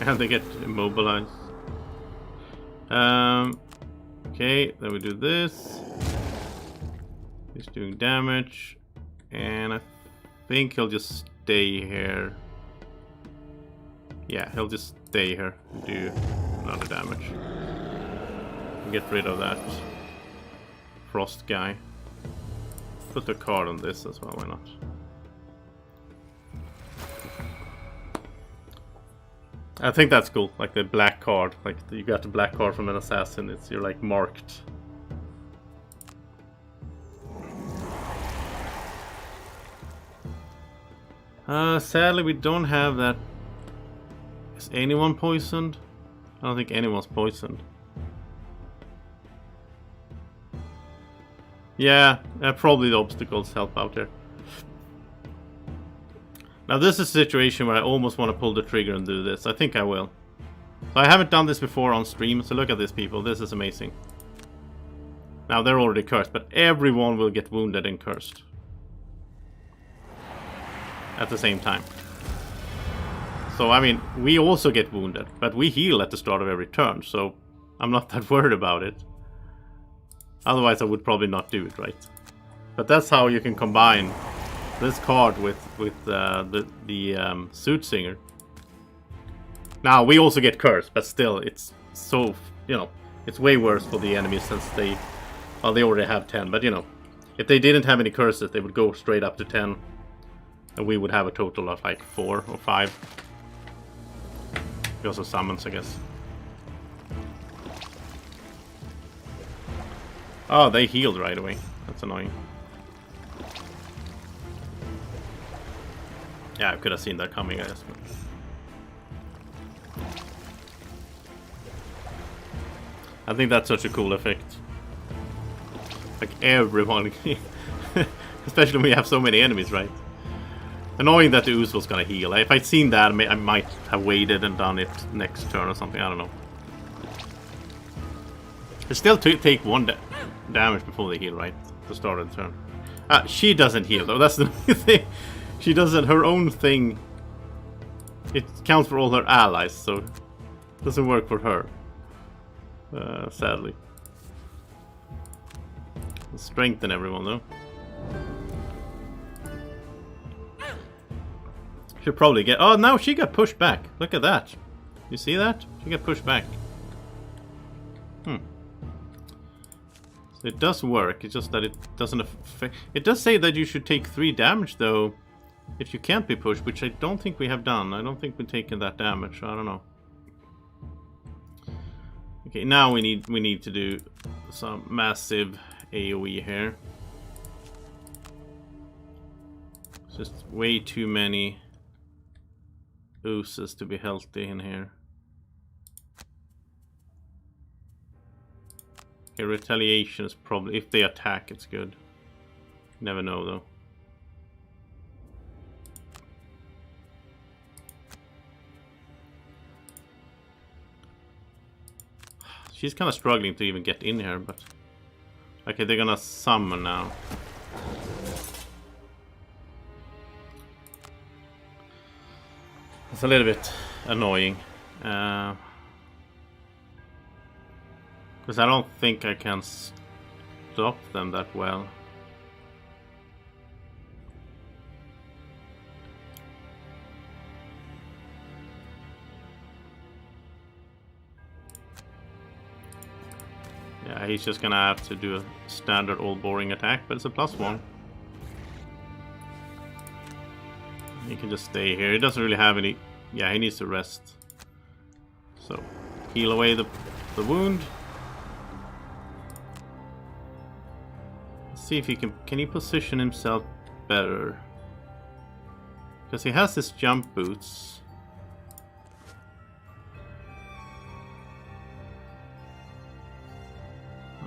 Speaker 1: And they get immobilized. Okay, then we do this. He's doing damage. And I think he'll just stay here. Yeah, he'll just stay here and do another damage. Get rid of that frost guy. Put a card on this as well, why not? I think that's cool, like the black card. Like you got the black card from an assassin, you're like marked. Sadly we don't have that. Is anyone poisoned? I don't think anyone's poisoned. Yeah, probably the obstacles help out there. Now this is a situation where I almost want to pull the trigger and do this. I think I will. So I haven't done this before on stream, so look at this, people. This is amazing. Now they're already cursed, but everyone will get wounded and cursed. At the same time. So, I mean, we also get wounded, but we heal at the start of every turn, so I'm not that worried about it. Otherwise, I would probably not do it, right? But that's how you can combine this card with the Suit Singer. Now, we also get cursed, but still, it's so, you know, it's way worse for the enemies since they, well, they already have 10, but, you know, if they didn't have any curses, they would go straight up to 10. And we would have a total of like 4 or 5. Because of summons, I guess. Oh, they healed right away. That's annoying. Yeah, I could have seen that coming, I guess. I think that's such a cool effect. Like everyone, especially when we have so many enemies, right? Annoying that the Ooze was gonna heal. If I'd seen that, I might have waited and done it next turn or something. I don't know. They still take 1 damage before they heal, right? To start of the turn. She doesn't heal though. That's the thing. She doesn't. Her own thing. It counts for all her allies, so it doesn't work for her. Sadly. Strengthen everyone though. Should probably get... Oh, now she got pushed back. Look at that. You see that? She got pushed back. So it does work. It's just that it doesn't affect... It does say that you should take 3 damage, though, If you can't be pushed, which I don't think we have done. I don't think we've taken that damage, so I don't know. Okay, now we need to do some massive AoE here. It's just way too many oozes to be healthy in here. Okay, retaliation is probably, if they attack, it's good. Never know though. She's kind of struggling to even get in here, but... Okay, they're gonna summon now. It's a little bit annoying. Because I don't think I can stop them that well. Yeah, he's just gonna have to do a standard old boring attack, but it's a +1. He can just stay here. He doesn't really have any... Yeah, he needs to rest. So, heal away the wound. Let's see if he can he position himself better. Because he has his jump boots.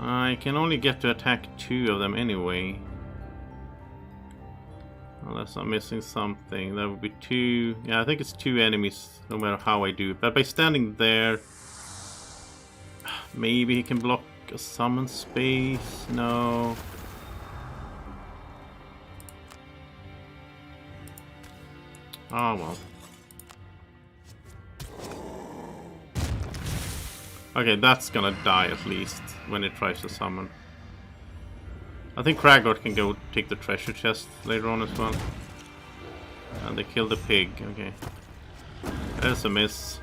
Speaker 1: I can only get to attack 2 of them anyway. Unless I'm missing something. That would be 2. Yeah, I think it's 2 enemies no matter how I do it. But by standing there, maybe he can block a summon space. No. Oh well. Okay, that's gonna die at least when it tries to summon. I think Kragort can go take the treasure chest later on as well. And they killed the pig, okay. There's a miss.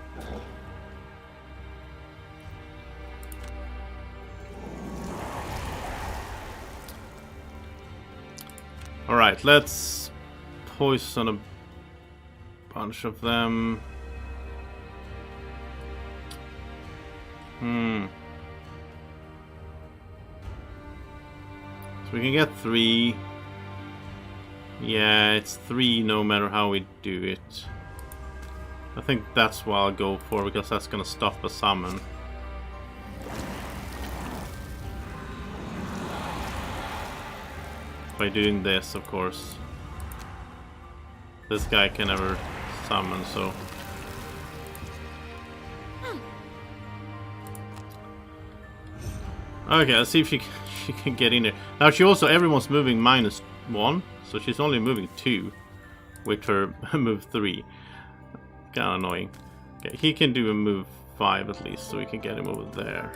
Speaker 1: Alright, let's poison a bunch of them. So we can get 3. Yeah, it's 3 no matter how we do it. I think that's what I'll go for, because that's gonna stop a summon. By doing this, of course. This guy can never summon, so... Okay, let's see if she can get in there. Now she also, everyone's moving -1, so she's only moving 2 with her move 3. Kinda annoying. Okay, he can do a move 5 at least, so we can get him over there.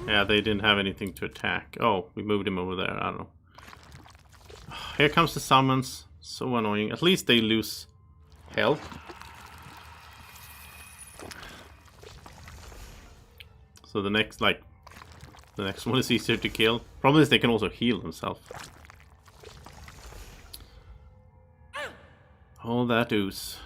Speaker 1: Yeah, they didn't have anything to attack. Oh, we moved him over there, I don't know. Here comes the summons. So annoying. At least they lose health. So the next one is easier to kill. Problem is they can also heal themselves. All that ooze.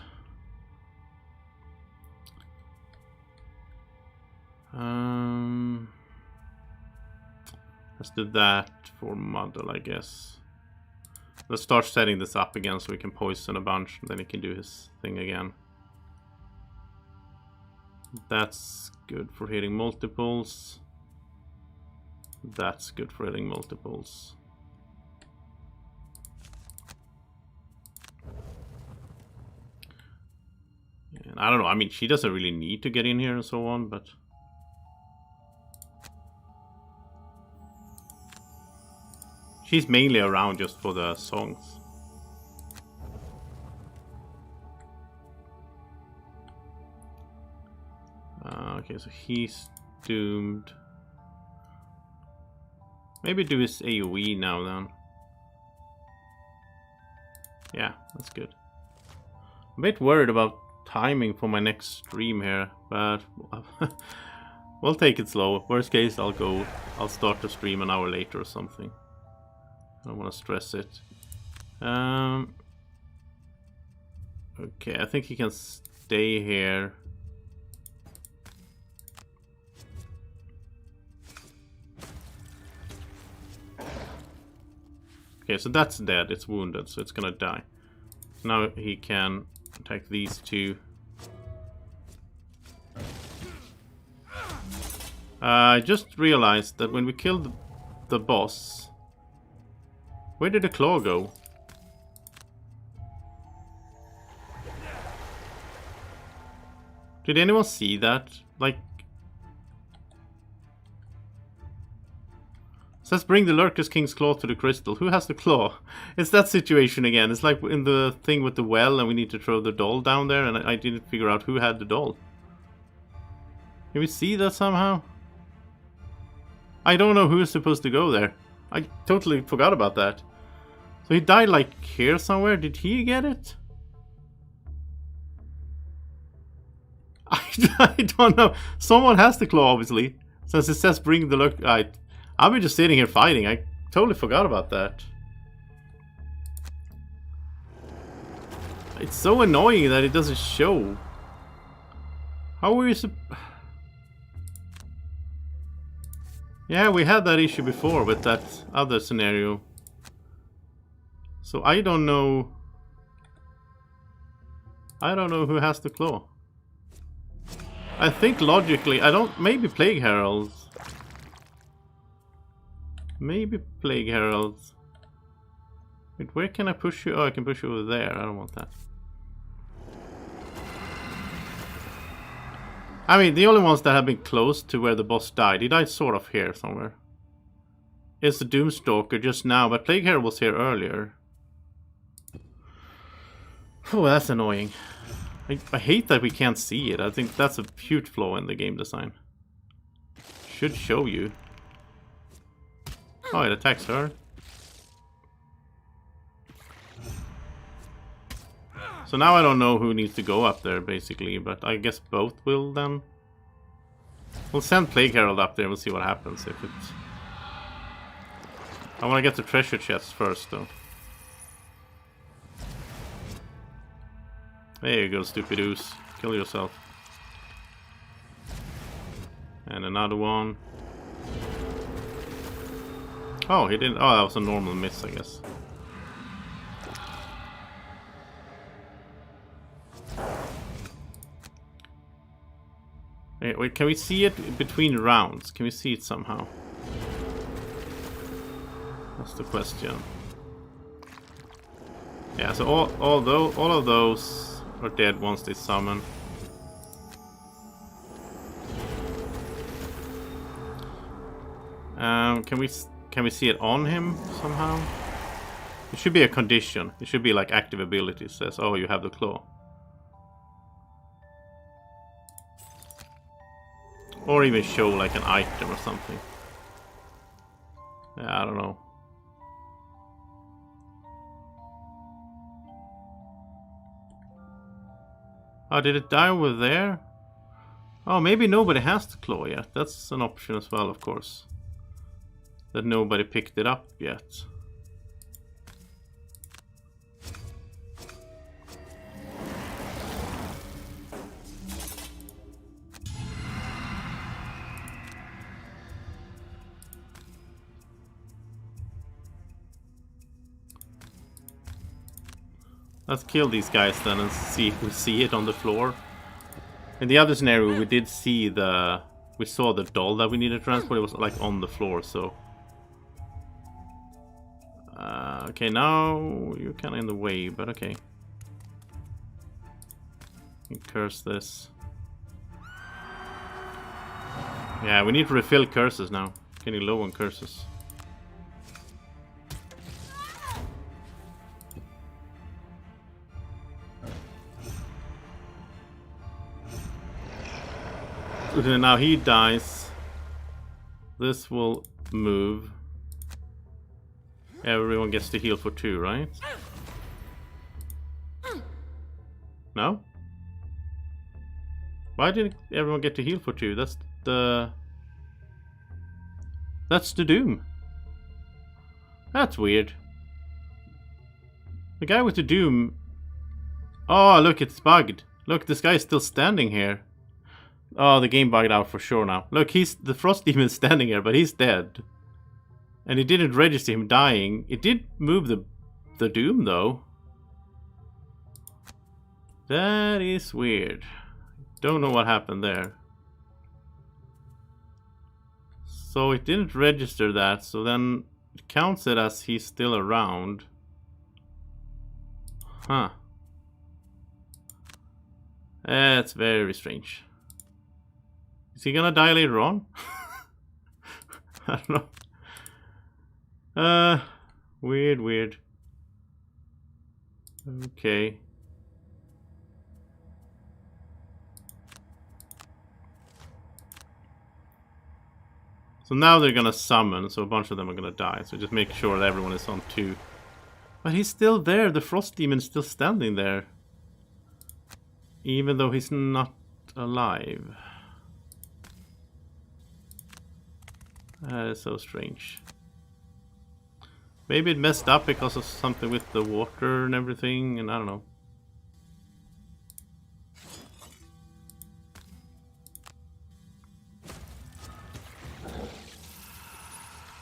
Speaker 1: Let's do that for Muddle, I guess. Let's start setting this up again so we can poison a bunch, then he can do his thing again. That's good for hitting multiples. That's good for hitting multiples. And I don't know, I mean, she doesn't really need to get in here and so on, but... She's mainly around just for the songs. Okay, so he's doomed. Maybe do his AoE now then. Yeah, that's good. I'm a bit worried about timing for my next stream here, but we'll take it slow. Worst case, I'll start the stream an hour later or something. I don't want to stress it. Okay, I think he can stay here. Okay, so that's dead. It's wounded, so it's gonna die. Now he can attack these two. I just realized that when we killed the boss, where did the claw go? Did anyone see that? Like, says bring the Lurker's King's Claw to the crystal. Who has the claw? It's that situation again. It's like in the thing with the well and we need to throw the doll down there and I didn't figure out who had the doll. Can we see that somehow? I don't know who's supposed to go there. I totally forgot about that. So he died like here somewhere. Did he get it? I don't know. Someone has the claw, obviously. Since it says bring the Lurk... I've been just sitting here fighting. I totally forgot about that. It's so annoying that it doesn't show. How were you Yeah, we had that issue before with that other scenario. So I don't know... I don't know who has the claw. I think logically... Maybe Plague Heralds. Maybe Plague Heralds. Wait, where can I push you? Oh, I can push you over there. I don't want that. I mean, the only ones that have been close to where the boss died. He died sort of here somewhere. It's the Doomstalker just now, but Plague Herald was here earlier. Oh, that's annoying. I hate that we can't see it. I think that's a huge flaw in the game design. Should show you. Oh, it attacks her. So now I don't know who needs to go up there, basically, but I guess both will then. We'll send Plague Herald up there and we'll see what happens if it... I want to get the treasure chest first, though. There you go, stupid ooze. Kill yourself. And another one. Oh, he didn't... Oh, that was a normal miss, I guess. Wait, can we see it between rounds? Can we see it somehow? That's the question. Yeah, so all of those are dead once they summon. Can we see it on him somehow? It should be a condition. It should be like active ability. It says, oh, you have the claw. Or even show like an item or something. Yeah, I don't know. Oh, did it die over there? Oh, maybe nobody has the claw yet. That's an option as well, of course. That nobody picked it up yet. Let's kill these guys then and see if we see it on the floor. In the other scenario, we did see we saw the doll that we needed to transport. It was like on the floor, so. Okay, now you're kind of in the way, but okay. Curse this. Yeah, we need to refill curses now. Getting low on curses. Now he dies. This will move. Everyone gets to heal for 2, right? No? Why didn't everyone get to heal for 2? That's the Doom. That's weird. The guy with the Doom... Oh, look, it's bugged. Look, this guy is still standing here. Oh, the game bugged out for sure now. Look, the Frost Demon is standing here, but he's dead. And it didn't register him dying. It did move the Doom, though. That is weird. Don't know what happened there. So it didn't register that, so then it counts it as he's still around. Huh. That's very strange. Is he gonna die later on? I don't know. Weird. Okay. So now they're gonna summon, so a bunch of them are gonna die. So just make sure that everyone is on 2. But he's still there, the Frost Demon's still standing there. Even though he's not alive. That is so strange. Maybe it messed up because of something with the water and everything, and I don't know.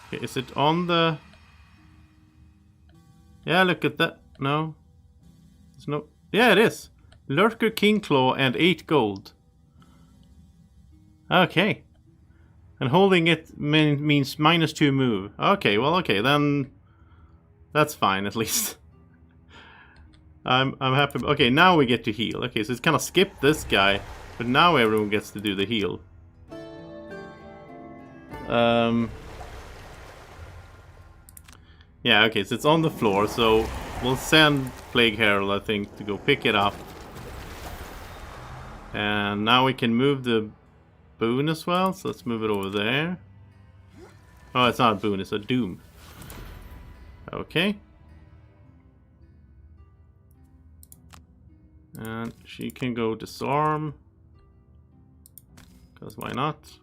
Speaker 1: Okay, is it on the... Yeah, look at that. No. There's no... Yeah, it is. Lurker, King Claw, and 8 gold. Okay. And holding it means -2 move. Okay, well, okay, then... That's fine, at least. I'm happy. Okay, now we get to heal. Okay, so it's kind of skipped this guy, but now everyone gets to do the heal. Yeah, okay, so it's on the floor, so we'll send Plague Herald, I think, to go pick it up. And now we can move the boon as well, so let's move it over there. Oh, it's not a boon, it's a doom. Okay. And she can go disarm. Because why not?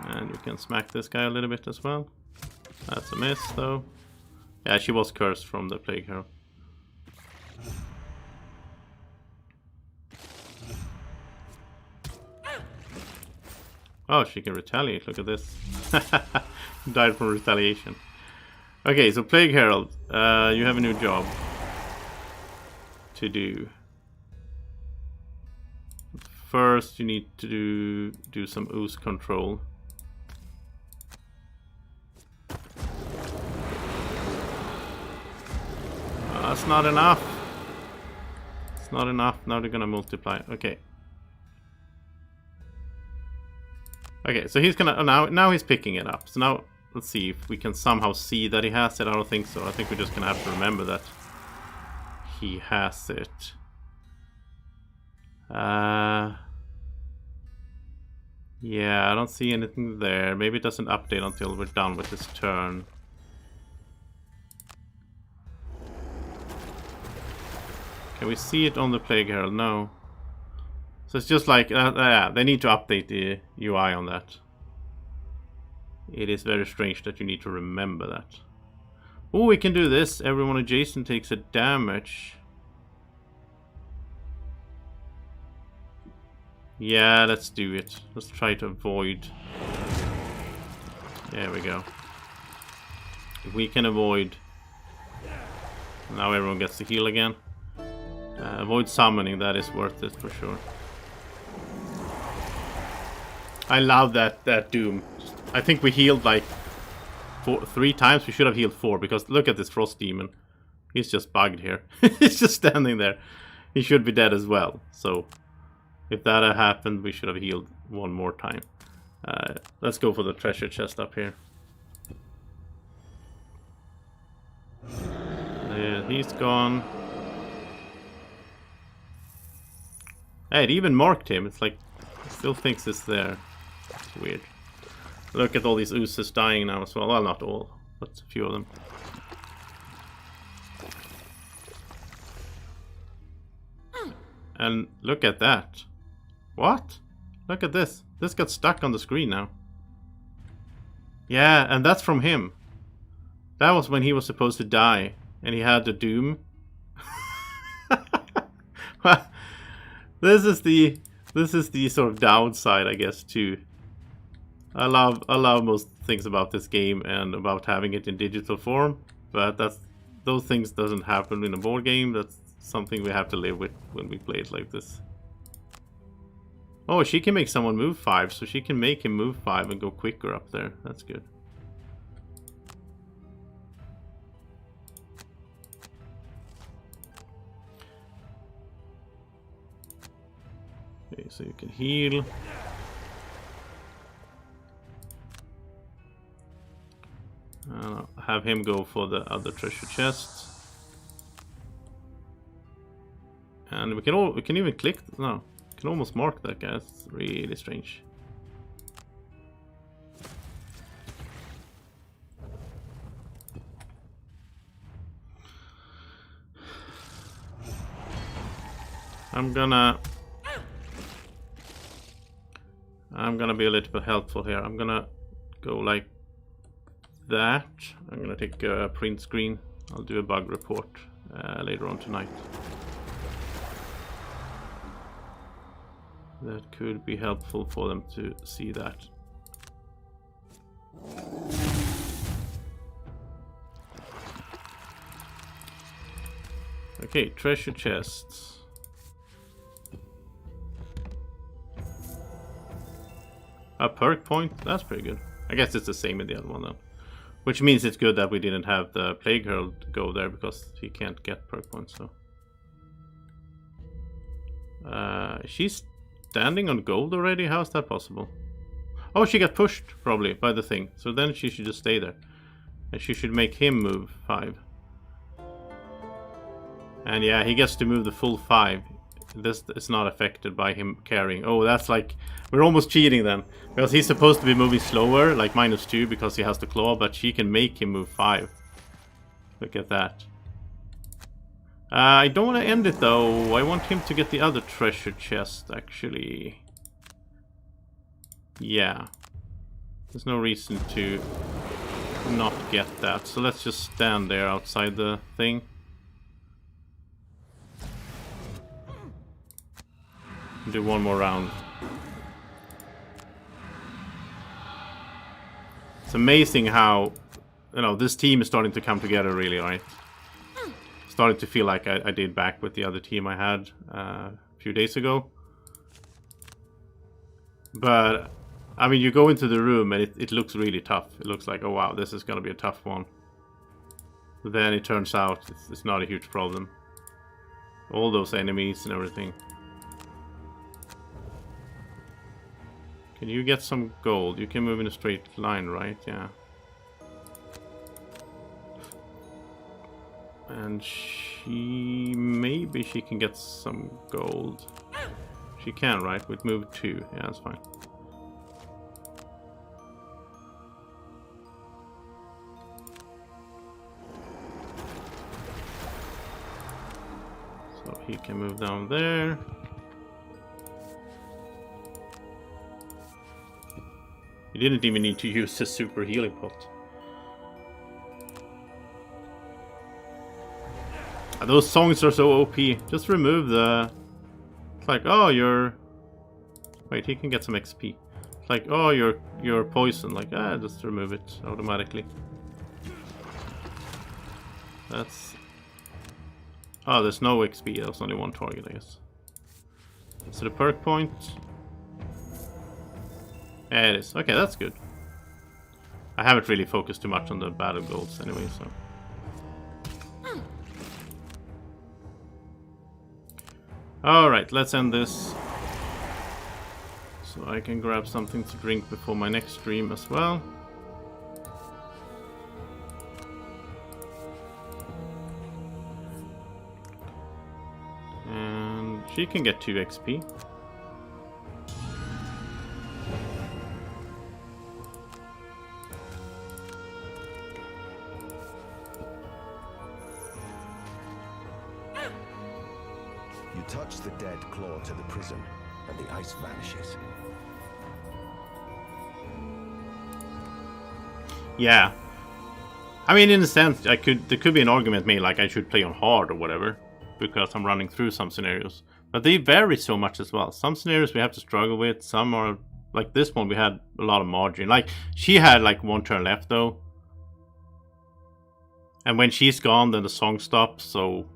Speaker 1: And you can smack this guy a little bit as well. That's a miss, though. Yeah, she was cursed from the Plague Herald. Oh, she can retaliate. Look at this. Died from retaliation. Okay, so Plague Herald, you have a new job to do. First, you need to do some ooze control. That's not enough. It's not enough. Now they're gonna multiply. Okay. Okay, so he's gonna now he's picking it up. So now let's see if we can somehow see that he has it. I don't think so. I think we're just gonna have to remember that he has it. Yeah, I don't see anything there. Maybe it doesn't update until we're done with this turn. Can we see it on the Plague Herald? No. So it's just like, they need to update the UI on that. It is very strange that you need to remember that. Oh, we can do this. Everyone adjacent takes a damage. Yeah, let's do it. Let's try to avoid. There we go. If we can avoid. Now everyone gets to heal again. Avoid summoning, that is worth it for sure. I love that Doom. I think we healed like 3 times. We should have healed 4 because look at this Frost Demon. He's just bugged here. He's just standing there. He should be dead as well. So if that had happened, we should have healed 1 more time. Let's go for the treasure chest up here. He's gone. Hey, it even marked him. It's like, it still thinks it's there. It's weird. Look at all these oozes dying now as well. Well, not all, but a few of them. And look at that. What? Look at this. This got stuck on the screen now. Yeah, and that's from him. That was when he was supposed to die. And he had the doom. Well, this is the sort of downside, I guess, too. I love most things about this game and about having it in digital form, but those things doesn't happen in a board game. That's something we have to live with when we play it like this. Oh, she can make someone move 5, so she can make him move 5 and go quicker up there. That's good. Okay, so you can heal. Have him go for the other treasure chest. And we can even click. No, we can almost mark that guy. It's really strange. I'm gonna be a little bit helpful here. I'm gonna go like that. I'm gonna take a print screen. I'll do a bug report later on tonight. That could be helpful for them to see that. Okay, treasure chests. A perk point? That's pretty good. I guess it's the same in the other one then. Which means it's good that we didn't have the Plague Herald go there because he can't get perk points, so. She's standing on gold already? How is that possible? Oh, she got pushed probably by the thing. So then she should just stay there. And she should make him move 5. And yeah, he gets to move the full 5. This is not affected by him carrying. Oh, that's like... We're almost cheating then. Because he's supposed to be moving slower, like -2 because he has the claw, but she can make him move 5. Look at that. I don't want to end it though. I want him to get the other treasure chest, actually. Yeah. There's no reason to not get that. So let's just stand there outside the thing. Do one more round. It's amazing how, you know, this team is starting to come together really, right? Starting to feel like I did back with the other team I had a few days ago. But, I mean, you go into the room and it looks really tough. It looks like, oh wow, this is gonna be a tough one. But then it turns out it's not a huge problem. All those enemies and everything. Can you get some gold? You can move in a straight line, right? Yeah. And maybe she can get some gold. She can, right? With move 2. Yeah, that's fine. So he can move down there. You didn't even need to use the super healing pot. Those songs are so OP. Just remove the... It's like, oh, you're... Wait, he can get some XP. It's like, oh, you're poison. Like, just remove it automatically. That's... Oh, there's no XP. There's only one target, I guess. So the perk point... Yeah, it is. Okay, that's good. I haven't really focused too much on the battle goals anyway, so... Alright, let's end this. So I can grab something to drink before my next stream as well. And she can get 2 XP.
Speaker 2: You touch the dead claw to the prison, and the ice vanishes.
Speaker 1: Yeah. I mean, in a sense, there could be an argument made like I should play on hard or whatever, because I'm running through some scenarios. But they vary so much as well. Some scenarios we have to struggle with, some are, like this one we had a lot of margin. Like, she had like 1 turn left though. And when she's gone, then the song stops, so...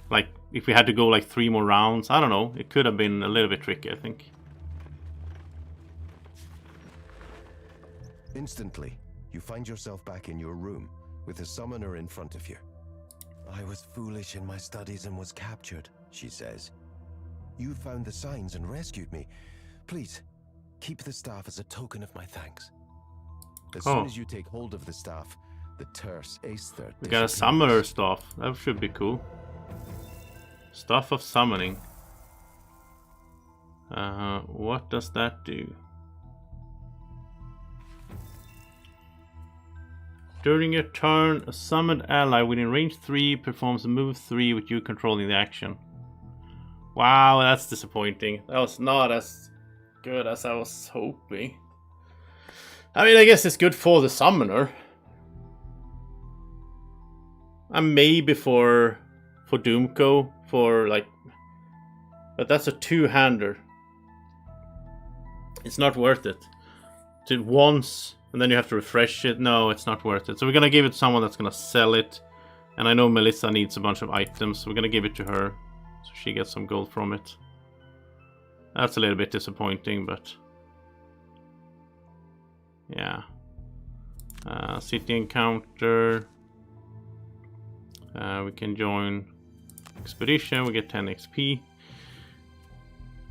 Speaker 1: Like, if we had to go like 3 more rounds, I don't know, it could have been a little bit tricky, I think.
Speaker 2: Instantly, you find yourself back in your room, with the summoner in front of you. I was foolish in my studies and was captured, she says. You found the signs and rescued me. Please, keep the staff as a token of my thanks. As soon as you take hold of the staff, the terse Aether
Speaker 1: we got a summoner staff. That should be cool. Staff of summoning. What does that do? During your turn, a summoned ally within range 3 performs a move 3 with you controlling the action. Wow, that's disappointing. That was not as good as I was hoping. I mean, I guess it's good for the summoner. And maybe for Doomco, for like... But that's a 2-hander. It's not worth it. To once... And then you have to refresh it. No, it's not worth it. So we're going to give it to someone that's going to sell it. And I know Melissa needs a bunch of items. So we're going to give it to her. So she gets some gold from it. That's a little bit disappointing, but... Yeah. City encounter. We can join expedition. We get 10 XP.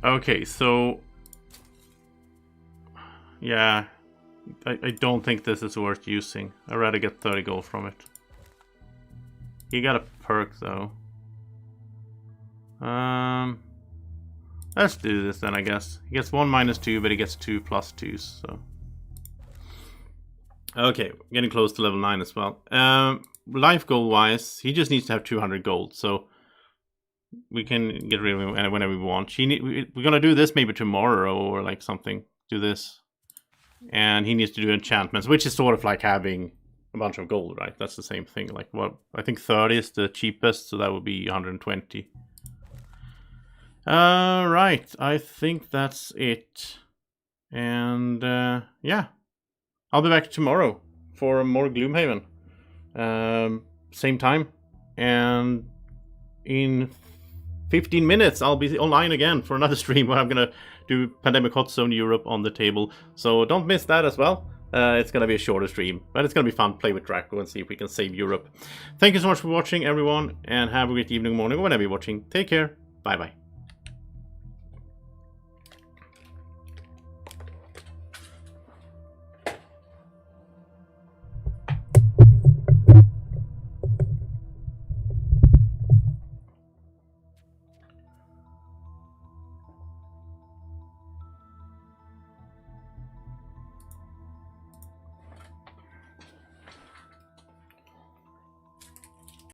Speaker 1: Okay, so... Yeah... I don't think this is worth using. I'd rather get 30 gold from it. He got a perk though. Let's do this then, I guess. He gets 1 -2, but he gets 2 +2s, so. Okay, getting close to level 9 as well. Life goal wise, he just needs to have 200 gold, so we can get rid of him whenever we want. We're gonna do this maybe tomorrow or like something. Do this. And he needs to do enchantments, which is sort of like having a bunch of gold, right? That's the same thing. Like, what? I think 30 is the cheapest, so that would be 120. Right. I think that's it. And, yeah. I'll be back tomorrow for more Gloomhaven. Same time. And in 15 minutes, I'll be online again for another stream where I'm going to do Pandemic Hot Zone Europe on the table. So don't miss that as well. It's going to be a shorter stream, but it's going to be fun to play with Draco and see if we can save Europe. Thank you so much for watching, everyone, and have a great evening, morning, or whenever you're watching. Take care. Bye-bye.